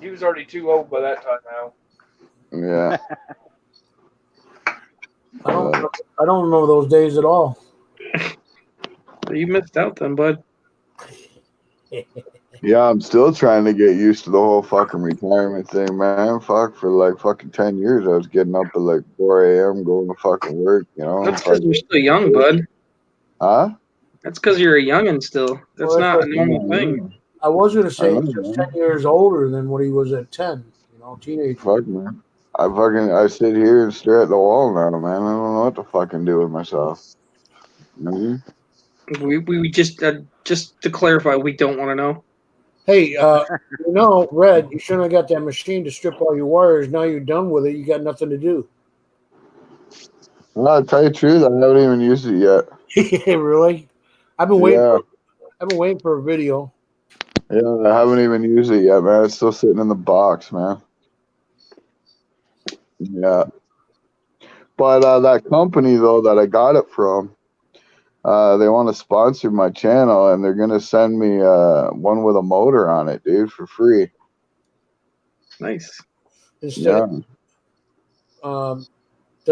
He was already too old by that time now. Yeah. I don't know those days at all. You missed out then, bud. Yeah, I'm still trying to get used to the whole fucking retirement thing, man. Fuck, for like fucking 10 years, I was getting up at like 4 a.m. going to fucking work, That's because you're still young, bud. Huh? That's because you're a youngin' still. That's Well, not a normal thing. I was going to say I know, he's just man. 10 years older than what he was at 10, teenager. Fuck, man. I sit here and stare at the wall now, man. I don't know what to fucking do with myself. We just to clarify, we don't want to know. Hey, Red, you shouldn't have got that machine to strip all your wires. Now you're done with it. You got nothing to do. Well, I'll tell you the truth, I haven't even used it yet. Really? I've been Yeah. waiting for a video. Yeah, I haven't even used it yet, man. It's still sitting in the box, man. Yeah. But that company, though, that I got it from, they want to sponsor my channel, and they're going to send me one with a motor on it, dude, for free. Nice. Instead, does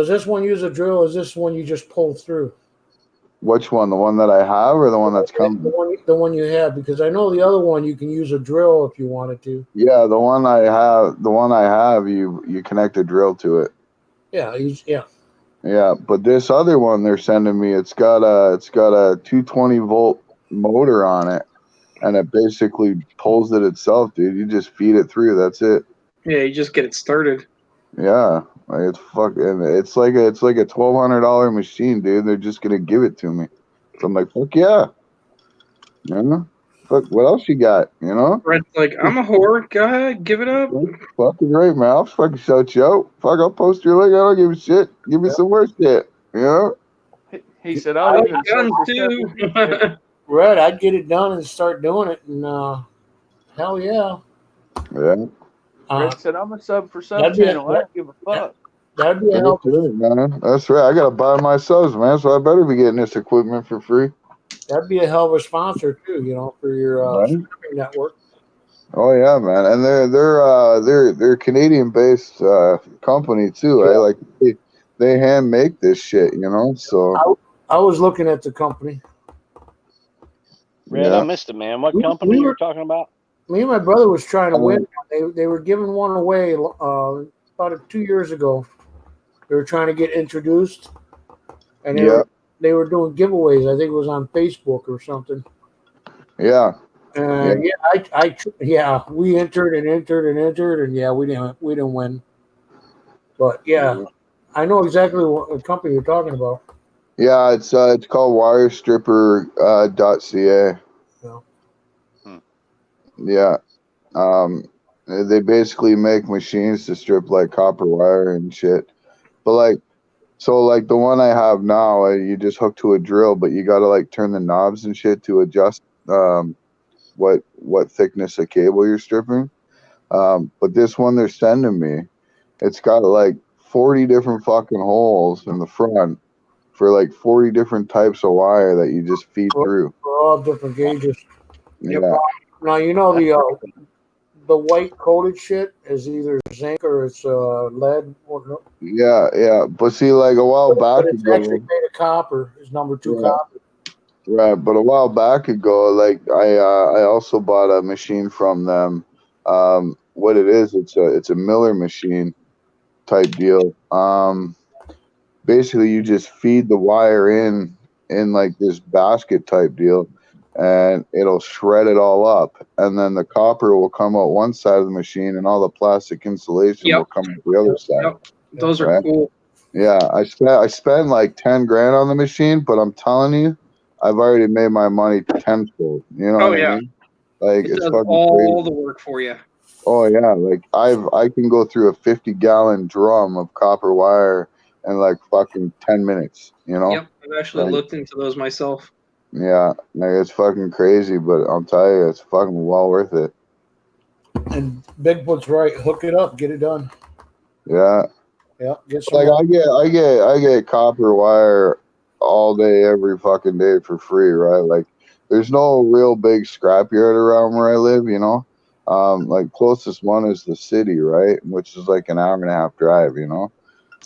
this one use a drill? Or is this one you just pull through? Which one? The one that I have or the one that's coming? The one you have, because I know the other one you can use a drill if you wanted to. Yeah, the one I have, you connect a drill to it. Yeah, yeah. Yeah, but this other one they're sending me, it's got a 220-volt motor on it, and it basically pulls it itself, dude. You just feed it through. That's it. Yeah, you just get it started. Yeah, like it's like a $1,200 machine, dude. They're just gonna give it to me. So I'm like, fuck yeah. Fuck, what else you got? Red's like, I'm a whore. Go ahead, give it up. Fucking right, man. I'll fucking shout you out. Fuck, I'll post your link. I don't give a shit. Give me some more shit. He said, I'll even Gun sell too. Red, I'd get it done and start doing it, and hell yeah. Yeah. Red said, I'm a sub for sub That'd be channel. I don't give a fuck. That'd be a That's help. right, man. That's right. I gotta buy my subs, man. So I better be getting this equipment for free. That'd be a hell of a sponsor too, for your Right. streaming network. Oh yeah, man. And they're Canadian based company too. Yeah. Like they hand make this shit, So I was looking at the company. Red, I missed it, man. What company you were talking about? Me and my brother was trying to win. They were giving one away about 2 years ago. They were trying to get introduced, and they were doing giveaways. I think it was on Facebook or something. Yeah. And we entered, and yeah, we didn't win. But yeah, I know exactly what company you're talking about. Yeah, it's called wirestripper.ca. Yeah. They basically make machines to strip like copper wire and shit. But like the one I have now, you just hook to a drill, but you gotta like turn the knobs and shit to adjust what thickness of cable you're stripping. But this one they're sending me, it's got like 40 different fucking holes in the front for like 40 different types of wire that you just feed through. For all different gauges. Yeah. Now you know the white coated shit is either zinc or it's lead. Yeah. But see, like a while back But it's actually ago, made of copper. It's number 2 Yeah. copper. right? But a while back ago, like I also bought a machine from them. What it is, it's a Miller machine type deal. Basically, you just feed the wire in like this basket type deal, and it'll shred it all up, and then the copper will come out one side of the machine, and all the plastic insulation will come out the other side. Yep. Those are Right? cool. Yeah, I spent like 10 grand on the machine, but I'm telling you, I've already made my money tenfold. You know Oh, what yeah. I mean? Like It it's does fucking all crazy. the work for you. Oh yeah, like I can go through a 50-gallon drum of copper wire in like fucking 10 minutes. You know? Yep. I've actually Like, looked into those myself. yeah, like it's fucking crazy, but I'll tell you, it's fucking well worth it. And Bigfoot's right. Hook it up. Get it done. Yeah, Yeah. Get some. like I get copper wire all day, every fucking day for free, right? Like, there's no real big scrapyard around where I live, you know. Like closest one is the city, right, which is like an hour and a half drive, you know.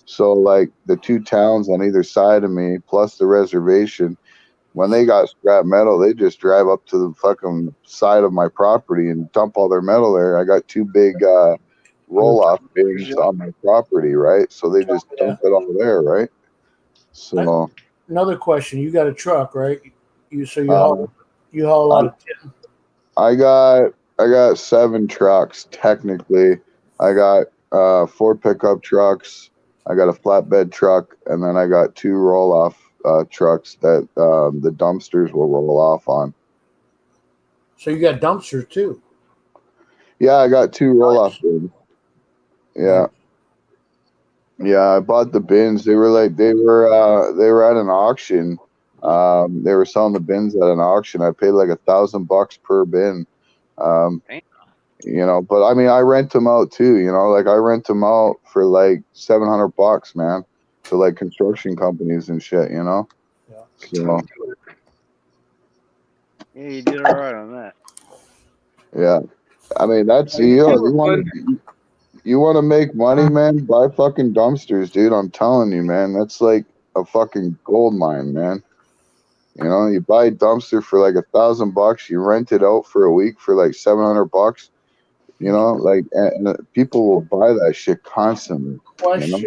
So like the 2 towns on either side of me, plus the reservation, when they got scrap metal, they just drive up to the fucking side of my property and dump all their metal there. I got 2 big roll-off bins on my property, right? So they just dump it all there, right? So Another question. You got a truck, right? You uh, haul a lot of tin. I got 7 trucks technically. I got 4 pickup trucks. I got a flatbed truck, and then I got 2 roll-off trucks that the dumpsters will roll off on. So you got dumpsters too. Yeah, I got 2 roll-off bins. Yeah. Yeah, I bought the bins. They were at an auction. They were selling the bins at an auction. I paid like $1,000 per bin. Damn. You know, but I mean, I rent them out too. You know, like I rent them out for like $700, man, to like construction companies and shit. You know, Yeah. so Yeah, you did all right on that. yeah. I mean, that's you want to make money, man. Buy fucking dumpsters, dude. I'm telling you, man. That's like a fucking gold mine, man. You know, you buy a dumpster for like $1,000. You rent it out for a week for like $700. You know, like and people will buy that shit constantly. You know.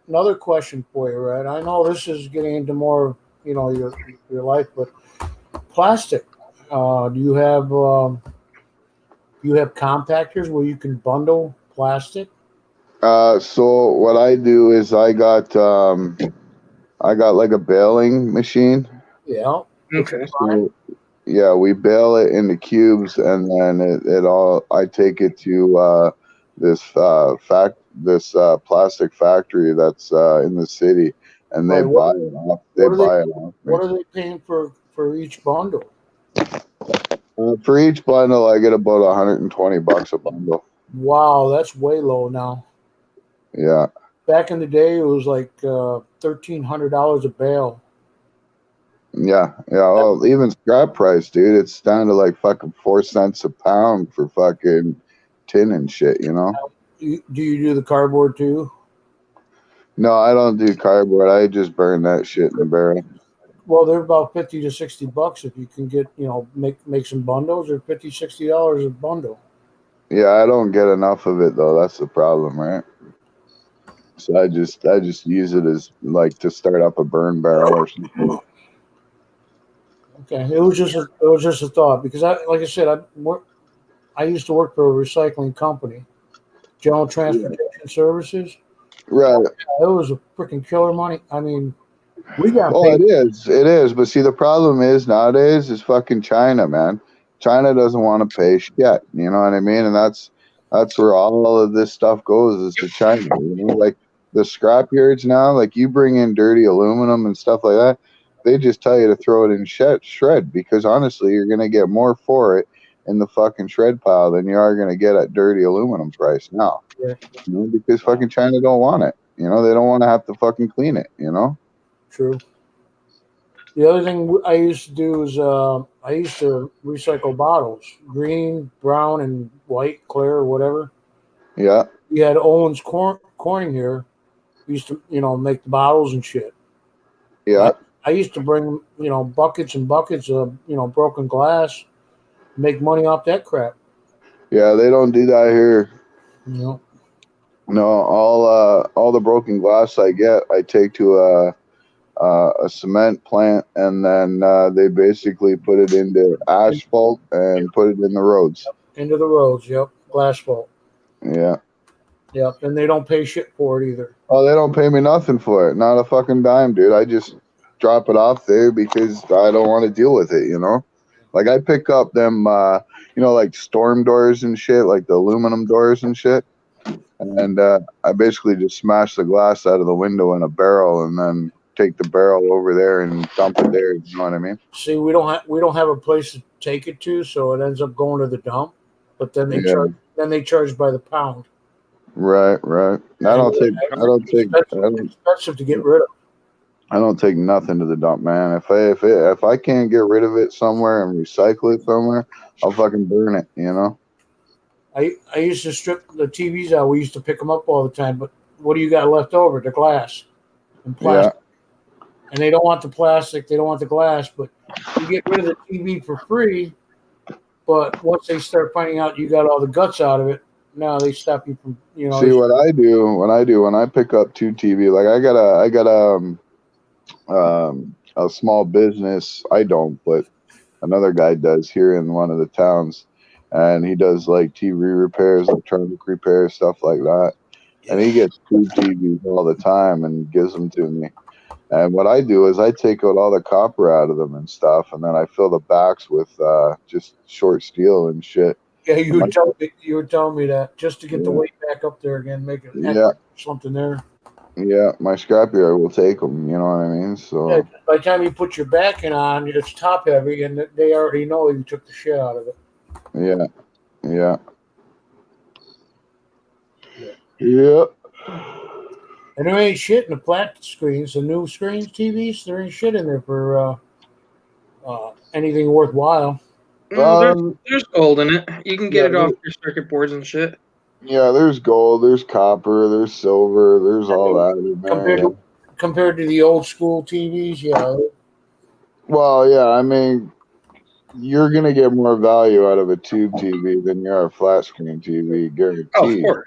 Another question for you, right? I know this is getting into more, your life, but plastic. Do you have compactors where you can bundle plastic? So what I do is I got like a baling machine. Yeah. Okay. So yeah, we bale it into cubes, and then I take it to this plastic factory that's in the city, and they Right. buy it off. They buy it off me. What are they paying for each bundle? For each bundle, I get about $120 a bundle. Wow, that's way low now. Yeah. Back in the day, it was like $1,300 a bale. Yeah. Well, even scrap price, dude, it's down to like fucking 4 cents a pound for fucking tin and shit, you know? Do you do the cardboard too? No, I don't do cardboard. I just burn that shit in the barrel. Well, they're about $50 to $60 if you can get, make some bundles, or $50-$60 a bundle. Yeah, I don't get enough of it though. That's the problem, right? So I just use it as like to start up a burn barrel or something. Okay, it was just a thought, because like I said, I used to work for a recycling company, General Transportation Services. Right. It was a freaking killer money. I mean, we got Oh, paid. it is. But see, the problem is nowadays is fucking China, man. China doesn't want to pay shit. You know what I mean? And that's where all of this stuff goes, is to China. You know, like the scrap yards now, like you bring in dirty aluminum and stuff like that, they just tell you to throw it in shred, because honestly, you're gonna get more for it in the fucking shred pile than you are gonna get at dirty aluminum price now. Yeah. You know, because fucking China don't want it. You know, they don't want to have to fucking clean it. You know. True. The other thing I used to do is I used to recycle bottles, green, brown, and white, clear, or whatever. Yeah. We had Owens Corning here. We used to, make the bottles and shit. I, Yeah. I used to bring, buckets and buckets of, broken glass, make money off that crap. Yeah. They don't do that here. You know, No. All the broken glass I get, I take to a cement plant, and then they basically put it into asphalt and put it in the roads. into the roads. Yep, glass fault. Yeah. Yep, and they don't pay shit for it either. Oh, they don't pay me nothing for it. Not a fucking dime, dude. I just drop it off there because I don't want to deal with it, you know? Like I pick up them like storm doors and shit, like the aluminum doors and shit. And I basically just smash the glass out of the window in a barrel and then take the barrel over there and dump it there, you know what I mean? See, we don't have a place to take it to, so it ends up going to the dump. But then Yeah. they charge by the pound. Right. I don't take Expensive to get rid of. I don't take nothing to the dump, man. If I can't get rid of it somewhere and recycle it somewhere, I'll fucking burn it. You know? I used to strip the TVs out. We used to pick them up all the time. But what do you got left over? The glass and plastic. And they don't want the plastic. They don't want the glass. But you get rid of the TV for free. But once they start finding out you got all the guts out of it, now they stop you from See what I do when I pick up two TV. Like I got a small business. I don't, but another guy does here in one of the towns, and he does like TV repairs, electronic repairs, stuff like that. And he gets two TVs all the time and gives them to me. And what I do is I take out all the copper out of them and stuff, and then I fill the backs with just short steel and shit. Yeah, you were telling me that just to get the weight back up there again, make it something there. Yeah, my scrapyard will take them. You know what I mean? So yeah, by the time you put your backing on, it's top heavy, and they already know you took the shit out of it. Yeah. And there ain't shit in the flat screens, the new screens, TVs. There ain't shit in there for anything worthwhile. There's gold in it. You can get it off your circuit boards and shit. Yeah, there's gold, there's copper, there's silver, there's all that in there. Compared to the old school TVs, yeah. Well, yeah, I mean, you're gonna get more value out of a tube TV than you are a flat screen TV, guaranteed. Oh, of course.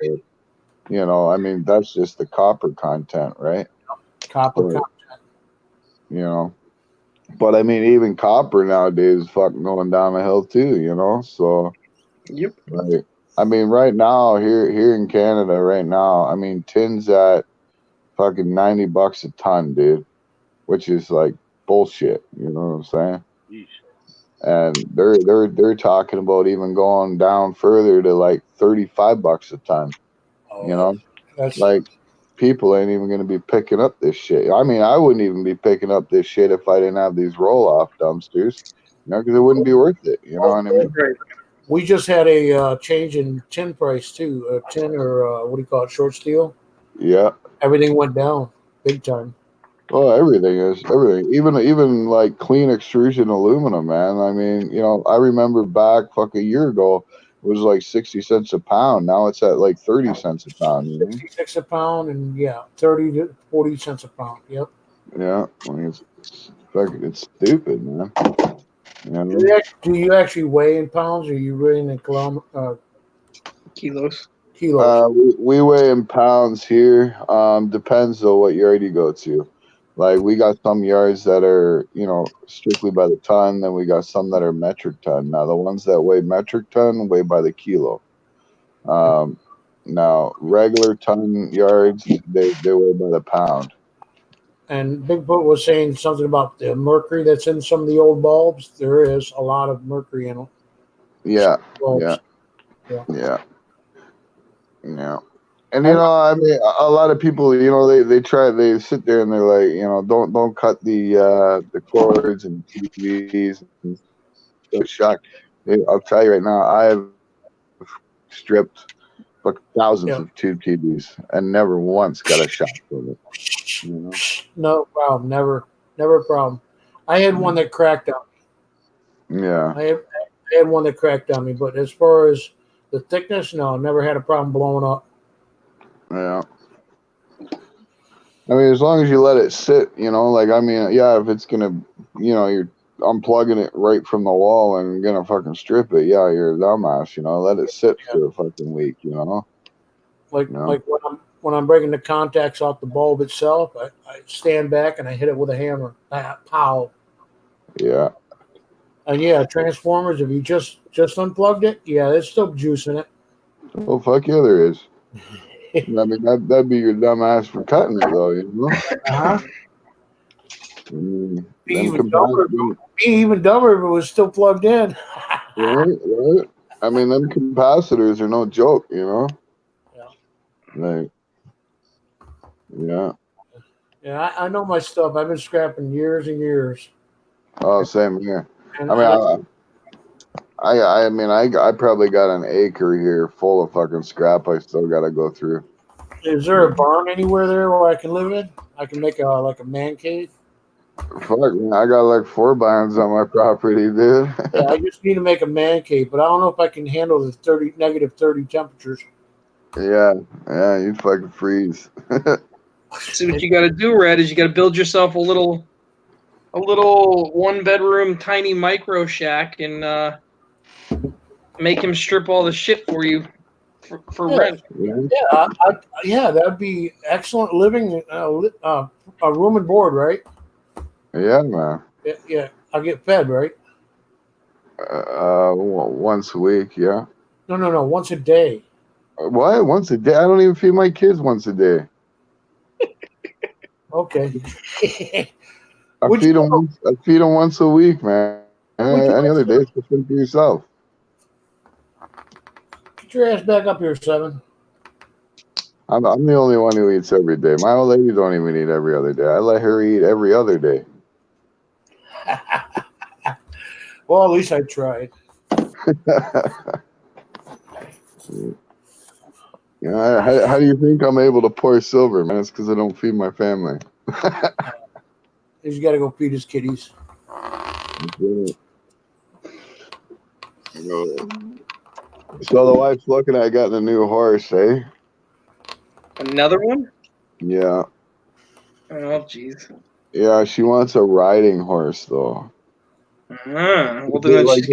But, I mean, that's just the copper content, right? Content. But I mean, even copper nowadays is fucking going down the hill too, so. Yep. Right. I mean, right now here in Canada, right now, I mean, tin's at fucking $90 a ton, dude, which is like bullshit. You know what I'm saying? And they're talking about even going down further to like $35 a ton. That's like people ain't even going to be picking up this shit. I mean, I wouldn't even be picking up this shit if I didn't have these roll-off dumpsters, because it wouldn't be worth it. You know what I mean? We just had a change in tin price too. Tin or what do you call it? Short steel. Yeah. Everything went down big time. Well, everything. Even like clean extrusion aluminum, man. I mean, I remember back a year ago, it was like 60 cents a pound. Now it's at like 30 cents a pound. 66 a pound, and 30 to 40 cents a pound. Yep. Yeah, I mean, it's stupid, man. Do you actually weigh in pounds, or are you weighing in kilos? We weigh in pounds here. Depends on what yard you go to. Like we got some yards that are, strictly by the ton, then we got some that are metric ton. Now the ones that weigh metric ton weigh by the kilo. Now regular ton yards, they weigh by the pound. And Bigfoot was saying something about the mercury that's in some of the old bulbs. There is a lot of mercury in them. Yeah. Bulbs. Yeah. And I mean, a lot of people, they sit there and they're like, don't cut the cords and TVs and so shocked. I'll tell you right now, I have stripped Like thousands Yeah. of tube TVs and never once got a shot from it. You know? No problem. Never a problem. I had one that cracked on me. Yeah. I had one that cracked on me, but as far as the thickness, no, never had a problem blowing up. Yeah. I mean, as long as you let it sit, you know, like, I mean, yeah, if it's gonna, you know, you're unplugging it right from the wall and gonna fucking strip it, yeah, you're a dumbass, you know, let it sit for a fucking week, you know? Like No. like when I'm breaking the contacts off the bulb itself, I stand back and I hit it with a hammer. Pow. Yeah. And yeah, transformers, if you just unplugged it, yeah, there's still juice in it. Well, fuck yeah, there is. I mean, that'd be your dumbass for cutting it, though, you know? Uh-huh. I mean, Be them even dumber if it was still plugged in. right? I mean, them capacitors are no joke, you know? Yeah. Like, yeah. Yeah, I know my stuff. I've been scrapping years and years. Oh, same here. And I mean, I probably got an acre here full of fucking scrap I still got to go through. is there a barn anywhere there where I can live in? I can make like a man cave. Fuck, man, I got like 4 barns on my property, dude. Yeah, I just need to make a man cave, but I don't know if I can handle the -30 temperatures. Yeah, you'd fucking freeze. See what you got to do, Red, is you got to build yourself a little 1-bedroom tiny micro shack and make him strip all the shit for you for Yeah. rent. Yeah, that'd be excellent living. A room and board, right? Yeah, man. Yeah, I'll get fed, right? Once a week, yeah. No, once a day. What? Once a day? I don't even feed my kids once a day. Okay. I feed them once a week, man. Any other day, it's just for yourself. Get your ass back up here, 7. I'm the only one who eats every day. My old lady don't even eat every other day. I let her eat every other day. Well, at least I tried. You know, how do you think I'm able to pour silver, man? It's because I don't feed my family. He's got to go feed his kitties. So the wife's looking at getting a new horse, eh? Another one? Yeah. Oh, jeez. Yeah, she wants a riding horse, though. Well, then Like,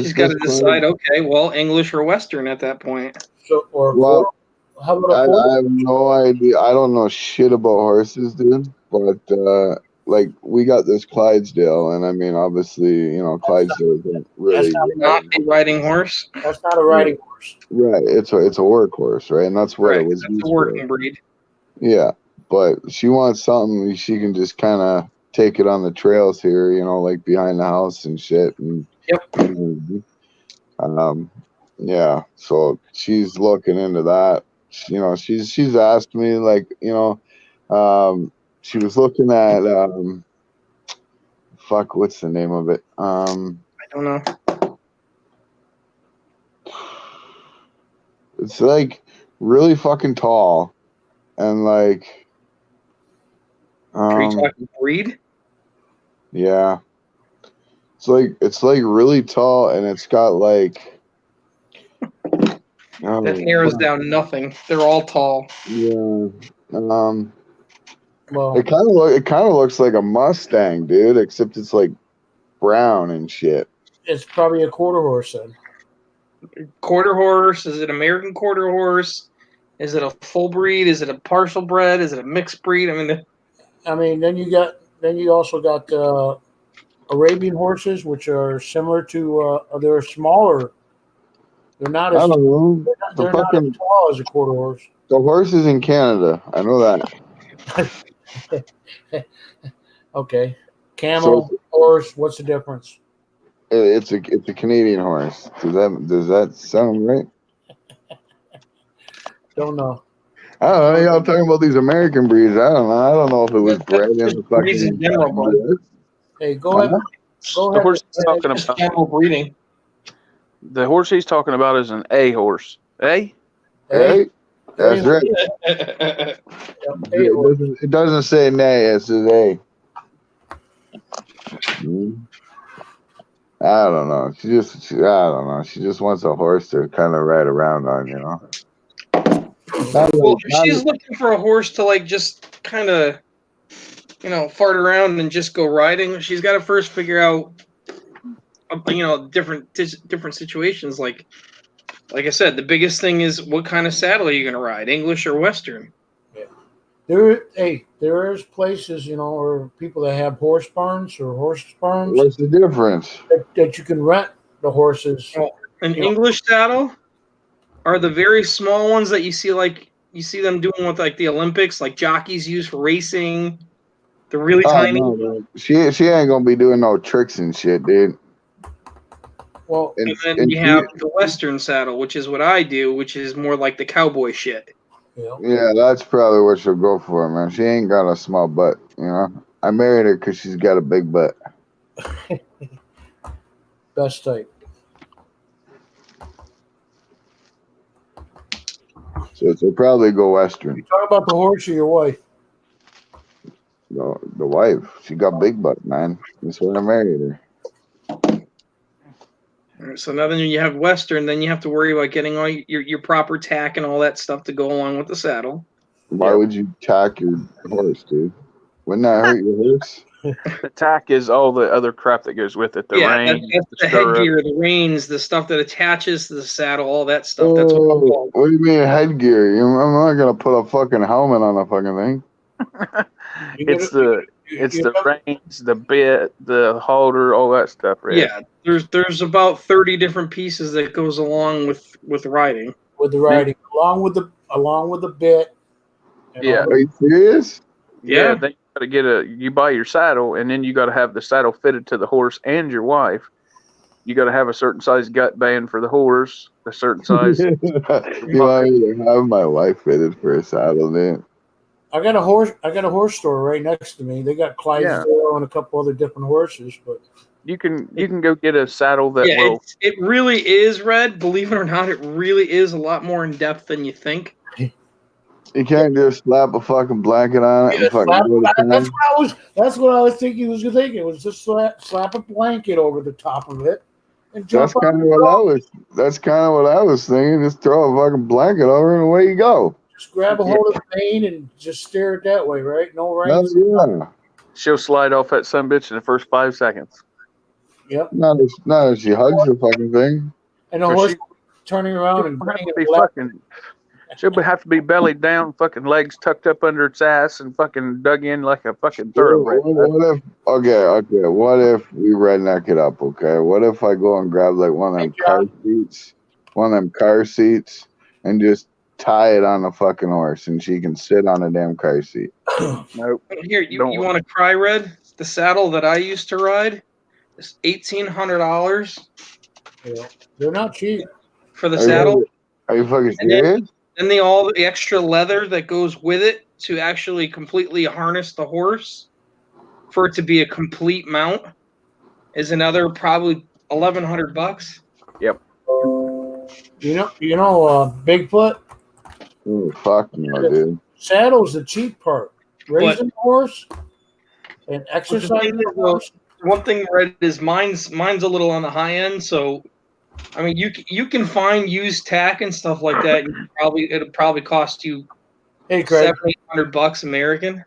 she's got to decide, okay, well, English or Western at that point. So, how about I have no idea. I don't know shit about horses, dude. But like, we got this Clydesdale, and I mean, obviously, you know, Clydesdale isn't really not a riding horse. That's not a riding horse. Right. It's a workhorse, right? And that's what it was. That's a working breed. Yeah, but she wants something she can just kind of take it on the trails here, you know, like behind the house and shit. And yeah, so she's looking into that. You know, she's asked me, like, you know, she was looking at fuck, what's the name of it? I don't know. It's like really fucking tall, and like. Are you talking breed? Yeah. It's like really tall, and it's got like. That narrows down nothing. They're all tall. Yeah. Well, it kind of looks like a Mustang, dude, except it's like brown and shit. it's probably a quarter horse then. Quarter horse? Is it American quarter horse? Is it a full breed? Is it a partial bred? Is it a mixed breed? I mean, then you also got Arabian horses, which are similar to they're smaller. They're not as I don't know. they're not as tall as a quarter horse. The horse is in Canada. I know that. Okay, camel horse. What's the difference? It's a Canadian horse. Does that sound right? Don't know. I don't know. Y'all talking about these American breeds. I don't know. I don't know if it was bred in the breeds in general, bud. Hey, go ahead. The horse he's talking about. Camel breeding. The horse he's talking about is an A horse. A? Hey, that's Hey, right. hey, It doesn't say nay. It says A. I don't know. I don't know. She just wants a horse to kind of ride around on, you know. Well, if she's looking for a horse to like just kind of, fart around and just go riding, she's got to first figure out, different situations. Like I said, the biggest thing is what kind of saddle are you going to ride, English or Western? there is places, or people that have horse barns or horse farms What's the difference? that you can rent the horses. Well, an English saddle are the very small ones that you see them doing with like the Olympics, like jockeys use for racing. They're really Oh tiny. no, man. She ain't gonna be doing no tricks and shit, dude. Well, And then you have the Western saddle, which is what I do, which is more like the cowboy shit. Yeah, that's probably what she'll go for, man. She ain't got a small butt, you know. I married her because she's got a big butt. best type. So she'll probably go Western. You talk about the horse or your wife? The wife, she got big butt, man. That's why I married her. So now then you have Western, then you have to worry about getting all your proper tack and all that stuff to go along with the saddle. Why would you tack your horse, dude? Wouldn't that hurt your horse? The tack is all the other crap that goes with it. The rein, that's the stirrup. headgear, the reins, the stuff that attaches to the saddle, all that stuff. That's What do you mean headgear? I'm not gonna put a fucking helmet on a fucking thing. It's the reins, the bit, the halter, all that stuff. Red. Yeah, there's about 30 different pieces that goes along with riding. With the riding, along with the bit. Yeah. Are you serious? Yeah. Then you gotta you buy your saddle, and then you gotta have the saddle fitted to the horse and your wife. You gotta have a certain size gut band for the horse, a certain size. You want me to have my wife fitted for a saddle, man? I got a horse store right next to me. They got Clydesdale and a couple other different horses, but you can go get a saddle that will. It really is, Red. Believe it or not, it really is a lot more in depth than you think. You can't just slap a fucking blanket on it and fucking go to town. That's what I was thinking. It was just slap a blanket over the top of it and jump. That's kind of what I was thinking. Just throw a fucking blanket over and away you go. Just grab a hold of the mane and just steer it that way, right? No reins. Yeah. She'll slide off that sumbitch in the first 5 seconds. Yep. Not if she hugs the fucking thing. And the horse turning around and bringing it fucking. She'll have to be belly down, fucking legs tucked up under its ass, and fucking dug in like a fucking thoroughbred. What if we redneck it up? Okay, what if I go and grab like one of them car seats, and just tie it on the fucking horse, and she can sit on a damn car seat? Nope. Here, you want to cry, Red? The saddle that I used to ride is $1,800. Yeah, they're not cheap for the saddle. Are you fucking serious? And all the extra leather that goes with it to actually completely harness the horse for it to be a complete mount is another probably $1,100. Yep. Bigfoot. Oh, fuck no, dude. Saddle's the cheap part. Raising the horse and exercising the horse. One thing, Red, is mine's a little on the high end, so I mean, you can find used tack and stuff like that. It'll probably cost you $700-800 American.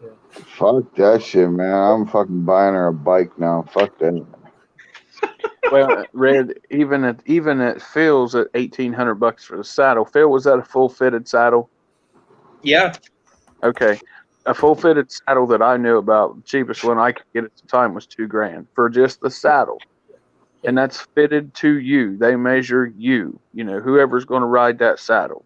Yeah. Fuck that shit, man. I'm fucking buying her a bike now. Fuck that. Well, Red, even at Phil's at $1,800 for the saddle. Phil, was that a full fitted saddle? Yeah. Okay. A full fitted saddle that I knew about, the cheapest one I could get at the time was $2,000 for just the saddle. And that's fitted to you. They measure you. Whoever's going to ride that saddle.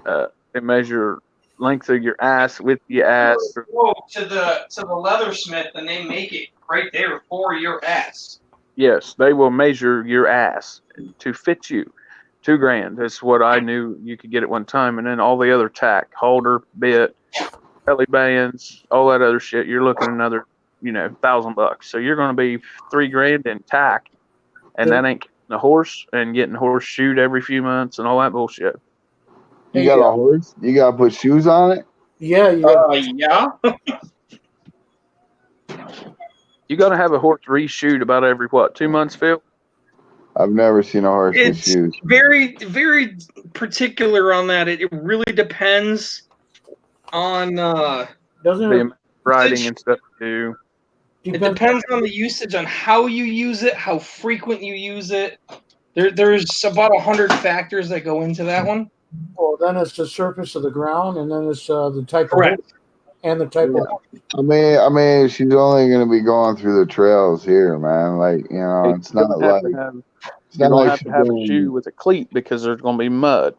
They measure length of your ass, width of your ass. Whoa, to the leathersmith, and they make it right there for your ass. Yes, they will measure your ass to fit you. $2,000. That's what I knew you could get at one time, and then all the other tack, halter, bit, belly bands, all that other shit. You're looking at another. $1,000. So you're going to be $3,000 in tack, and that ain't getting a horse and getting horseshoed every few months and all that bullshit. You Hey, got a horse? You gotta put shoes on it? yeah, Yeah. You got to have a horse reshoot about every, 2 months, Phil? I've never seen a horse with It's shoes. very, very particular on that. It really depends on doesn't The it amount of riding and stuff too. it depend? depends on the usage, on how you use it, how frequent you use it. There's about 100 factors that go into that one. Well, then it's the surface of the ground, and then it's the type Correct. of horse and the type Yeah. of. I mean, she's only gonna be going through the trails here, man. Like, you know, it's You're not gonna have like to have, it's you're not gonna like have she's to have a going. shoe with a cleat because there's gonna be mud.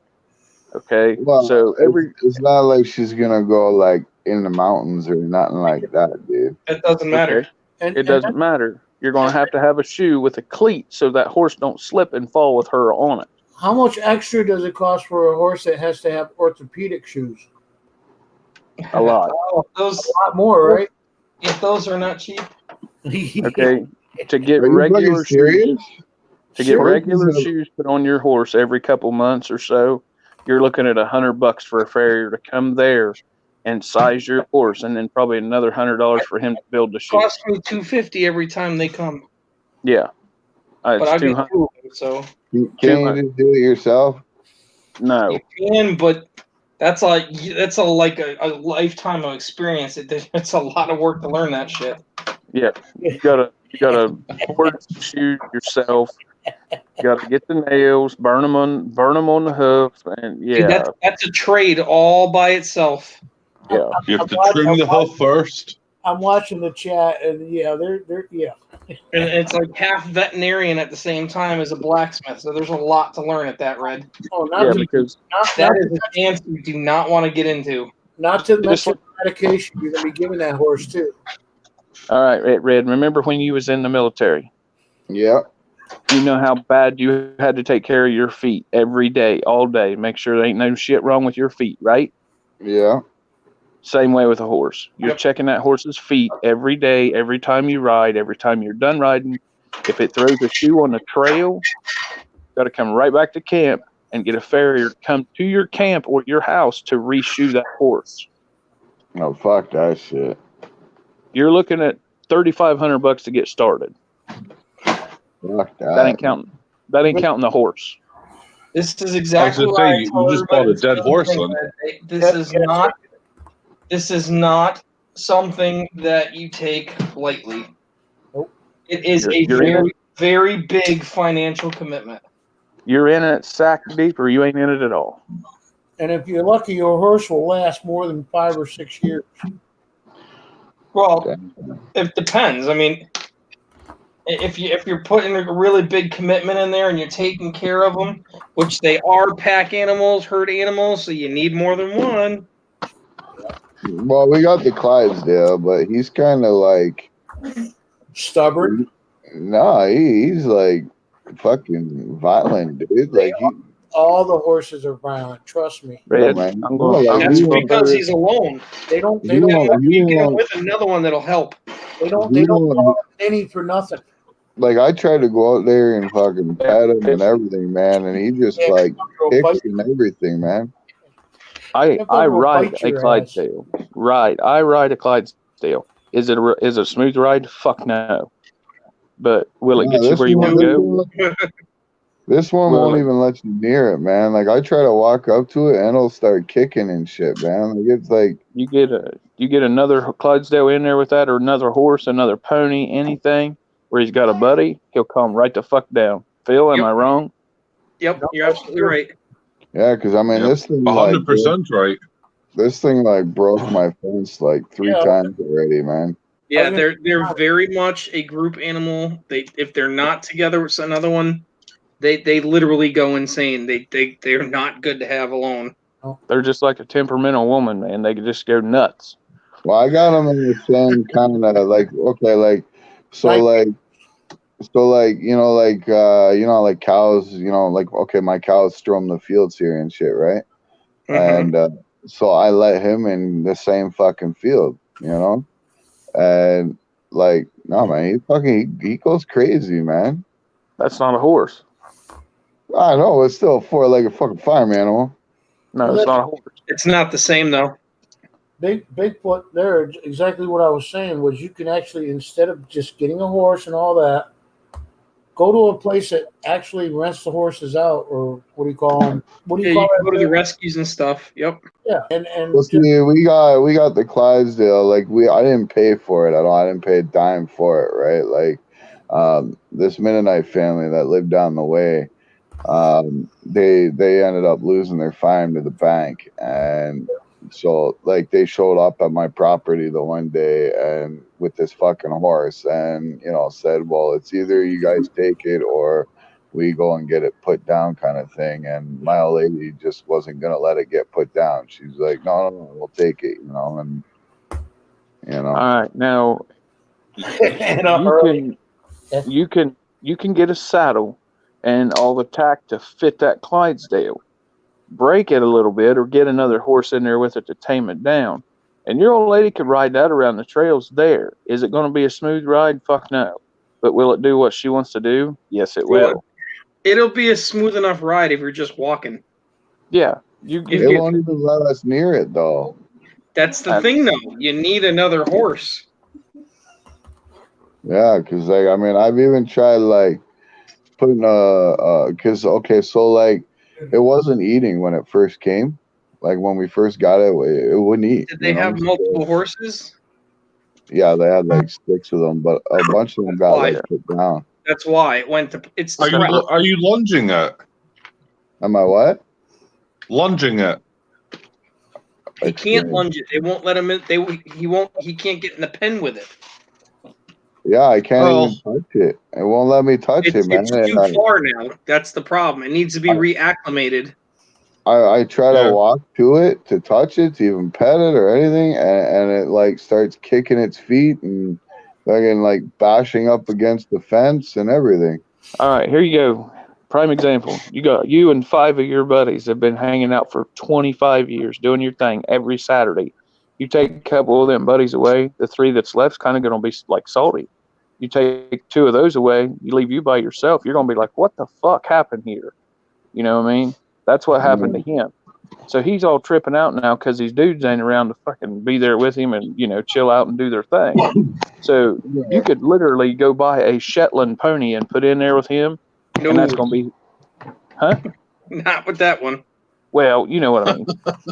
Okay, Well, so it's not like she's gonna go like in the mountains or nothing like that, dude. It doesn't matter. okay, And, it doesn't matter. You're gonna have to have a shoe with a cleat so that horse don't slip and fall with her on it. how much extra does it cost for a horse that has to have orthopedic shoes? A lot. Oh, those, A lot more, right? if those are not cheap. Okay, to get Are you fucking regular shoes, serious? to get Sure. regular Horses shoes put on your horse every couple months or so, you're looking at $100 for a farrier to come there and size your horse, and then probably another $100 for him to build the shoe. Cost me $250 every time they come, Yeah, but it's I get 200. 2 of them, so Can't you just do it yourself? No, you can. But that's like a lifetime of experience. It's a lot of work to learn that shit. yeah, you gotta board the shoes yourself. You gotta get the nails, burn them on the hoof, and Dude, yeah, that's a trade all by itself. yeah. You have to trim the hoof first. I'm watching the chat, and yeah, they're yeah. And it's like half veterinarian at the same time as a blacksmith. So there's a lot to learn at that, Red. Oh, not Yeah, to, because That is a chance you do not want to get into. not to Just mention medication you're gonna be giving that horse too. all right, Red. Remember when you was in the military? Yeah. You know how bad you had to take care of your feet every day, all day. Make sure there ain't no shit wrong with your feet, right? Yeah. Same way with a horse. You're Yep. checking that horse's feet every day, every time you ride, every time you're done riding. If it throws a shoe on the trail, got to come right back to camp and get a farrier to come to your camp or your house to reshoe that horse. Oh, fuck that shit. You're looking at $3,500 to get started. Fuck that. That ain't counting. That ain't counting the horse. This is exactly I was why gonna I say, you tell just bought a everybody dead the horse same then. thing, that This is not something that you take lightly. Nope. It is You're in very, very big financial commitment. You're in it sack deep or you ain't in it at all. And if you're lucky, your horse will last more than 5 or 6 years. Well, it depends. I mean, if you're putting a really big commitment in there and you're taking care of them, which they are pack animals, herd animals, so you need more than one. Well, we got the Clydesdale, but he's kind of like Stubborn. Nah, he's like fucking violent, dude. Like All the horses are violent. Trust me. Red, man. I'm going. Like, That's he won't- because he's alone. They don't. They he don't. won't- he You get him won't- with another one that'll help. They don't. he They don't won't- call any for nothing. like I tried to go out there and fucking pet him and everything, man, and he just Yeah, like Go kicks bite and everything, man. I They'll ride bite a your ass. Clydesdale. I ride a Clydesdale. Is it a smooth ride? Fuck no. But will it No, get you this where you want to go? This one Well, won't even let you near it, man. Like I try to walk up to it and it'll start kicking and shit, man. Like it's like You get another Clydesdale in there with that, or another horse, another pony, anything where he's got a buddy, he'll calm right the fuck down. Phil, am Yep. I wrong? Yep, you're absolutely right. yeah, because I mean Yep. this thing like 100% right. this thing like broke my fence like 3 Yeah. times already, man. Yeah, Okay. they're very much a group animal. If they're not together with another one, they literally go insane. They're not good to have alone. They're just like a temperamental woman, man. They could just go nuts. Well, I got them in the same kind of like okay, like so like like cows, like okay, my cows strum the fields here and shit, right? Mhm. And so I let him in the same fucking field, and like no man, he goes crazy, man. That's not a horse. I know it's still a 4-legged fucking farm animal. No, it's not a horse. It's not the same though. Bigfoot there, exactly what I was saying was you can actually, instead of just getting a horse and all that, go to a place that actually rents the horses out, or what do you call them? What do Yeah, you you call can go to that? the rescues and stuff. Yep. Yeah, Well, and just, see, we got the Clydesdale. Like I didn't pay for it at all. I didn't pay a dime for it, right? Like, this Mennonite family that lived down the way, they ended up losing their farm to the bank, and so like they showed up at my property the one day and with this fucking horse, and said, well, it's either you guys take it or we go and get it put down, kind of thing. And my old lady just wasn't gonna let it get put down. She's like, no, we'll take it, and All right, now in a hurry. you can get a saddle and all the tack to fit that Clydesdale. Break it a little bit or get another horse in there with it to tame it down. And your old lady could ride that around the trails there. Is it going to be a smooth ride? Fuck no. But will it do what she wants to do? Yes, it will. It'll be a smooth enough ride if you're just walking. Yeah. You it get, won't even let us near it though. That's the thing, though. You need another horse. Yeah, because like I've even tried like putting because so like it wasn't eating when it first came. Like when we first got it, it wouldn't eat. Did they have multiple horses? Yeah, they had like 6 of them, but a bunch of them got like put down. That's why it went to. It's Are you lunging it? Am I what? Lunging it. He can't lunge it. They won't let him in. He won't. He can't get in the pen with it. Yeah, I can't even touch it. It won't let me touch it, man. It's too far now. That's the problem. It needs to be reacclimated. I try to walk to it, to touch it, to even pet it or anything, and it like starts kicking its feet and fucking like bashing up against the fence and everything. All right, here you go. Prime example. You and 5 of your buddies have been hanging out for 25 years, doing your thing every Saturday. You take a couple of them buddies away, the 3 that's left's kind of going to be like salty. You take 2 of those away, you leave you by yourself, you're going to be like, what the fuck happened here? You know what I mean? That's what happened to him. So he's all tripping out now because these dudes ain't around to fucking be there with him and, chill out and do their thing. So you could literally go buy a Shetland pony and put in there with him, and that's going to be, Not with that one. Well, you know what I mean.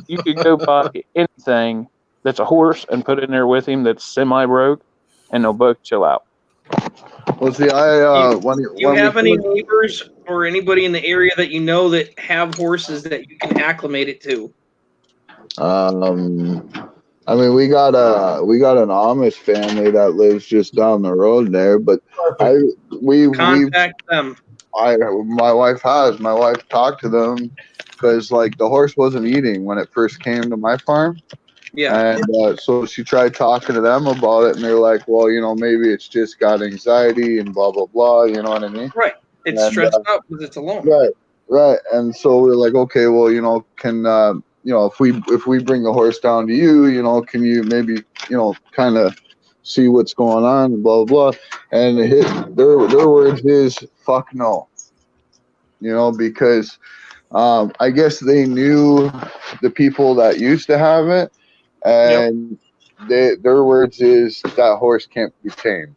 You could go buy anything that's a horse and put in there with him that's semi-broke, and they'll both chill out. Well, see, do you have any neighbors or anybody in the area that you know that have horses that you can acclimate it to? We got an Amish family that lives just down the road there, but contact them. My wife talked to them because like the horse wasn't eating when it first came to my farm. Yeah. And so she tried talking to them about it, and they're like, well, maybe it's just got anxiety and blah, blah, blah. You know what I mean? Right. It's stressed out because it's alone. Right. And so we're like, okay, well, can, if we bring the horse down to you, can you maybe, kind of see what's going on and blah, blah, blah. And their words is, fuck no. Because I guess they knew the people that used to have it. And their words is that horse can't be tamed.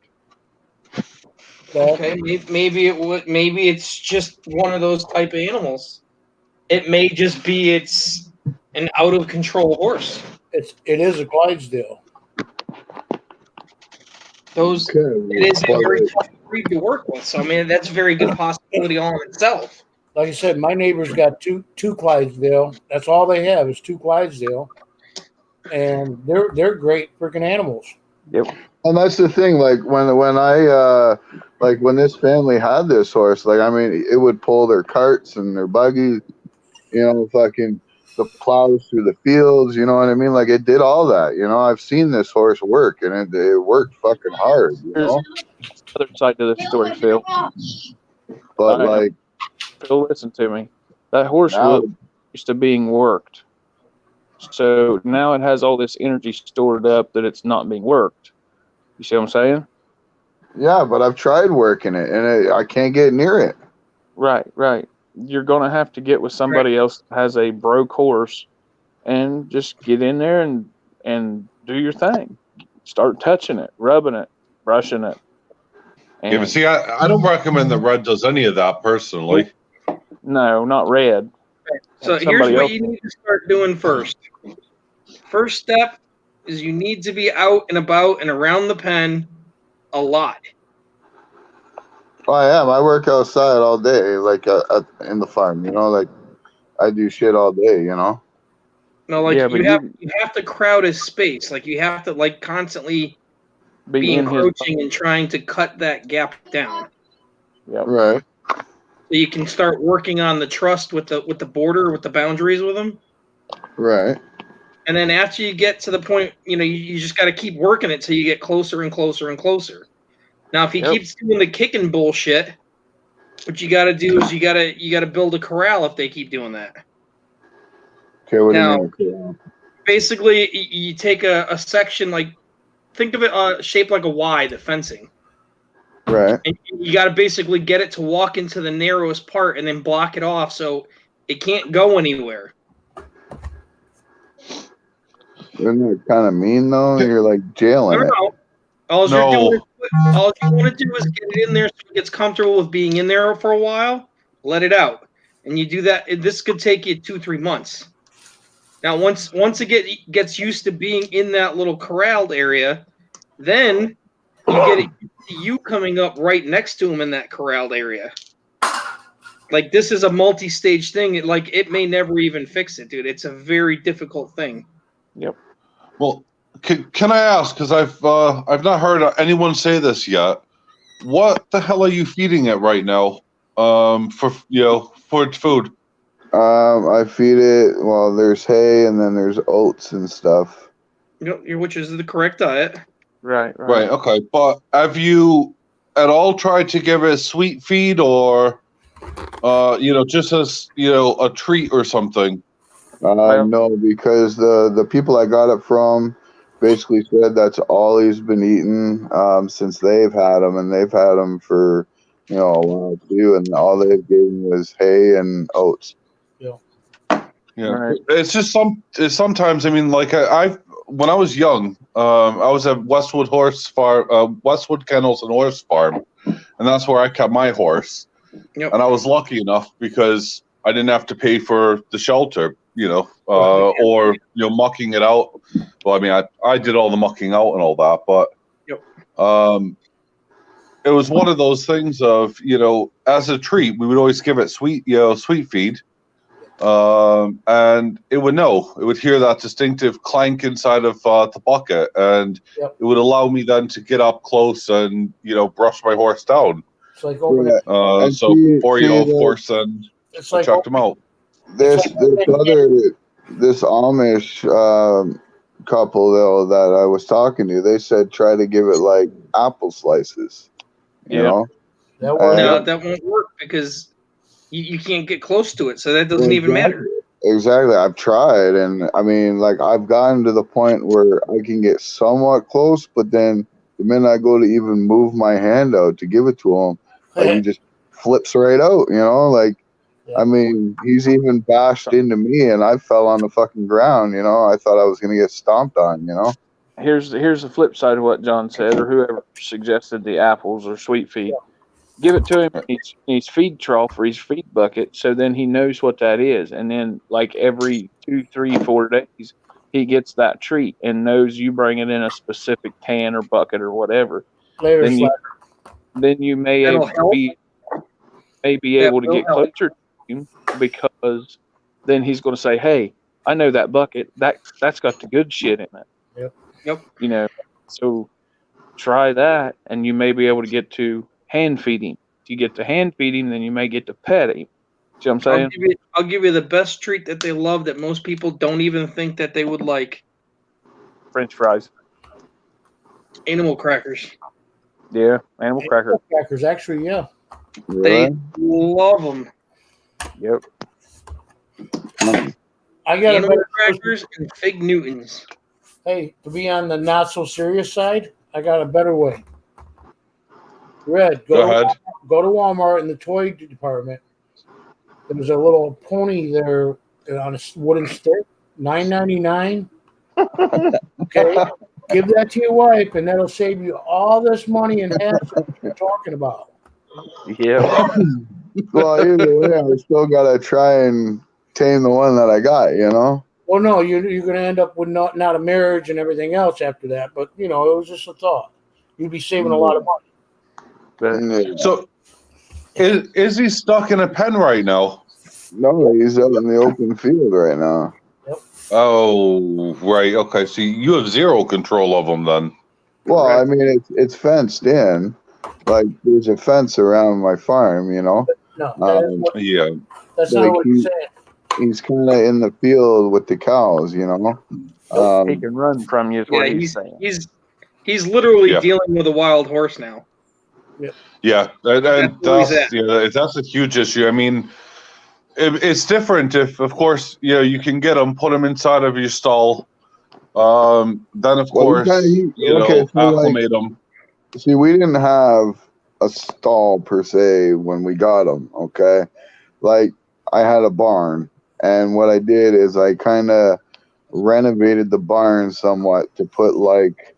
Okay, maybe it would. Maybe it's just one of those type of animals. It may just be an out of control horse. It is a Clydesdale. It is a very tough breed to work with. So that's a very good possibility all in itself. Like I said, my neighbor's got two Clydesdale. That's all they have is 2 Clydesdale. And they're great freaking animals. Yep. And that's the thing. Like when this family had this horse, it would pull their carts and their buggies, fucking the plows through the fields. You know what I mean? Like it did all that. I've seen this horse work, and it worked fucking hard. There's the other side to this story, Phil. But Phil, listen to me. That horse was used to being worked. So now it has all this energy stored up that it's not being worked. You see what I'm saying? Yeah, but I've tried working it, and I can't get near it. Right. you're going to have to get with somebody else that has a broke horse and just get in there and do your thing. Start touching it, rubbing it, brushing it. Yeah, but see, I don't recommend that Red does any of that personally. No, not Red. So Let here's somebody what else. you need to start doing first. First step is you need to be out and about and around the pen a lot. Oh, I am. I work outside all day, like in the farm. You know, like I do shit all day. You know. No, like Yeah, but you have to crowd his space. Like you have to like constantly be in his. encroaching and trying to cut that gap down. Yep. Right. So you can start working on the trust with the border, with the boundaries with him. Right. And then after you get to the point, you just got to keep working it till you get closer and closer and closer. Now, if he keeps doing the kicking bullshit, what you got to do is you got to build a corral if they keep doing that. Okay. What Now, do you mean? basically, you take a section like, think of it shaped like a Y, the fencing. Right. And you got to basically get it to walk into the narrowest part and then block it off so it can't go anywhere. Isn't that kind of mean though? You're like jailing it. No. All you want to do is get it in there so it gets comfortable with being in there for a while. Let it out, and you do that. This could take you 2-3 months. Now, once it gets used to being in that little corralled area, then you get it you coming up right next to him in that corralled area. Like this is a multi-stage thing. It may never even fix it, dude. It's a very difficult thing. Yep. Well, can I ask? Because I've not heard anyone say this yet. What the hell are you feeding it right now? For its food. I feed it. Well, there's hay and then there's oats and stuff. Which is the correct diet. Right. Okay. But have you at all tried to give it a sweet feed or, just as a treat or something? No, because the people I got it from basically said that's all he's been eating since they've had him, and they've had him for a while too, and all they've given was hay and oats. Yeah, Right. it's just sometimes. I mean, like when I was young, I was at Westwood Horse Farm, Westwood Kennels and Horse Farm, and that's where I kept my horse. Yep. And I was lucky enough because I didn't have to pay for the shelter, or mucking it out. Well, I mean, I did all the mucking out and all that, but it was one of those things of as a treat, we would always give it sweet feed. And it would hear that distinctive clank inside of the bucket, and it would allow me then to get up close and brush my horse down. It's like opening. Before of course, and It's like checked him out. This Amish couple though that I was talking to, they said try to give it like apple slices. You know? That works. No, that won't work because you can't get close to it, so that doesn't even matter. Exactly. I've tried, and I mean, like, I've gotten to the point where I can get somewhat close, but then the minute I go to even move my hand out to give it to him, like, he just flips right out, I mean, he's even bashed into me, and I fell on the fucking ground, I thought I was going to get stomped on, Here's the flip side of what John said, or whoever suggested the apples or sweet feed. Give it to him in his feed trough or his feed bucket, so then he knows what that is. And then, like every 2, 3, 4 days, he gets that treat and knows you bring it in a specific can or bucket or whatever. Then you may be able to get closer to him, because then he's going to say, "Hey, I know that bucket. That's got the good shit in it." Yep. So try that, and you may be able to get to hand feeding. If you get to hand feeding, then you may get to pet him. See what I'm saying? I'll give you the best treat that they love that most people don't even think that they would like. French fries. Animal crackers. Yeah, animal crackers. Crackers, actually, yeah. They love them. Yep. I got animal crackers and Fig Newtons. Hey, to be on the not so serious side, I got a better way. Red, go to Walmart in the toy department. There's a little pony there on a wooden stick, $9.99. Okay, give that to your wife, and that'll save you all this money and hassle you're talking about. Yeah. Well, either way, I still gotta try and tame the one that I got. You know. Well, no, you're going to end up with not a marriage and everything else after that. But it was just a thought. You'd be saving a lot of money. But So, is he stuck in a pen right now? No, he's out in the open field right now. Oh, right. Okay. So you have zero control of him then. Well, Correct. I mean, it's fenced in. Like there's a fence around my farm. You know. No, Yeah. that's not what he's saying. He's kind of in the field with the cows. You know. he can run from you is what he's saying. He's literally Yeah. dealing with a wild horse now. Yeah, and That's where that's a huge issue. I mean, it's different if, of course, you can get them, put them inside of your stall. Then, of course, acclimate them. See, we didn't have a stall per se when we got them. Okay, like I had a barn, and what I did is I kind of renovated the barn somewhat to put like,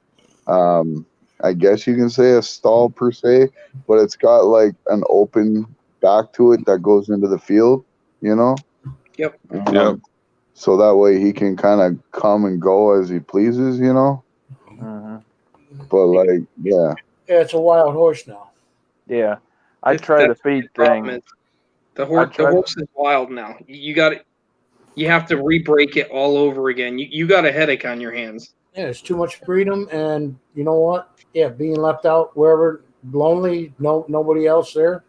I guess you can say a stall per se, but it's got like an open back to it that goes into the field. You know. Yep. Yep. So that way he can kind of come and go as he pleases. You know. Mhm. But like, yeah. Yeah, it's a wild horse now. Yeah. I tried the That's feed problem thing. is The horse is wild now. You have to re-break it all over again. You got a headache on your hands. Yeah, it's too much freedom, and you know what? Yeah, being left out wherever, lonely, nobody else there.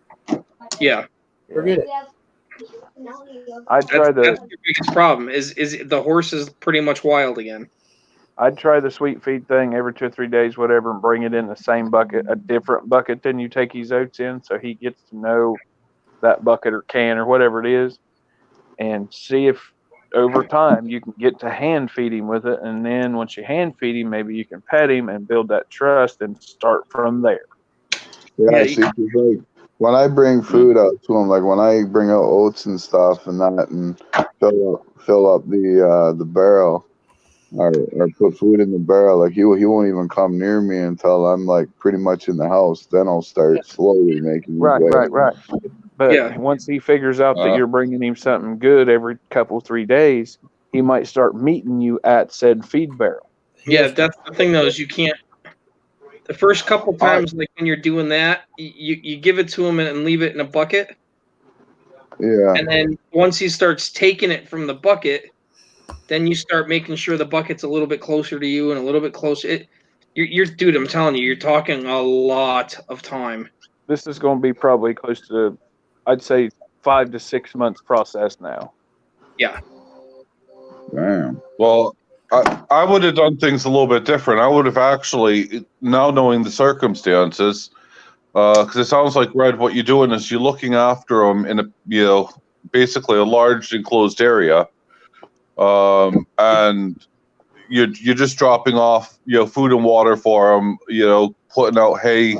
Yeah. Forget it. I'd try That's the biggest problem. Is the horse is pretty much wild again. I'd try the sweet feed thing every 2 or 3 days, whatever, and bring it in the same bucket, a different bucket than you take his oats in, so he gets to know that bucket or can or whatever it is, and see if over time you can get to hand feed him with it, and then once you hand feed him, maybe you can pet him and build that trust and start from there. Yeah, see, 'cause, like when I bring food out to him, like when I bring out oats and stuff and that, and fill up the barrel, or put food in the barrel, like he won't even come near me until I'm like pretty much in the house. Then I'll start slowly making his way. Right. But once he figures out that you're bringing him something good every couple 3 days, he might start meeting you at said feed barrel. Yeah, that's the thing though, is you can't. The first couple times, like when you're doing that, you give it to him and leave it in a bucket. Yeah. And then once he starts taking it from the bucket, then you start making sure the bucket's a little bit closer to you and a little bit closer. You're dude, I'm telling you, you're talking a lot of time. This is going to be probably close to, I'd say, 5 to 6 months process now. Yeah. Damn. Well, I would have done things a little bit different. I would have actually, now knowing the circumstances, because it sounds like, Red, what you're doing is you're looking after them in a, basically a large enclosed area, and you're just dropping off, food and water for them, putting out hay,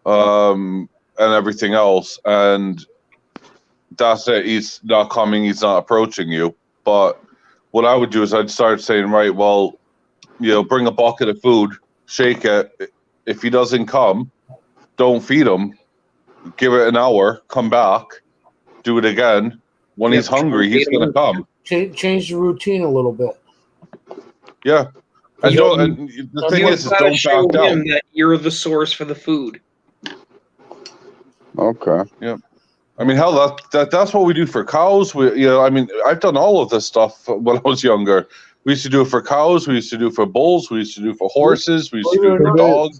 and everything else, and that's it. He's not coming. He's not approaching you. But what I would do is I'd start saying, right, well, bring a bucket of food, shake it. If he doesn't come, don't feed him. Give it an hour, come back, do it again. When he's hungry, he's going to come. Change the routine a little bit. Yeah. And the thing is gotta don't show back down. him that you're the source for the food. Okay. Yeah. I mean, hell, that's what we do for cows. I mean, I've done all of this stuff when I was younger. We used to do it for cows. We used to do it for bulls. We used to do it for horses. We used to do it for dogs.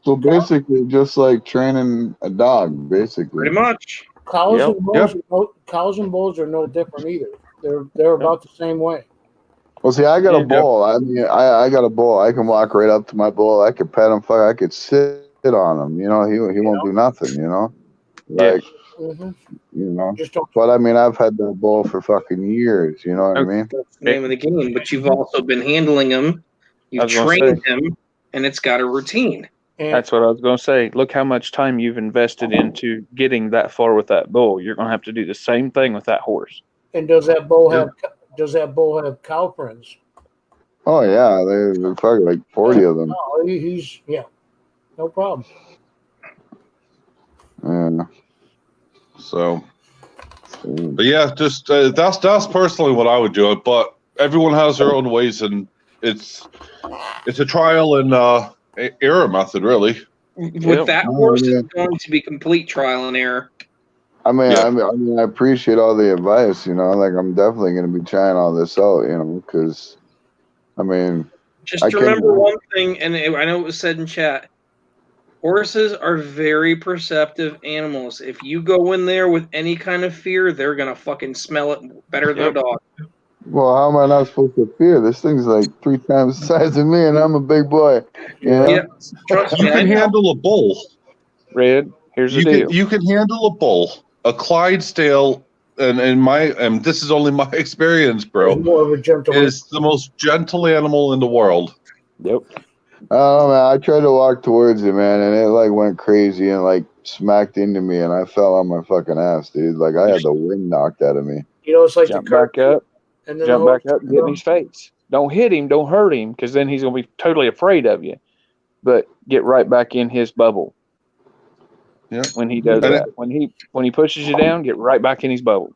So basically, just like training a dog, basically. Pretty much. Cows and bulls are no different either. They're about the same way. Well, see, I got a bull. I mean, I got a bull. I can walk right up to my bull. I could pet him. I could sit on him. He won't do nothing. Like, But I mean, I've had that bull for fucking years. You know what I mean? That's the name of the game. But you've also been handling him. You've trained him, and it's got a routine. And, That's what I was going to say. Look how much time you've invested into getting that far with that bull. You're going to have to do the same thing with that horse. and does that bull Yep. have cow friends? Oh yeah, there's probably like 40 of them. Oh, he's no problem. Yeah. So, but yeah, just that's personally what I would do. But everyone has their own ways, and it's a trial and error method, really. With that Oh, horse, yeah. it's going to be complete trial and error. I mean, Yeah. I mean, I appreciate all the advice. You know, like I'm definitely going to be trying all this out. You know, because I mean, Just I can- remember one thing, and I know it was said in chat. Horses are very perceptive animals. If you go in there with any kind of fear, they're gonna fucking smell it better than a dog. well, how am I not supposed to fear? This thing's like 3 times the size of me, and I'm a big boy. You know? Yeah, trust You me. I can know. handle a bull. Red, here's the You deal. can handle a bull, a Clydesdale, and this is only my experience, bro. More of a gentle. Is the most gentle animal in the world. Yep. Oh man, I tried to walk towards it, man, and it like went crazy and like smacked into me, and I fell on my fucking ass, dude. Like I had the wind knocked out of me. You know, it's like Jump the car. back up. And then Jump the back up and get in his face. Don't hit him. Don't hurt him, because then he's going to be totally afraid of you. But get right back in his bubble. Yeah. When he does And that, when he pushes you down, get right back in his bubble.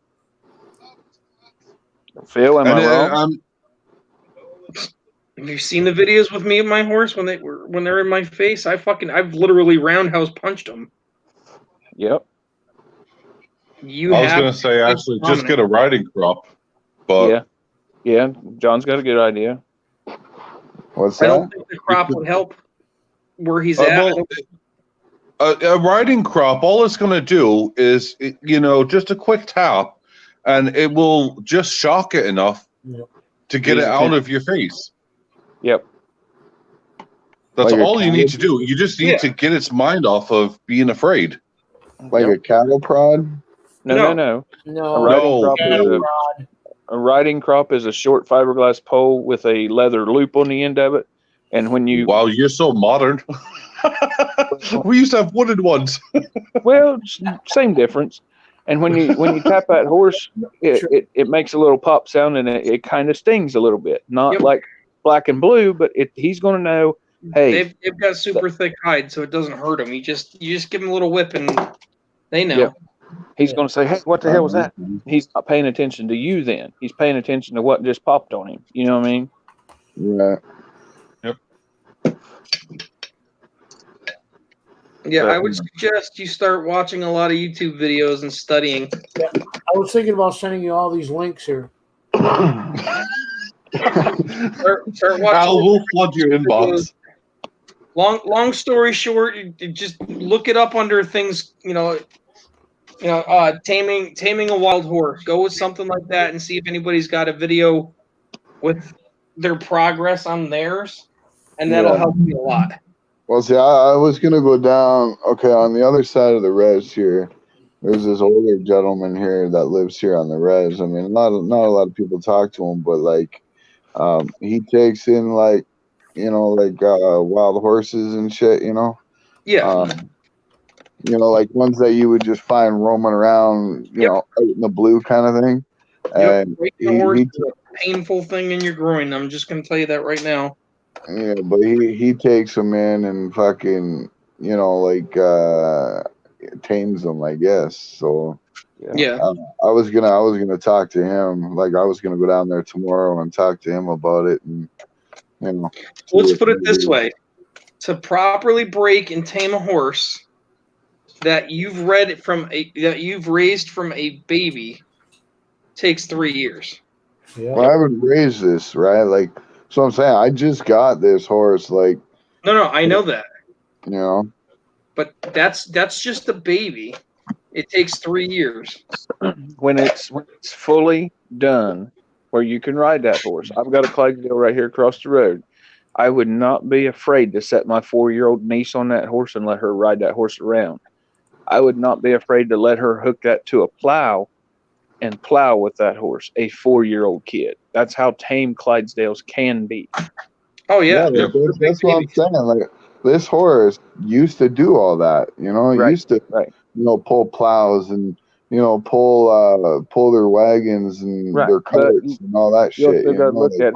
Phil, am I wrong? Have you seen the videos with me and my horse when they're in my face? I've literally roundhouse punched them. Yep. You I was have gonna say actually just dominant. get a riding crop, but Yeah. John's got a good idea. What's I that? don't think the crop would help where he's Uh, at. I well, don't- a riding crop, all it's gonna do is just a quick tap, and it will just shock it enough Yep. to get Easy it out to- of your face. Yep. That's Like a all you need to cattle- do. You just need to get its mind off of being afraid. Like Yep. a cattle prod? No. No. A riding crop Cattle is prod. a riding crop is a short fiberglass pole with a leather loop on the end of it, and when you Wow, you're so modern. We used to have wooden ones. well, same difference. And when you tap that horse, it makes a little pop sound, and it kind of stings a little bit. Not like black and blue, but he's going to know. Hey, they've got super thick hide, so it doesn't hurt them. You just give them a little whip, and they know. Yep. He's going to say, "Hey, what the hell was that?" He's not paying attention to you. Then he's paying attention to what just popped on him. You know what I mean? Yeah. Yeah, But- I would suggest you start watching a lot of YouTube videos and studying. I was thinking about sending you all these links here. Start watching. Al, we'll flood your inbox. Long story short, you just look it up under things. Taming a wild horse. Go with something like that and see if anybody's got a video with their progress on theirs, and that'll help you a lot. Well, see, I was gonna go down. Okay, on the other side of the res here, there's this older gentleman here that lives here on the res. I mean, not a lot of people talk to him, but like, he takes in like, wild horses and shit. Yeah. Like ones that you would just find roaming around, out in the blue kind of thing. And Breaking a horse is a painful thing in your groin. I'm just gonna tell you that right now. yeah, but he takes them in and fucking, tames them, I guess. So Yeah. I was gonna talk to him. Like I was gonna go down there tomorrow and talk to him about it, and Let's put it this way: to properly break and tame a horse that you've raised from a baby takes 3 years. Yeah. Well, I haven't raised this, right? Like, so I'm saying I just got this horse, like. No, I know that. But that's just a baby. It takes 3 years. When it's fully done, where you can ride that horse. I've got a Clydesdale right here across the road. I would not be afraid to set my 4-year-old niece on that horse and let her ride that horse around. I would not be afraid to let her hook that to a plow and plow with that horse, a 4-year-old kid. That's how tame Clydesdales can be. Oh yeah. that's what I'm saying. this horse used to do all that. You know, it Right, used to, right, pull plows and pull their wagons and right. their But carts and all that you shit. also got to look at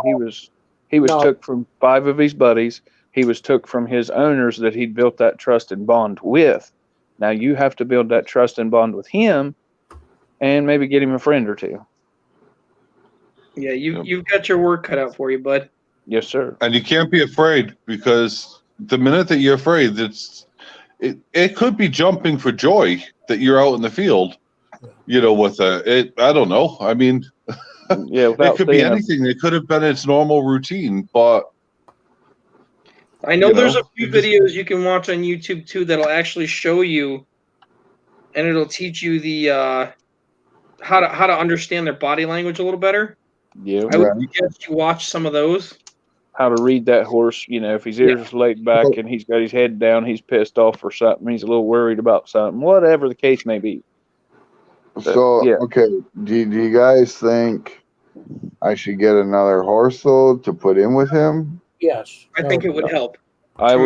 he was No. took from 5 of his buddies. He was took from his owners that he'd built that trust and bond with. Now you have to build that trust and bond with him, and maybe get him a friend or two. Yeah, you've got your work cut out for you, bud. Yes, sir. And you can't be afraid, because the minute that you're afraid, it could be jumping for joy that you're out in the field, with it. I don't know. I mean, Yeah, it could be anything. It could have been its normal routine, but I know there's a few it just- videos you can watch on YouTube too that'll actually show you, and it'll teach you the how to understand their body language a little better. Yeah. I would suggest you watch some of those. How to read that horse, if his ears are laid back and he's got his head down, he's pissed off for something, he's a little worried about something, whatever the case may be. So, okay, do you guys think I should get another horse though to put in with him? Yes. I think it would help. I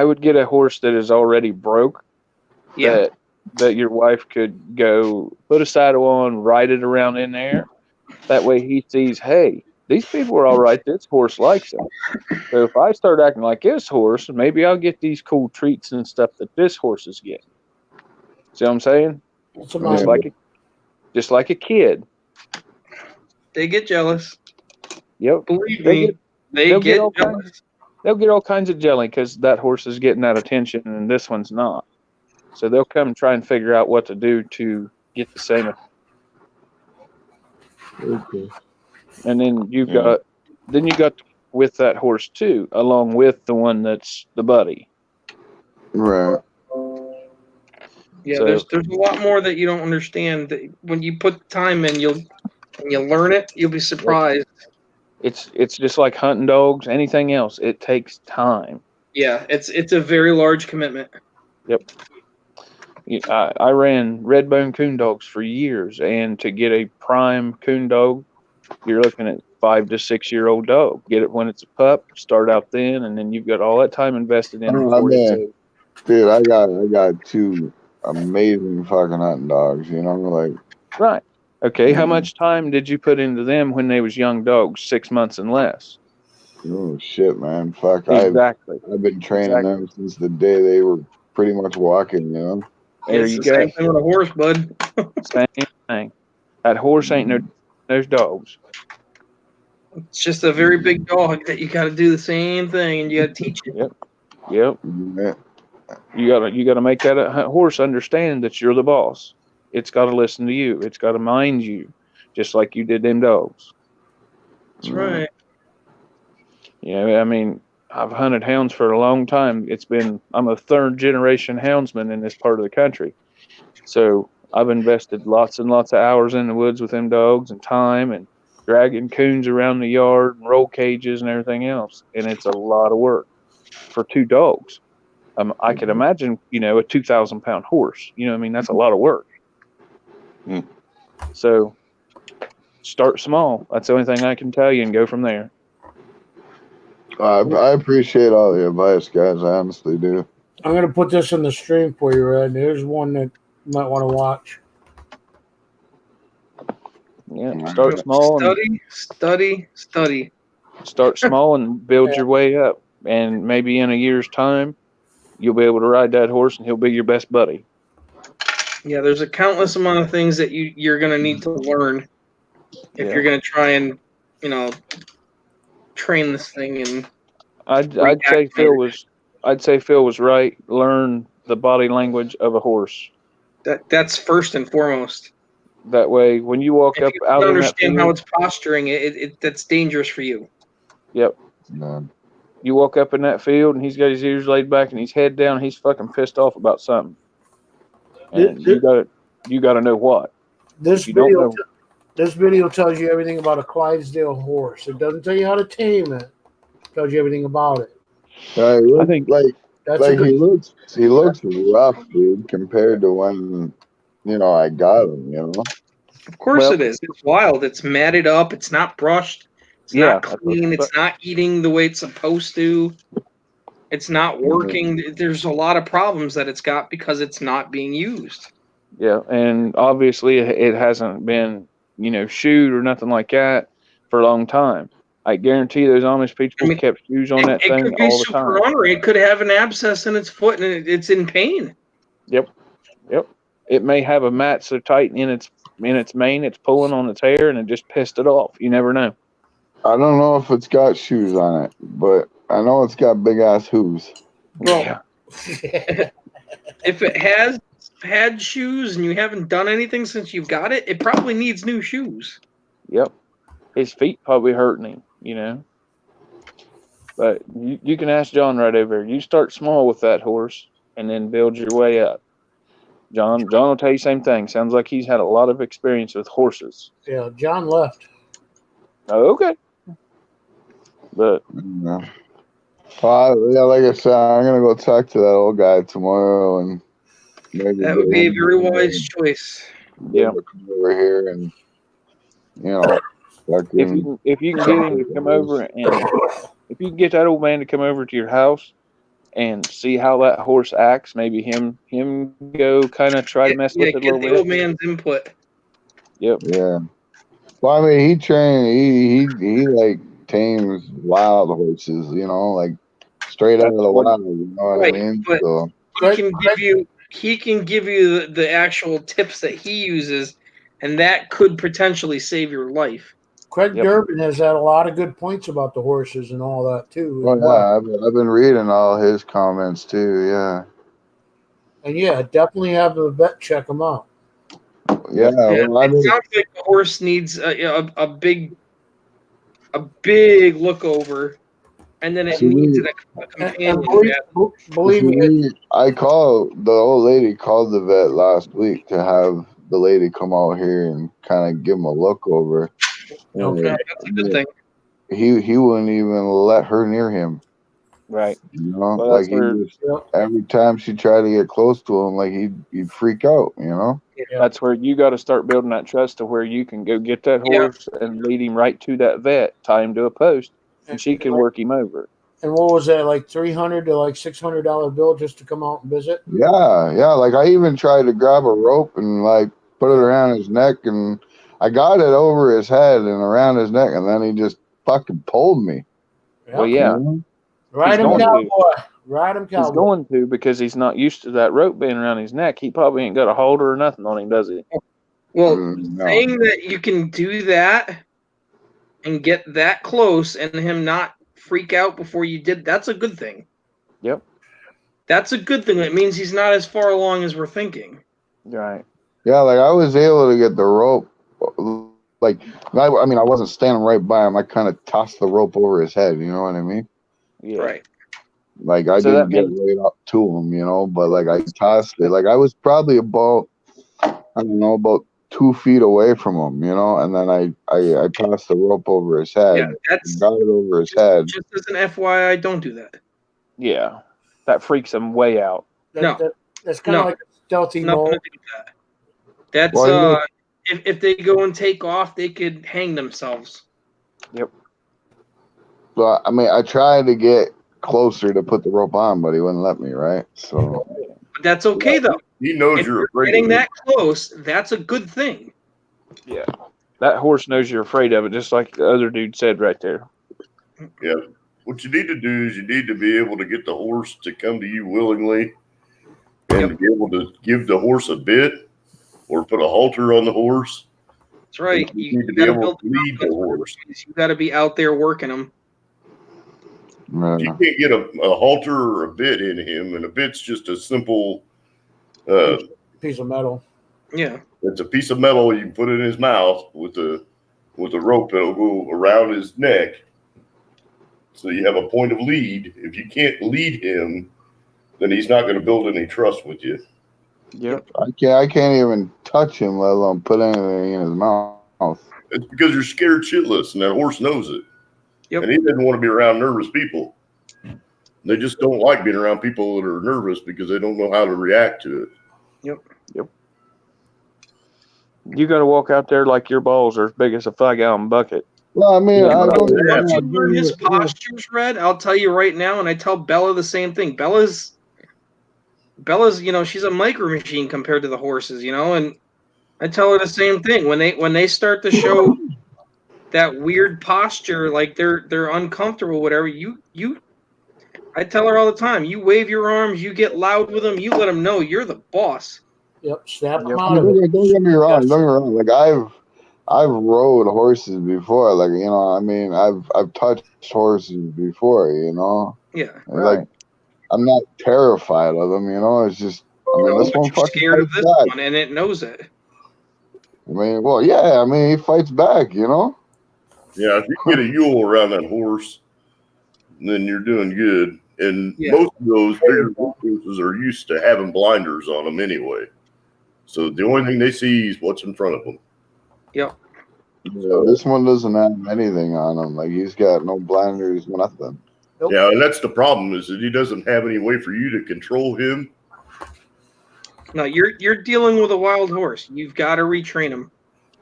would get a horse that is already broke. Yeah. That your wife could go put a saddle on, ride it around in there. That way he sees, hey, these people are all right. This horse likes them. So if I start acting like this horse, maybe I'll get these cool treats and stuff that this horse is getting. See what I'm saying? Just like a kid. They get jealous. Yep. Believe me, they get jealous. They'll get all kinds of jelly because that horse is getting that attention and this one's not. So they'll come and try and figure out what to do to get the same. Okay. And then you got with that horse too, along with the one that's the buddy. Right. Yeah, So- there's a lot more that you don't understand. That when you put time in, you'll learn it. You'll be surprised. It's just like hunting dogs, anything else. It takes time. Yeah, it's a very large commitment. Yep. I ran red bone coon dogs for years, and to get a prime coon dog, you're looking at 5 to 6 year old dog. Get it when it's a pup, start out then, and then you've got all that time invested in it for it. Dude, I got 2 amazing fucking hunting dogs. Right. Okay. How much time did you put into them when they was young dogs, 6 months and less? Oh shit, man! Fuck, Exactly. I've been training them since the day they were pretty much walking. There It's you the go. same thing with a horse, bud. Same thing. That horse ain't no those dogs. It's just a very big dog that you got to do the same thing, and you got to teach it. Yep. Yeah. You gotta make that horse understand that you're the boss. It's got to listen to you. It's got to mind you, just like you did them dogs. That's right. I mean, I've hunted hounds for a long time. I'm a 3rd generation houndsman in this part of the country. So I've invested lots and lots of hours in the woods with them dogs and time and dragging coons around the yard and roll cages and everything else. And it's a lot of work for 2 dogs. I can imagine, a 2,000 pound horse, that's a lot of work. Mm. So start small. That's the only thing I can tell you, and go from there. I appreciate all the advice, guys. I honestly do. I'm going to put this in the stream for you, Red. There's one that you might want to watch. Yeah, start small. Study. Start small and build your way up. And maybe in a year's time, you'll be able to ride that horse, and he'll be your best buddy. Yeah, there's a countless amount of things that you're going to need to learn if you're going to try and, train this thing. And I'd say Phil was right. Learn the body language of a horse. That's first and foremost. That way, when you walk If up you out don't in that understand field, how it's posturing, that's dangerous for you. Yep. No. You walk up in that field, and he's got his ears laid back and his head down. And he's fucking pissed off about something. And you got to know what. This You don't video, know. this video tells you everything about a Clydesdale horse. It doesn't tell you how to tame it. It tells you everything about it. I think That's a good, he looks rough, dude, compared to when I got him. Of course it is. It's wild. It's matted up. It's not brushed. It's Yeah, not that's what- clean. It's not eating the way it's supposed to. It's not working. There's a lot of problems that it's got because it's not being used. Yeah, and obviously it hasn't been, shoed or nothing like that for a long time. I guarantee those Amish people I mean, kept shoes on that It thing could be all the super time. ornery. It could have an abscess in its foot and it's in pain. Yep. It may have a mat so tight in its mane, it's pulling on its hair, and it just pissed it off. You never know. I don't know if it's got shoes on it, but I know it's got big ass hooves. Well, Yeah. if it has had shoes and you haven't done anything since you've got it, it probably needs new shoes. Yep. His feet probably hurting him. But you can ask John right over there. You start small with that horse and then build your way up. John will tell you the same thing. Sounds like he's had a lot of experience with horses. Yeah, John left. Oh, okay. But Yeah. Well, yeah, like I said, I'm gonna go talk to that old guy tomorrow, and maybe That would be a very wise choice. yeah, come over here and fucking if you can get him to come over, and if you can get that old man to come over to your house and see how that horse acts, maybe him go kind of try to mess with it a get little the bit. old man's input. Yep. Yeah. Well, I mean, he like tames wild horses, like straight out of the wild. You know what I Right, mean? but So he can give you the actual tips that he uses, and that could potentially save your life. Craig Yep. Durbin has had a lot of good points about the horses and all that too. oh as well. yeah, I've been reading all his comments too. Yeah. And yeah, definitely have the vet check them out. Yeah. Yeah, Well, I it mean, sounds like the horse needs a big look over, and then it See, needs a And companion. believe me, I called the old lady called the vet last week to have the lady come out here and kind of give him a look over. Okay. That's a good thing. He wouldn't even let her near him. Right. Well, that's he where- just every time she tried to get close to him, like he'd freak out. Yeah. That's where you got to start building that trust to where you can go get that horse and lead him right to that vet, tie him to a post, and she can work him over. And what was that, like $300 to like $600 bill just to come out and visit? Yeah. Like I even tried to grab a rope and like put it around his neck, and I got it over his head and around his neck, and then he just fucking pulled me. Well, yeah. Ride him, going to. cowboy. Ride him, He's cowboy. going to because he's not used to that rope being around his neck. He probably ain't got a halter or nothing on him, does he? Well, No. saying that you can do that and get that close and him not freak out before you did, that's a good thing. Yep. That's a good thing. It means he's not as far along as we're thinking. Right. Yeah, like I was able to get the rope. Like, I mean, I wasn't standing right by him. I kind of tossed the rope over his head. You know what I mean? Yeah. Right. Like I So didn't that get means- right up to him, but like I tossed it. Like I was probably about 2 feet away from him, and then I tossed the rope over his head. Yeah, that's got it over his head. just as an FYI, don't do that. Yeah. That freaks him way out. That's kind of like a stealthy Nothing mole. to do with that. That's Well, if they go and take off, they could hang themselves. Yep. But I mean, I tried to get closer to put the rope on, but he wouldn't let me. Right? So But that's okay though. He knows If you're you're afraid getting of it. that close, that's a good thing. Yeah. That horse knows you're afraid of it, just like the other dude said right there. Yeah. What you need to do is you need to be able to get the horse to come to you willingly and to be able to give the horse a bit or put a halter on the horse. That's right. You need to be gotta able build to lead the horse. You got to be out there working them. If you can't get a halter or a bit in him, and a bit's just a simple, Piece of metal. Yeah. it's a piece of metal you can put in his mouth with a rope that'll go around his neck. So you have a point of lead. If you can't lead him, then he's not going to build any trust with you. Yep. I can't even touch him, let alone put anything in his mouth. It's because you're scared shitless, and that horse knows it. Yep. And he doesn't want to be around nervous people. They just don't like being around people that are nervous because they don't know how to react to it. Yep. You got to walk out there like your balls are as big as a 5-gallon bucket. Well, I mean, I don't get me Once you wrong. learn his postures, Red, I'll tell you right now, and I tell Bella the same thing. Bella's, she's a micro machine compared to the horses, and I tell her the same thing. When they start to show that weird posture, like they're uncomfortable, whatever, I tell her all the time, you wave your arms, you get loud with them, you let them know you're the boss. Yep, snap them Yep. out of it. Don't get me wrong. Yes. Don't get me wrong. Like I've rode horses before. Like I mean, I've touched horses before. Yeah. Like I'm not terrified of them. It's just No, this but one you're fucking scared of fights this back. one, and it knows it. I mean, well, yeah. I mean, he fights back. Yeah, if you get a Yule around that horse, then you're doing good. And Yeah. most of those bigger horses are used to having blinders on them anyway. So the only thing they see is what's in front of them. Yep. Yeah, this one doesn't have anything on him. Like he's got no blinders, nothing. Nope. Yeah, and that's the problem is that he doesn't have any way for you to control him. No, you're dealing with a wild horse. You've got to retrain him.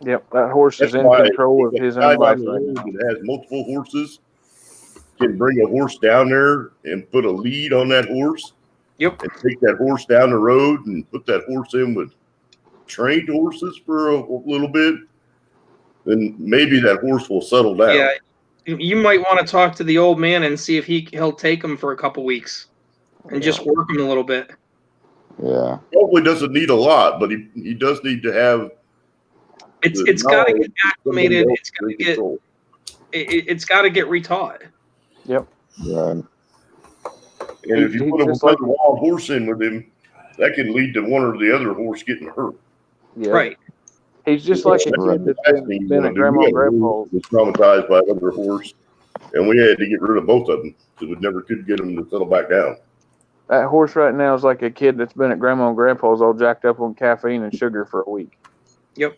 Yep, that horse is That's in why control of a his guy own life down the right road now. that has multiple horses can bring a horse down there and put a lead on that horse. Yep. And take that horse down the road and put that horse in with trained horses for a little bit. Then maybe that horse will settle down. Yeah. You might want to talk to the old man and see if he'll take him for a couple weeks and just work him a little bit. Yeah. Probably doesn't need a lot, but he does need to have. It's got to get acclimated. It's got to get retaught. Yep. Right. And if you put a wild horse in with him, that can lead to one or the other horse getting hurt. Yeah. Right. He's just like a kid that's been at grandma and grandpa's. Was traumatized by another horse, and we had to get rid of both of them because we never could get them to settle back down. That horse right now is like a kid that's been at grandma and grandpa's all jacked up on caffeine and sugar for a week. Yep.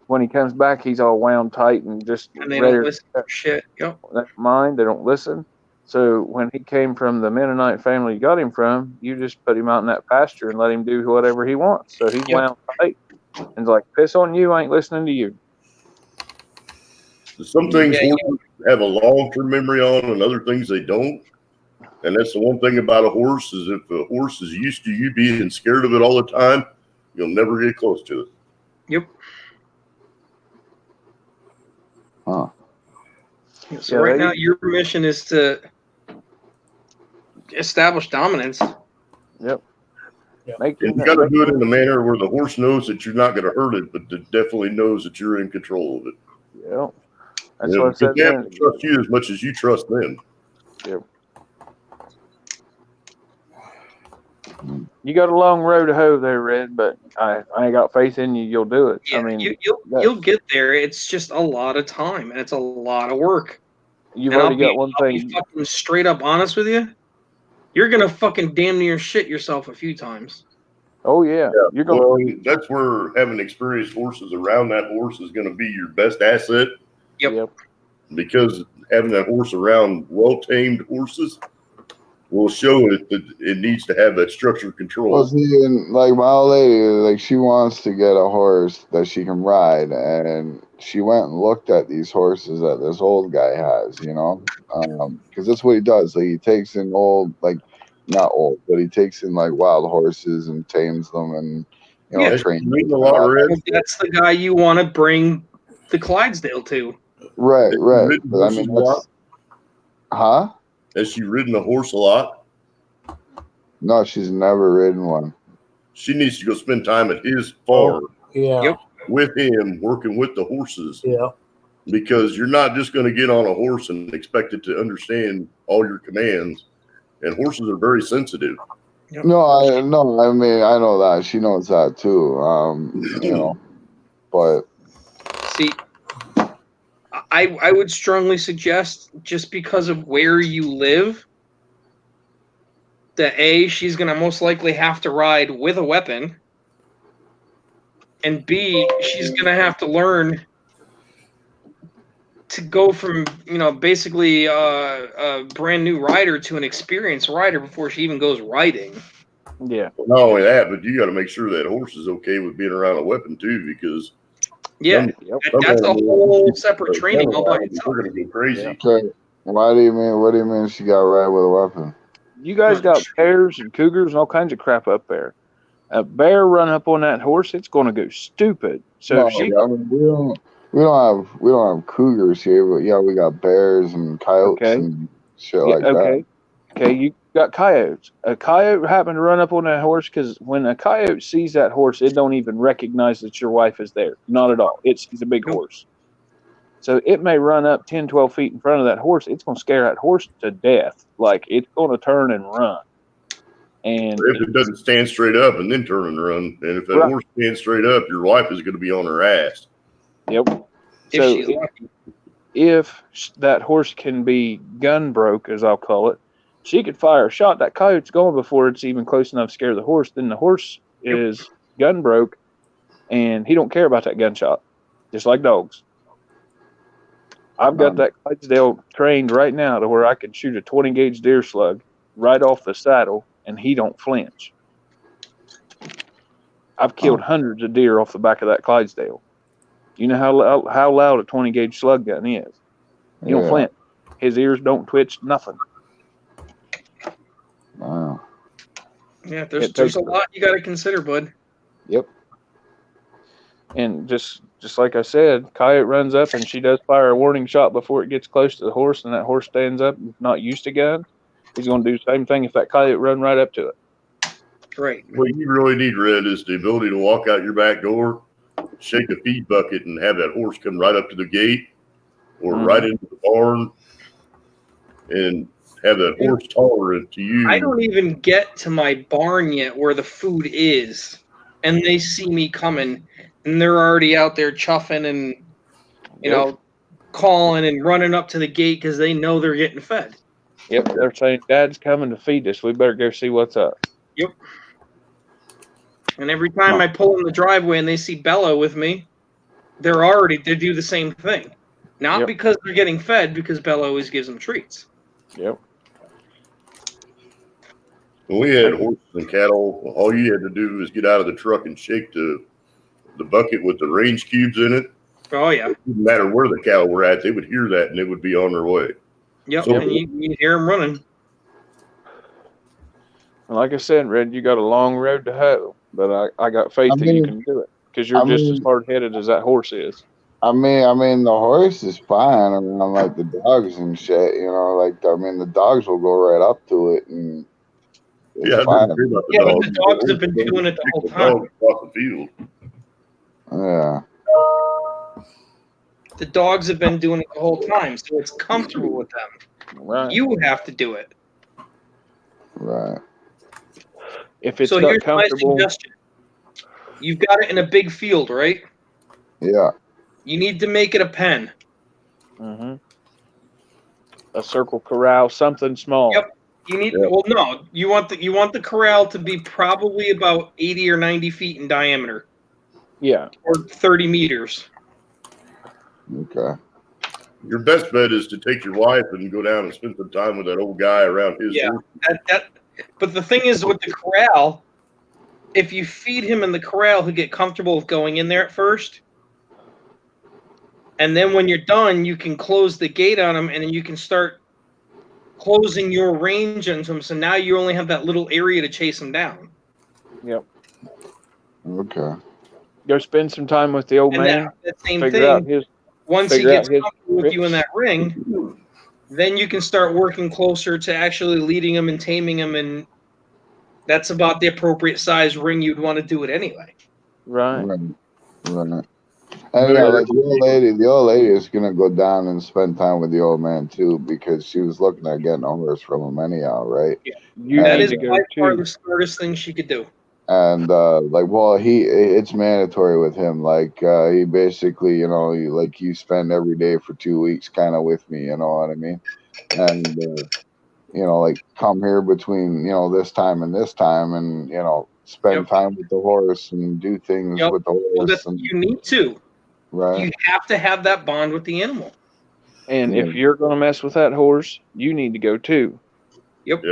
When he comes back, he's all wound tight and just And they ready don't listen to shit. Yep. They don't mind. They don't listen. So when he came from the Mennonite family you got him from, you just put him out in that pasture and let him do whatever he wants. So he's wound tight. And it's like, piss on you, I ain't listening to you. Some things horses have a long-term memory on, and other things they don't. And that's the one thing about a horse is if a horse is used to you being scared of it all the time, you'll never get close to it. Yep. Huh. So right now, your mission is to establish dominance. Yep. And you got to do it in a manner where the horse knows that you're not going to hurt it, but it definitely knows that you're in control of it. Yeah. That's what I said. They have to trust you as much as you trust them. Yep. You got a long road to hoe there, Red, but I ain't got faith in you. You'll do it. Yeah, I mean, you'll get there. It's just a lot of time and it's a lot of work. You've already got one thing. I'll be fucking straight up honest with you. You're gonna fucking damn near shit yourself a few times. Oh yeah. You're gonna. Well, that's where having experienced horses around that horse is going to be your best asset. Yep. Because having that horse around well-tamed horses will show it that it needs to have that structured control. Well, see, and like my old lady, like she wants to get a horse that she can ride, and she went and looked at these horses that this old guy has, because that's what he does. Like he takes in not old, but he takes in like wild horses and tames them, and trains them. That's the guy you want to bring the Clydesdale to. Right. But, I mean, Has she ridden a horse a lot? No, she's never ridden one. She needs to go spend time at his farm. Yeah. With him, working with the horses. Yeah. Because you're not just going to get on a horse and expect it to understand all your commands. And horses are very sensitive. Yep. No, I mean, I know that. She knows that too. But see, I would strongly suggest, just because of where you live, that A, she's going to most likely have to ride with a weapon, and B, she's going to have to learn to go from, basically a brand new rider to an experienced rider before she even goes riding. Yeah. Well, not only that, but you got to make sure that horse is okay with being around a weapon too, because Yeah, Yep. that's a whole separate training all by They're itself. going to go crazy. So, what do you mean? What do you mean she got right with a weapon? You guys got bears and cougars and all kinds of crap up there. A bear run up on that horse, it's going to go stupid. So No, if she, I mean, we don't have cougars here, but yeah, we got bears and coyotes Okay. and shit yeah, like okay, you got coyotes. A coyote happened to run up on that horse because when a coyote sees that horse, it don't even recognize that your wife is there. Not at all. It's a big horse. So it may run up 10, 12 feet in front of that horse. It's going to scare that horse to death. Like, it's going to turn and run. And If it doesn't stand straight up and then turn and run, and if that Right. horse stands straight up, your wife is going to be on her ass. Yep. If So she's lucky. if that horse can be gun broke, as I'll call it, she could fire a shot. That coyote's going before it's even close enough to scare the horse. Then the horse is gun broke, and he don't care about that gunshot, just like dogs. I've got that Clydesdale trained right now to where I can shoot a 20 gauge deer slug right off the saddle, and he don't flinch. I've killed hundreds of deer off the back of that Clydesdale. You know how loud a 20 gauge slug gun is. He don't flinch. His ears don't twitch. Nothing. Wow. Yeah, there's a lot you got to consider, bud. Yep. And just like I said, coyote runs up and she does fire a warning shot before it gets close to the horse, and that horse stands up, not used to guns. He's going to do the same thing if that coyote run right up to it. Right. What you really need, Red, is the ability to walk out your back door, shake a feed bucket, and have that horse come right up to the gate or right into the barn, and have that horse tolerant to you. I don't even get to my barn yet where the food is, and they see me coming, and they're already out there chuffing and you know calling and running up to the gate because they know they're getting fed. Yep, they're saying, Dad's coming to feed us. We better go see what's up. Yep. And every time I pull in the driveway and they see Bella with me, they do the same thing. Not because they're getting fed, because Bella always gives them treats. Yep. When we had horses and cattle, all you had to do was get out of the truck and shake the bucket with the range cubes in it. Oh, yeah. It didn't matter where the cattle were at. They would hear that, and they would be on their way. Yep, and you hear them running. Like I said, Red, you got a long road to hoe, but I got faith that you can do it because you're just as hard-headed as that horse is. I mean, the horse is fine around like the dogs and shit. You know, the dogs will go right up to it and. Yeah, fine. but the dogs have been doing it the whole time. Off the field. Yeah. The dogs have been doing it the whole time, so it's comfortable with them. Right. You would have to do it. Right. If it's so not here's comfortable, my suggestion. You've got it in a big field, right? Yeah. You need to make it a pen. Mm-hmm. A circle corral, something small. Yep. You need you want the corral to be probably about 80 or 90 feet in diameter. Yeah. Or 30 meters. Okay. Your best bet is to take your wife and go down and spend some time with that old guy around his horse. But the thing is with the corral, if you feed him in the corral, he'll get comfortable with going in there at first. And then when you're done, you can close the gate on him, and then you can start closing your range into him. So now you only have that little area to chase him down. Yep. Okay. Go spend some time with the old man. That same figure out thing. his. Once he gets comfortable with you in that ring, then you can start working closer to actually leading him and taming him, and that's about the appropriate size ring you'd want to do it anyway. Right. And like the old lady is gonna go down and spend time with the old man too, because she was looking at getting a horse from him anyhow, right? Yeah. That is by far the smartest thing she could do. And it's mandatory with him. Like he basically, you spend every day for 2 weeks kind of with me, you know what I mean? And come here between this time and this time, and spend time with the horse and do things with the horse. Well, you need to. Right. You have to have that bond with the animal. And if you're going to mess with that horse, you need to go too. Yep.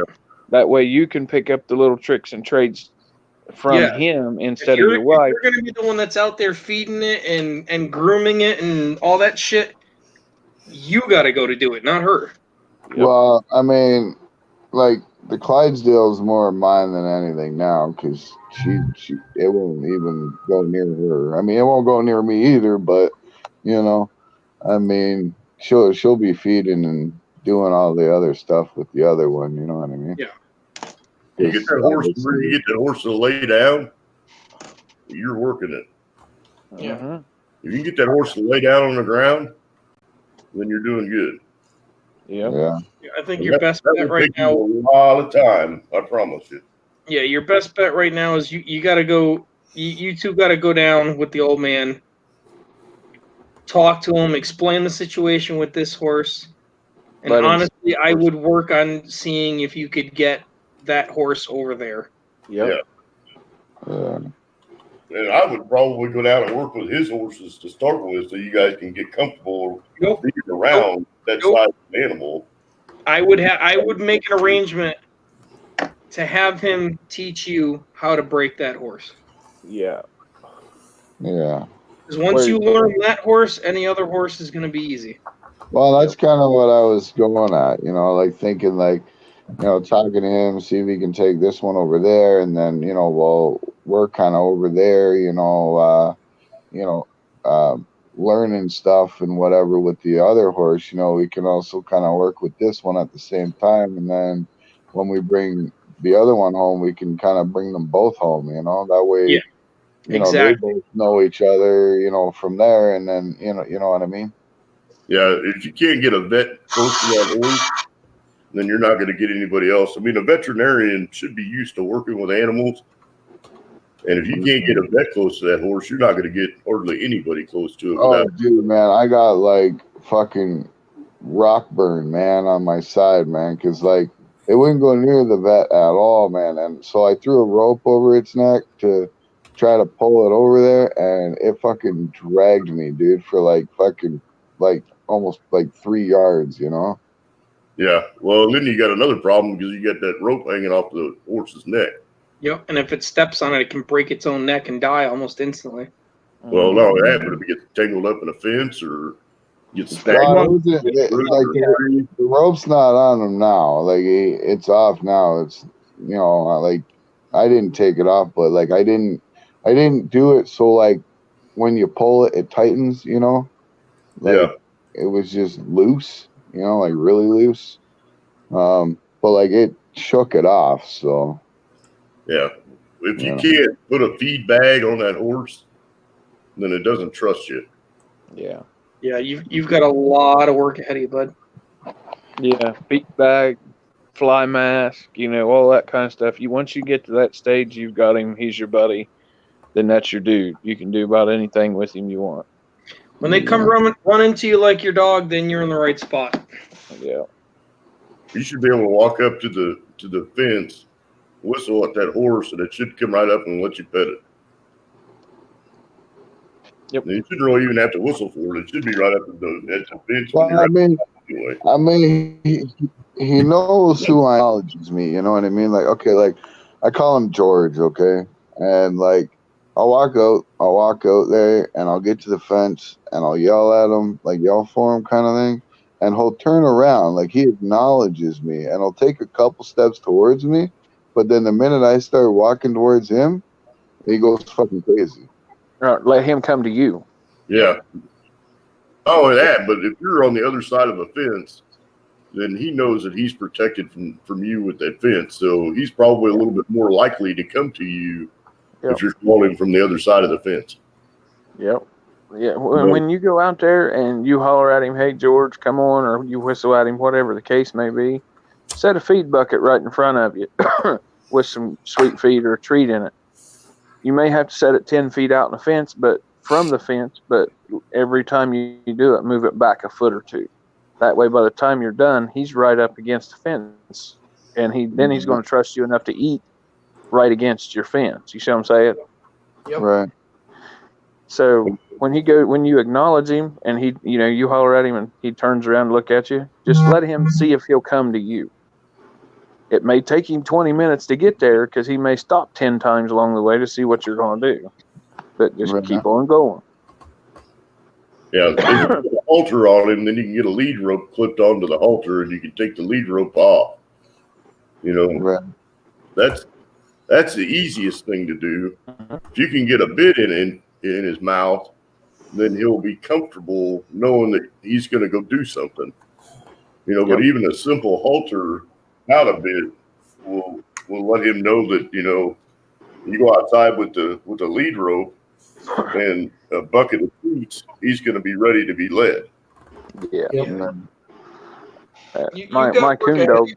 That way you can pick up the little tricks and trades from Yeah. him If instead of you're, your wife. you're going to be the one that's out there feeding it and grooming it and all that shit, you got to go to do it, not her. Yep. Well, I mean, like the Clydesdale is more mine than anything now because it won't even go near her. I mean, it won't go near me either. But you know, I mean, she'll be feeding and doing all the other stuff with the other one. You know what I mean? Yeah. You get 'Cause that horse, obviously- you get that horse to lay down, you're working it. Yeah. Mhm. If you can get that horse to lay down on the ground, then you're doing good. Yep. Yeah. I think And your best that bet will right take now. you a lot of time, I promise you. Yeah, your best bet right now is you got to go. You two got to go down with the old man, talk to him, explain the situation with this horse, and Let him honestly, I first. would work on seeing if you could get that horse over there. Yep. Yeah. And I would probably go down and work with his horses to start with so you guys can get comfortable Nope. being around that Nope. size of animal. I would make an arrangement to have him teach you how to break that horse. Yeah. Yeah. Because once you learn that horse, any other horse is going to be easy. Well, that's kind of what I was going at, like thinking like, talking to him, see if he can take this one over there, and then, well, we're kind of over there, learning stuff and whatever with the other horse, we can also kind of work with this one at the same time. And then when we bring the other one home, we can kind of bring them both home, that way, Yeah, they exactly. both know each other, from there. And then, you know what I mean? Yeah, if you can't get a vet close to that horse, then you're not going to get anybody else. I mean, a veterinarian should be used to working with animals. And if you can't get a vet close to that horse, you're not going to get hardly anybody close to it. Oh, dude, man, I got like fucking rock burn, man, on my side, man, because like it wouldn't go near the vet at all, man. And so I threw a rope over its neck to try to pull it over there, and it fucking dragged me, dude, for like fucking like almost like 3 yards, Yeah. Well, then you got another problem because you got that rope hanging off the horse's neck. Yep. And if it steps on it, it can break its own neck and die almost instantly. Well, not only that, but if it gets tangled up in a fence or gets Well, stagnant, the rope's not on him now. Like it's off now. It's like I didn't take it off, but like I didn't do it so like when you pull it, it tightens. Like yeah. it was just loose. Like really loose. But like it shook it off. So Yeah. If you can't put a feed bag on that horse, then it doesn't trust you. Yeah. Yeah, you've got a lot of work ahead of you, bud. Yeah. Feed bag, fly mask, all that kind of stuff. Once you get to that stage, you've got him. He's your buddy. Then that's your dude. You can do about anything with him you want. When they come run into you like your dog, then you're in the right spot. Yeah. You should be able to walk up to the fence, whistle at that horse, and it should come right up and let you pet it. Yep. And you shouldn't really even have to whistle for it. It should be right up at the fence. Well, Anyway. I mean, he knows who acknowledges me. You know what I mean? Like, okay, like I call him George, okay, and like I'll walk out there, and I'll get to the fence, and I'll yell at him, like yell for him, kind of thing, and he'll turn around, like he acknowledges me, and he'll take a couple steps towards me, but then the minute I start walking towards him, he goes fucking crazy. All right, let him come to you. Yeah. Not only that, but if you're on the other side of a fence, then he knows that he's protected from you with that fence. So he's probably a little bit more likely to come to you if you're calling from the other side of the fence. Yep. Yeah. When you go out there and you holler at him, "Hey George, come on," or you whistle at him, whatever the case may be, set a feed bucket right in front of you with some sweet feed or a treat in it. You may have to set it 10 feet out in the fence, but every time you do it, move it back a foot or two. That way, by the time you're done, he's right up against the fence, and he's going to trust you enough to eat right against your fence. You see what I'm saying? Yep. Right. So when you acknowledge him, and you holler at him, and he turns around and look at you, just let him see if he'll come to you. It may take him 20 minutes to get there because he may stop 10 times along the way to see what you're going to do. But just Right. keep on going. Yeah, if you put a halter on him, then you can get a lead rope clipped onto the halter, and you can take the lead rope off. You know, Right. that's the easiest thing to do. If you can get a bit in his mouth, then he'll be comfortable knowing that he's going to go do something. You know, but even a simple halter out a bit will let him know that, you know, you go outside with the lead rope and a bucket of treats, he's going to be ready to be led. Yeah. Yeah. You My got coon work dogs,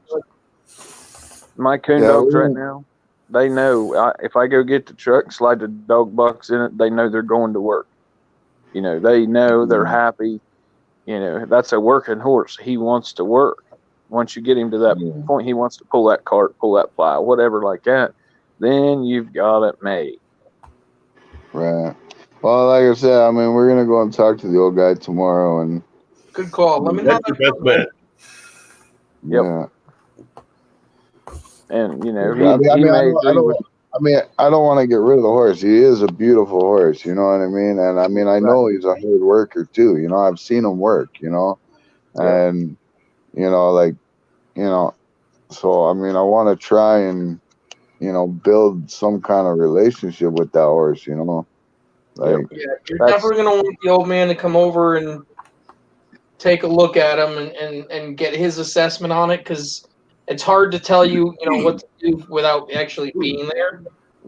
Yeah, right now, they know if I go get the truck, slide the dog box in it, they know they're going to work. You know, they know they're happy. You know, that's a working horse. He wants to work. Once you get him to that point, he wants to pull that cart, pull that plow, whatever like that. Then you've got it made. Right. Well, like I said, I mean, we're gonna go and talk to the old guy tomorrow, and Good call. Let me know. That's your best bet. yeah. And you know, I he mean, may agree with. I don't want to get rid of the horse. He is a beautiful horse, you know what I mean? And I mean, I know he's a hard worker too. You know, I've seen him work. You know, and you know, like, you know, so I mean, I want to try and, you know, build some kind of relationship with that horse. You know, like, Yeah, you're definitely gonna want the old man to come over and take a look at him and get his assessment on it, because it's hard to tell you, you know, what to do without actually being there.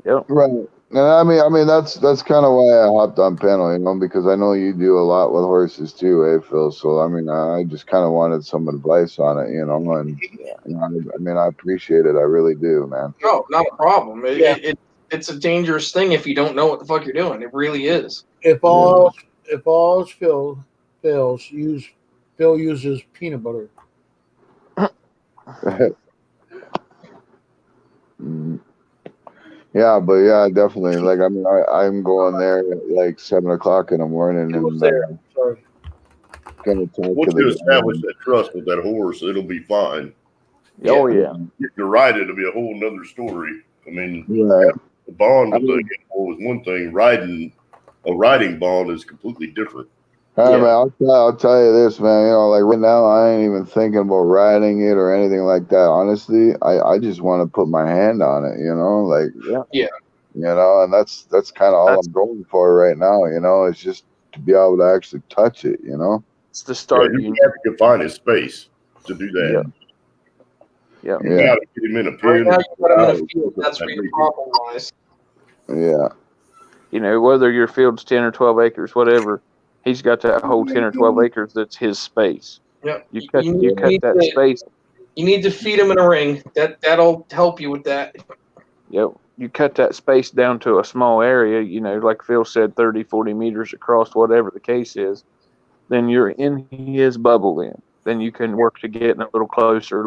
Yep. right. And I mean, that's kind of why I hopped on panel, you know, because I know you do a lot with horses too, Phil? So I mean, I just kind of wanted some advice on it, you know, and you know, I mean, I appreciate it, I really do, man. No, not a problem. It's a dangerous thing if you don't know what the fuck you're doing. It really is. If all else fails, Phil uses peanut butter. Mm. Yeah, but yeah, definitely. Like, I mean, I'm going there at like 7 o'clock in the morning, and Sorry. gonna talk Once to you the establish that trust with that horse, it'll be fine. Oh yeah. If you're right, it'll be a whole nother story. I mean, Right. the bond I with the mean, animal is one thing. A riding bond is completely different. man, I'll tell you this, man. You know, like right now, I ain't even thinking about riding it or anything like that. Honestly, I just want to put my hand on it. You know, like, Yeah. you know, and that's kind of all I'm going for right now. You know, it's just to be able to actually touch it. You know, it's the start. Yeah, you have to confine his space to do that. Yeah. You got to get him in a Right pen. now, you put him in a field. That's where your problem lies. Yeah. You know, whether your field's 10 or 12 acres, whatever, he's got that whole 10 or 12 acres that's his space. Yeah. You cut that space. You need to feed him in a ring. That'll help you with that. Yep. You cut that space down to a small area, you know, like Phil said, 30, 40 meters across, whatever the case is, then you're in his bubble then. Then you can work to getting a little closer.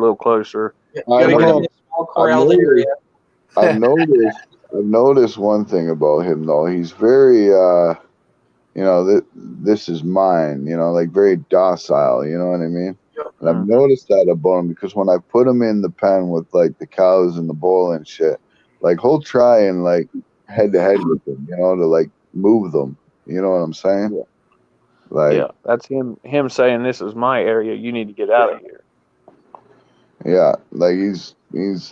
Yeah, you gotta get him in a small corralled area. I've noticed one thing about him though. He's very you know, this is mine, you know, like very docile, you know what I mean? And I've noticed that about him because when I put him in the pen with like the cows and the bull and shit, like he'll try and like head to head with them, you know, to like move them. You know what I'm saying? Yeah. Like, that's him saying this is my area, you need to get out of here. yeah, like he's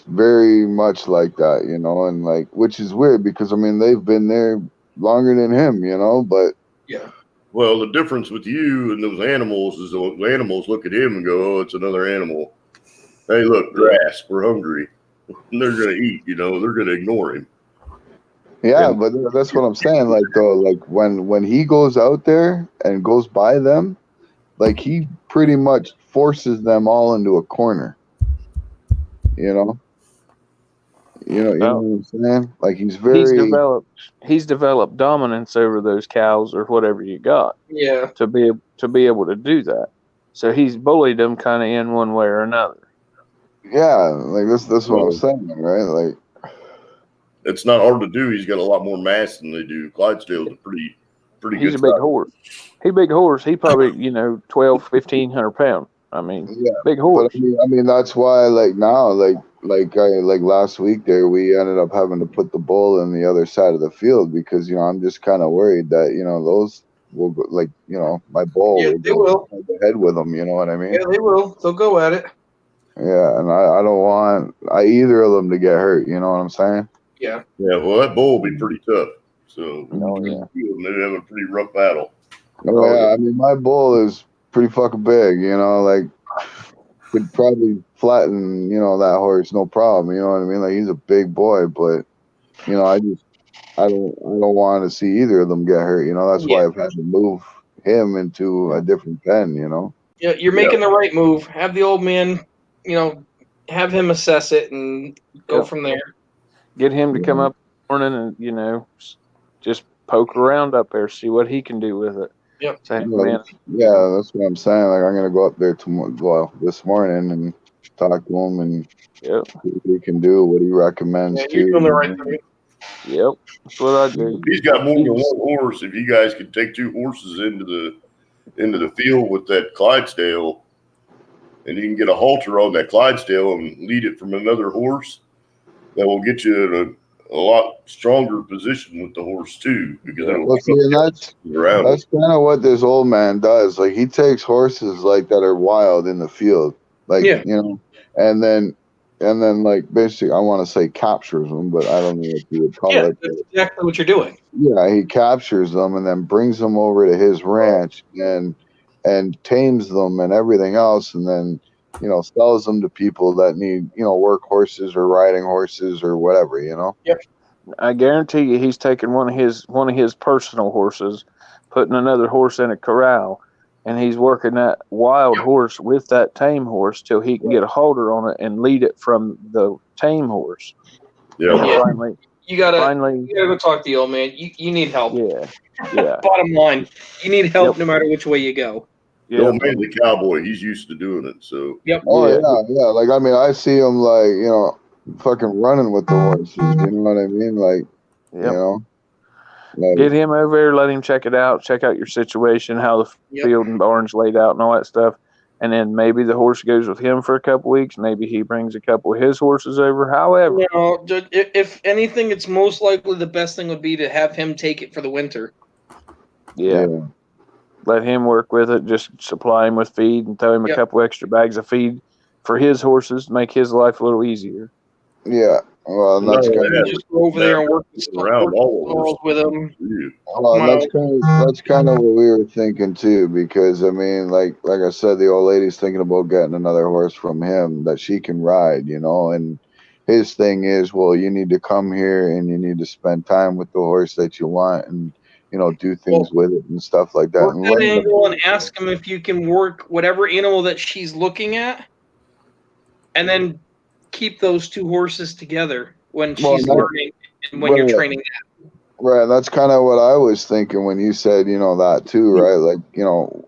very much like that, you know, and like, which is weird because I mean they've been there longer than him, you know, but yeah. Well, the difference with you and those animals is the animals look at him and go, "Oh, it's another animal. Hey, look, grass. We're hungry." And they're gonna eat. You know, they're gonna ignore him. yeah, but that's what I'm saying. Like though, like when he goes out there and goes by them, like he pretty much forces them all into a corner. You know. You know what I'm saying? Like he's developed dominance over those cows or whatever you got. Yeah. To be able to do that. So he's bullied them kind of in one way or another. Yeah, like that's what I'm saying, right? Like it's not hard to do. He's got a lot more mass than they do. Clydesdale's a pretty He's good a big size. horse. Big horse. He probably, 12, 1,500 pounds. I mean, yeah, big horse. But I mean that's why like now, like like last week there, we ended up having to put the bull in the other side of the field because I'm just kind of worried that those will go, my bull Yeah, will they go will. head to head with them. You know what I mean? Yeah, they will. They'll go at it. Yeah, and I don't want either of them to get hurt. You know what I'm saying? Yeah. Yeah, well, that bull will be pretty tough. So Oh, yeah. they have a pretty rough battle. Oh, Oh, yeah, yeah. I mean my bull is pretty fucking big. Like could probably flatten that horse no problem. You know what I mean? Like he's a big boy, but I don't want to see either of them get hurt. That's why I've had to move him into a different pen. Yeah, you're making the right move. Have the old man, have him assess it and go Yep. from there. Get him to come up in the morning and just poke around up there, see what he can do with it. Yep. Say, Yeah, man, that's what I'm saying. Like I'm gonna go up there this morning and talk to him and yep, see what he can do, what he recommends Yeah, you're doing the right too. thing. yep. That's what I do. He's got more than one horse. If you guys could take two horses into the field with that Clydesdale, and you can get a halter on that Clydesdale and lead it from another horse, that will get you in a lot stronger position with the horse too, because it'll Well, see, and that's around it. kind of what this old man does. Like he takes horses like that are wild in the field, like Yeah. and then like basically I want to say captures them, but I don't know what you would call Yeah, it. that's exactly what you're doing. Yeah, he captures them and then brings them over to his ranch and tames them and everything else, and then sells them to people that need work horses or riding horses or whatever. Yep. I guarantee you, he's taking one of his personal horses, putting another horse in a corral, and he's working that wild horse with that tame horse till he can get a halter on it and lead it from the tame horse. Yeah. Finally, You gotta go talk to the old man. You need help. yeah. Bottom line, you need help Yep. no matter which way you go. The old man, the cowboy, he's used to doing it. So Yep. Oh yeah. Like I mean, I see him like fucking running with the horses. You know what I mean? Like like, Get him over there, let him check it out, check out your situation, how the field and barn's laid out and all that stuff. And then maybe the horse goes with him for a couple weeks. Maybe he brings a couple of his horses over. However, if anything, it's most likely the best thing would be to have him take it for the winter. Yeah. Let him work with it. Just supply him with feed and throw him a couple extra bags of feed for his horses to make his life a little easier. Yeah. Well, that's kind of just go over there and work with him. Well, that's kind of what we were thinking too, because I mean, like I said, the old lady's thinking about getting another horse from him that she can ride, and his thing is, well, you need to come here and you need to spend time with the horse that you want and do things with it and stuff like that. Work that angle and ask him if you can work whatever animal that she's looking at, and then keep those two horses together when she's learning and when you're training that. Right, that's kind of what I was thinking when you said, that too, right? Like,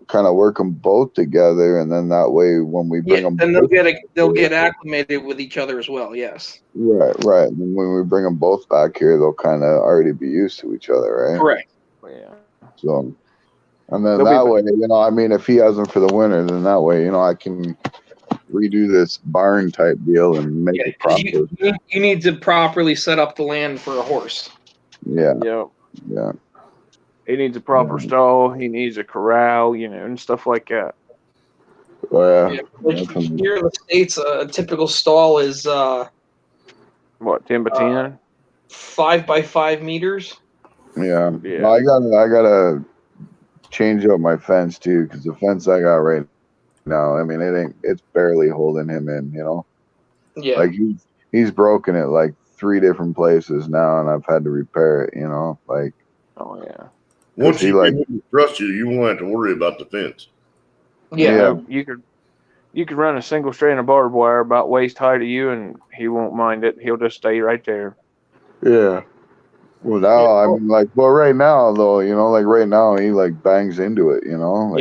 kind of work them both together, and then that way when we bring them, then they'll get acclimated with each other as well. Yes. Right. And when we bring them both back here, they'll kind of already be used to each other, right? Correct. Yeah. So, and then that way, I mean, if he has them for the winter, then that way, I can redo this barn type deal and make it proper. You need to properly set up the land for a horse. Yeah. He needs a proper stall. He needs a corral, and stuff like that. Oh, Here in the States, a typical stall is 10 by 10, 5 by 5 meters. Yeah. Well, I gotta change up my fence too, because the fence I got right now, I mean, it's barely holding him in, Yeah. Like he's broken it like 3 different places now, and I've had to repair it, like. Oh yeah. Once he trust you won't have to worry about the fence. Yeah. You could run a single strand of barbed wire about waist high to you, and he won't mind it. He'll just stay right there. Yeah. Well, now I mean, right now though, like right now he like bangs into it,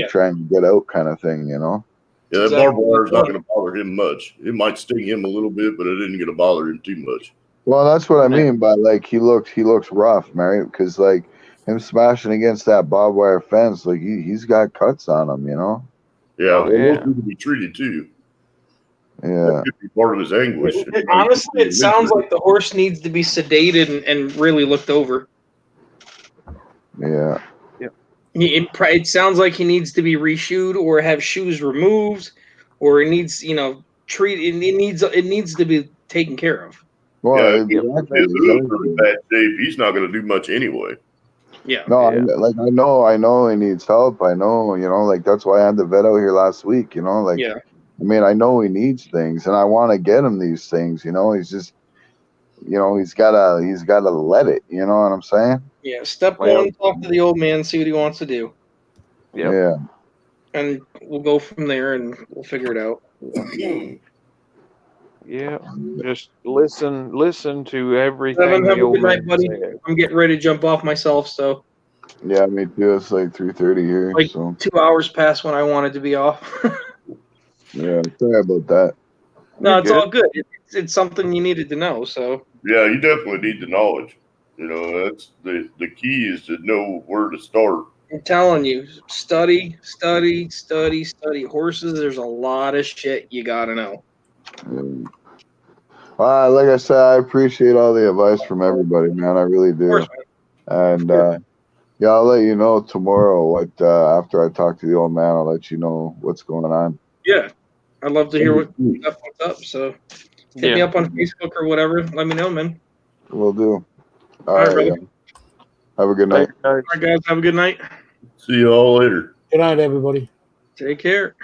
trying to get out kind of thing, Yeah, that barbed wire is not going to bother him much. It might sting him a little bit, but it isn't going to bother him too much. Well, that's what I mean by like he looks rough, right? Because like him smashing against that barbed wire fence, like he's got cuts on him, Yeah, those need to be treated too. Yeah. could be part of his anguish. Honestly, it sounds like the horse needs to be sedated and really looked over. Yeah. It sounds like he needs to be reshoed or have shoes removed, or it needs, treat. It needs to be taken care of. Well, Yeah, exactly. his hooves are in bad shape. He's not going to do much anyway. Yeah. No, Yeah. I know he needs help. I know, like that's why I had the vet out here last week. Yeah. I mean, I know he needs things, and I want to get him these things. He's just, he's gotta let it. You know what I'm saying? Yeah. Step Well- one: talk to the old man, see what he wants to do, Yep. Yeah. and we'll go from there, and we'll figure it out. Yeah. Just listen to everything Evan, have the a old good night, man buddy. said. I'm getting ready to jump off myself, so Yeah, me too. It's like 3:30 here, like so 2 hours past when I wanted to be off. yeah. Sorry about that. No, You're it's all good. It's something you needed to know. So Yeah, you definitely need the knowledge. That's the key is to know where to start. I'm telling you, study. Horses, there's a lot of shit you gotta know. Yeah. Like I said, I appreciate all the advice from everybody, man. I really Of do. course, man. And yeah, I'll let you know tomorrow. What after I talk to the old man, I'll let you know what's going on. Yeah, I'd love to hear what's up. So hit me Yeah. up on Facebook or whatever. Let me know, man. We'll do. All All right, right. brother. Have a good night. Later, guys. All right, guys. Have a good night. See you all later. Good night, everybody. Take care.